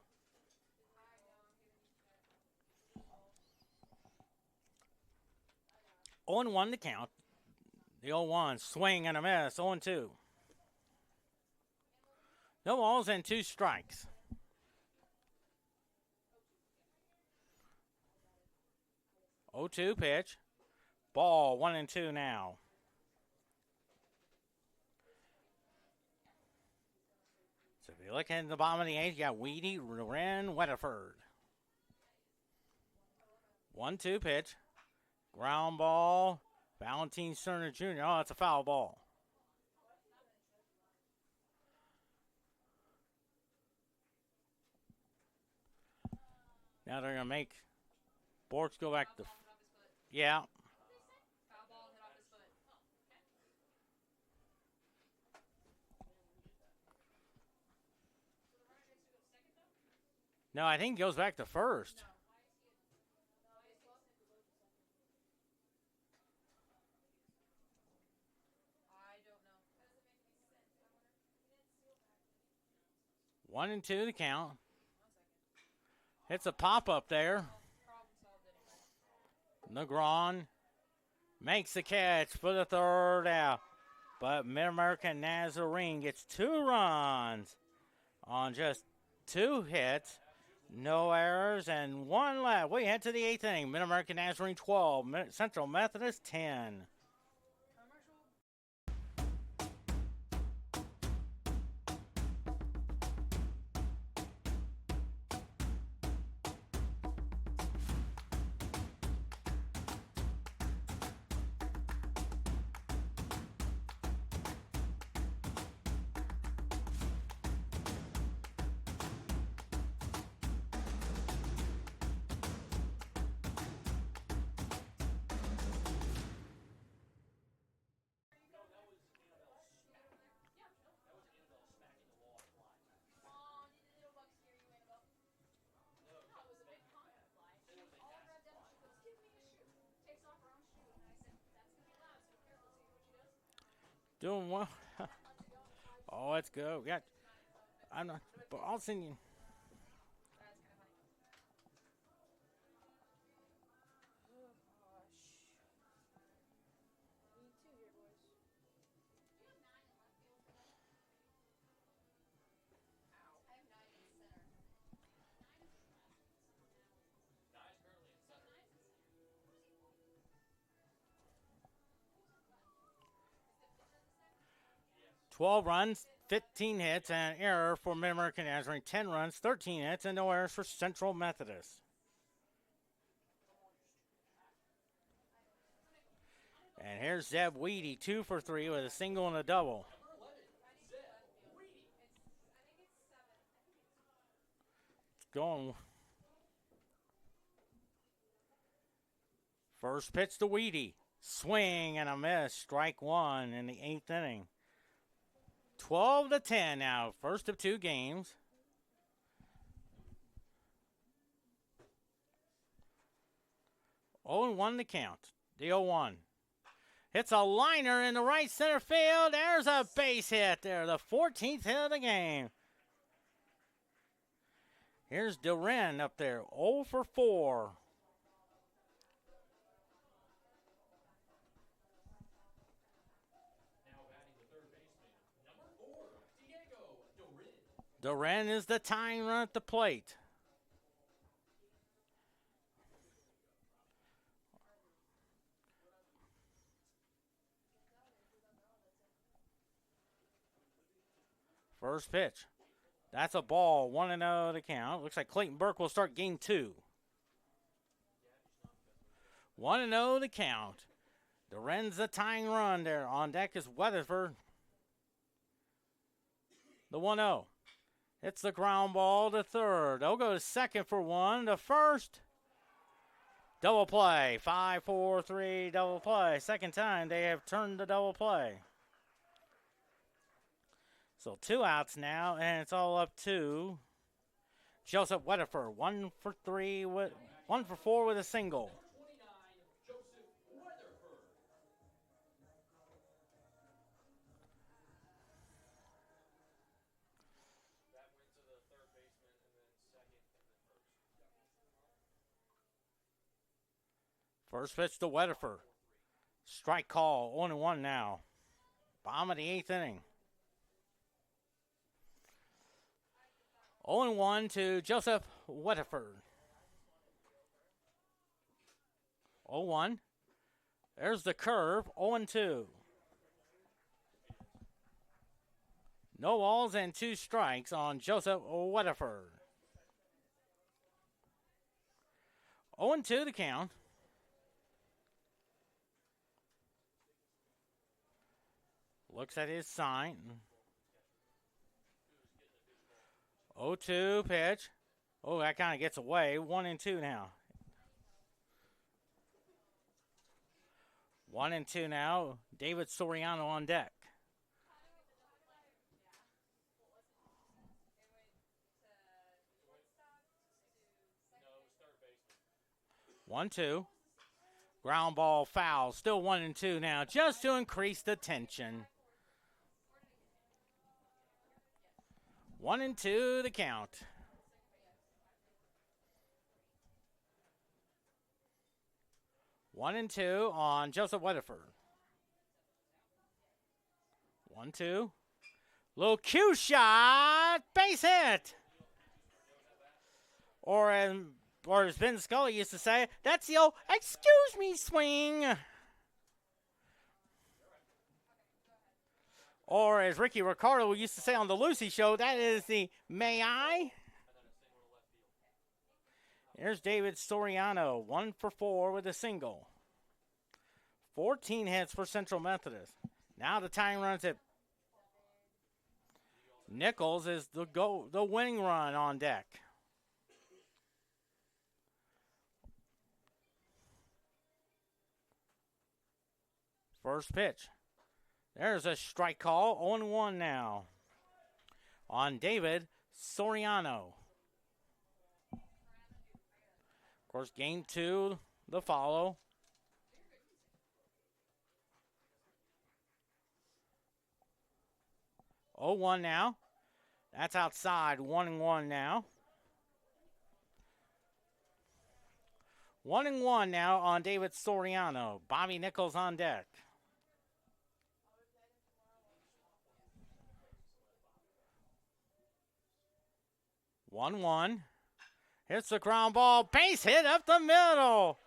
0-1 to count. The 0-1 swing and a miss. 0-2. No balls and 2 strikes. Oh, 2 pitch. Ball 1-2 now. So if you look at the bottom of the 8th, you got Weedy, Wren, Weatherford. 1-2 pitch. Ground ball. Valentin Cerner Jr. Oh, it's a foul ball. Now they're going to make Borks go back to... Yeah. No, I think he goes back to first. One and 2 to count. Hits a pop-up there. Negron makes the catch for the 3rd out. But MidAmerica Nazarene gets 2 runs on just 2 hits. No errors and 1 left. We head to the 8th inning. MidAmerica Nazarene 12. Central Methodist 10. Doing well. Oh, let's go. We got. I'm not. But I'll send you. Nice currently in center. 12 runs, 15 hits, and an error for MidAmerica Nazarene. 10 runs, 13 hits, and no errors for Central Methodist. And here's Zeb Weedy, 2 for 3 with a single and a double. It's going. First pitch to Weedy. Swing and a miss. Strike one in the 8th inning. 12-10 now. First of 2 games. Oh, and 1 to count. The 0-1. Hits a liner in the right center field. There's a base hit there. The 14th hit of the game. Here's Duran up there. 0 for 4. Now batting the third baseman, number 4, Diego Dorin. Duran is the tying run at the plate. First pitch. That's a ball. 1-0 to count. Looks like Clayton Burke will start game 2. 1-0 to count. Duran's the tying run there. On deck is Weatherford. The 1-0. It's the ground ball to third. They'll go to second for 1. To first. Double play. 5-4-3 double play. Second time they have turned the double play. So 2 outs now, and it's all up to Joseph Weatherford. 1 for 3 with 1 for 4 with a single. 29, Joseph Weatherford. That went to the third baseman and then second and then first. First pitch to Weatherford. Strike call. 1-1 now. Bottom of the 8th inning. 0-1 to Joseph Weatherford. 0-1. There's the curve. 0-2. No balls and 2 strikes on Joseph Weatherford. 0-2 the count. Looks at his sign. 0-2 pitch. Oh, that kind of gets away. 1-2 now. 1-2 now. David Soriano on deck. No, it was third baseman. 1-2. Ground ball foul. Still 1-2 now, just to increase the tension. 1-2 the count. One and two on Joseph Weatherford. 1-2. Little cue shot. Base hit. Or as Ben Scully used to say, that's the old excuse me swing. Or as Ricky Ricardo used to say on the Lucy Show, that is the may I. Here's David Soriano, 1 for 4 with a single. 14 hits for Central Methodist. Now the tying runs at Nichols is the winning run on deck. First pitch. There's a strike call. 0-1 now on David Soriano. Of course, game 2, the follow. 0-1 now. That's outside. 1-1 now. 1-1 now on David Soriano. Bobby Nichols on deck. One. Hits the ground ball. Base hit up the middle.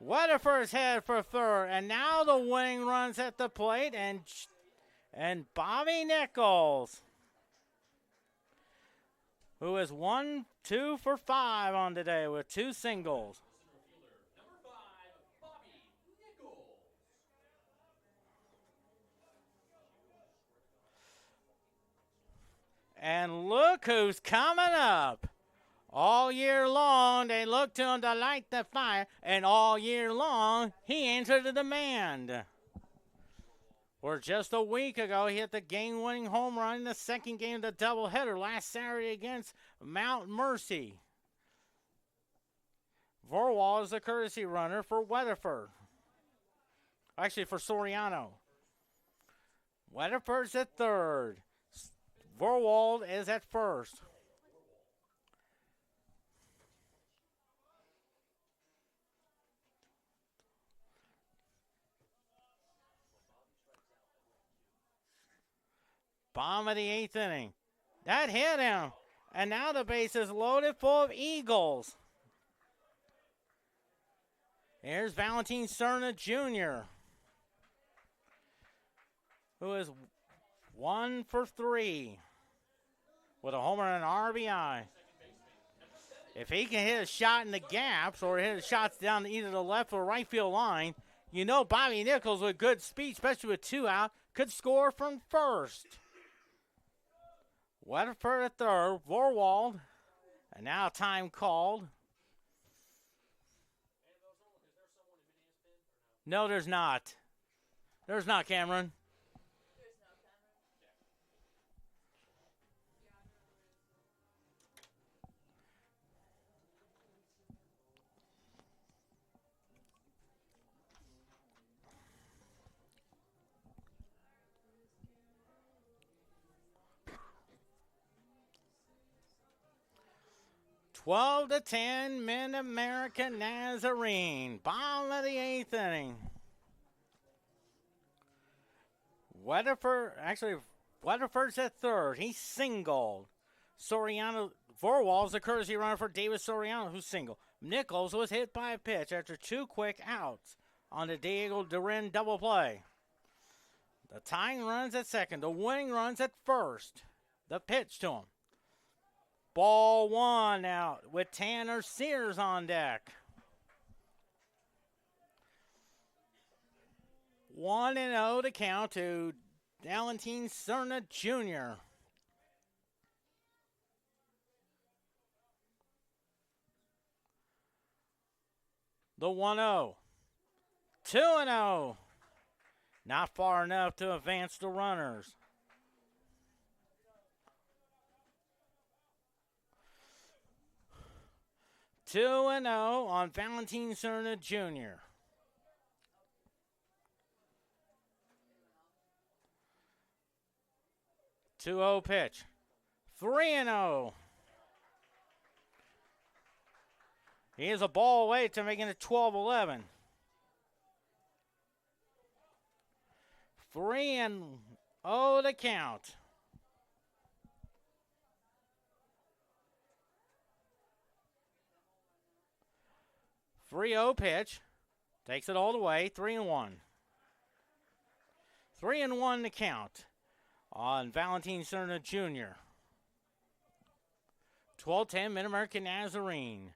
Weatherford's head for third. And now the winning runs at the plate. And Bobby Nichols, who is 1-2 for 5 on today with 2 singles. Number 5, Bobby Nichols. And look who's coming up. All year long, they look to him to light the fire, and all year long, he answered the demand. Where just a week ago, he hit the game-winning home run in the second game of the doubleheader last Saturday against Mount Mercy. Vorwald is the courtesy runner for Weatherford. Actually, for Soriano. Weatherford's at third. Vorwald is at first. Bomb of the 8th inning. That hit him. And now the base is loaded full of Eagles. Here's Valentin Cerna Jr., who is 1 for 3 with a homer and an RBI. If he can hit a shot in the gaps or hit shots down either the left or right field line, you know Bobby Nichols with good speed, especially with 2 out, could score from first. Weatherford at third, Vorwald, and now time called. No, there's not. There's not, Cameron. 12-10, MidAmerica Nazarene. Bottom of the 8th inning. Weatherford's at third. He's singled. Soriano, Vorwald's the courtesy runner for David Soriano, who's single. Nichols was hit by a pitch after 2 quick outs on the Diego Durin double play. The tying runs at second. The winning runs at first. The pitch to him. Ball 1 now with Tanner Sears on deck. 1-0 to count to Valentin Cerna Jr. The 1-0. 2-0. Not far enough to advance the runners. Two and 0 on Valentin Cerna Jr. Two-0 pitch. 3-0. He is a ball away to making it 12-11. 3-0 to count. 3-0 pitch. Takes it all the way. 3-1. 3-1 to count on Valentin Cerna Jr. 12-10 MidAmerica Nazarene.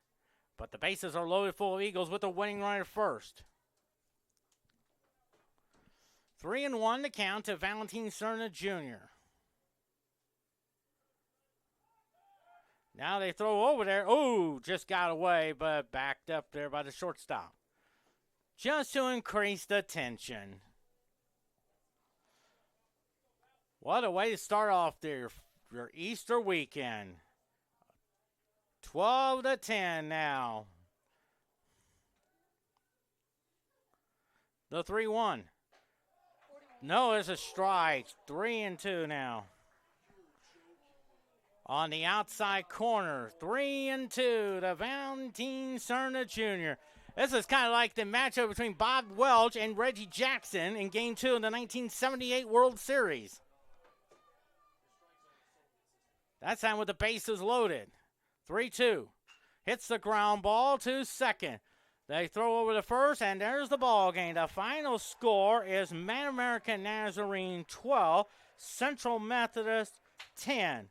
But the bases are loaded full of Eagles with the winning runner first. 3-1 to count to Valentin Cerna Jr. Now they throw over there. Oh, just got away, but backed up there by the shortstop. Just to increase the tension. What a way to start off your Easter weekend. 12-10 now. The 3-1. No, it's a strike. 3-2 now. On the outside corner, 3-2 to Valentin Cerna Jr. This is kind of like the matchup between Bob Welch and Reggie Jackson in Game 2 of the 1978 World Series. That time with the bases loaded. 3-2. Hits the ground ball to second. They throw over the first, and there's the ball game. The final score is MidAmerica Nazarene 12, Central Methodist 10.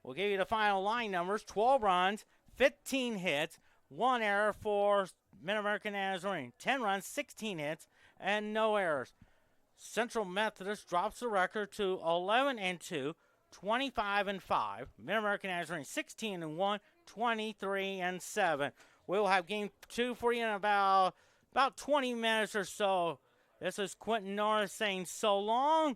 We'll give you the final line numbers: 12 runs, 15 hits, 1 error for MidAmerica Nazarene. 10 runs, 16 hits, and no errors. Central Methodist drops the record to 11-2, 25-5. MidAmerica Nazarene 16-1, 23-7. We'll have Game 2 for you in about 20 minutes or so. This is Quentin Norris saying so long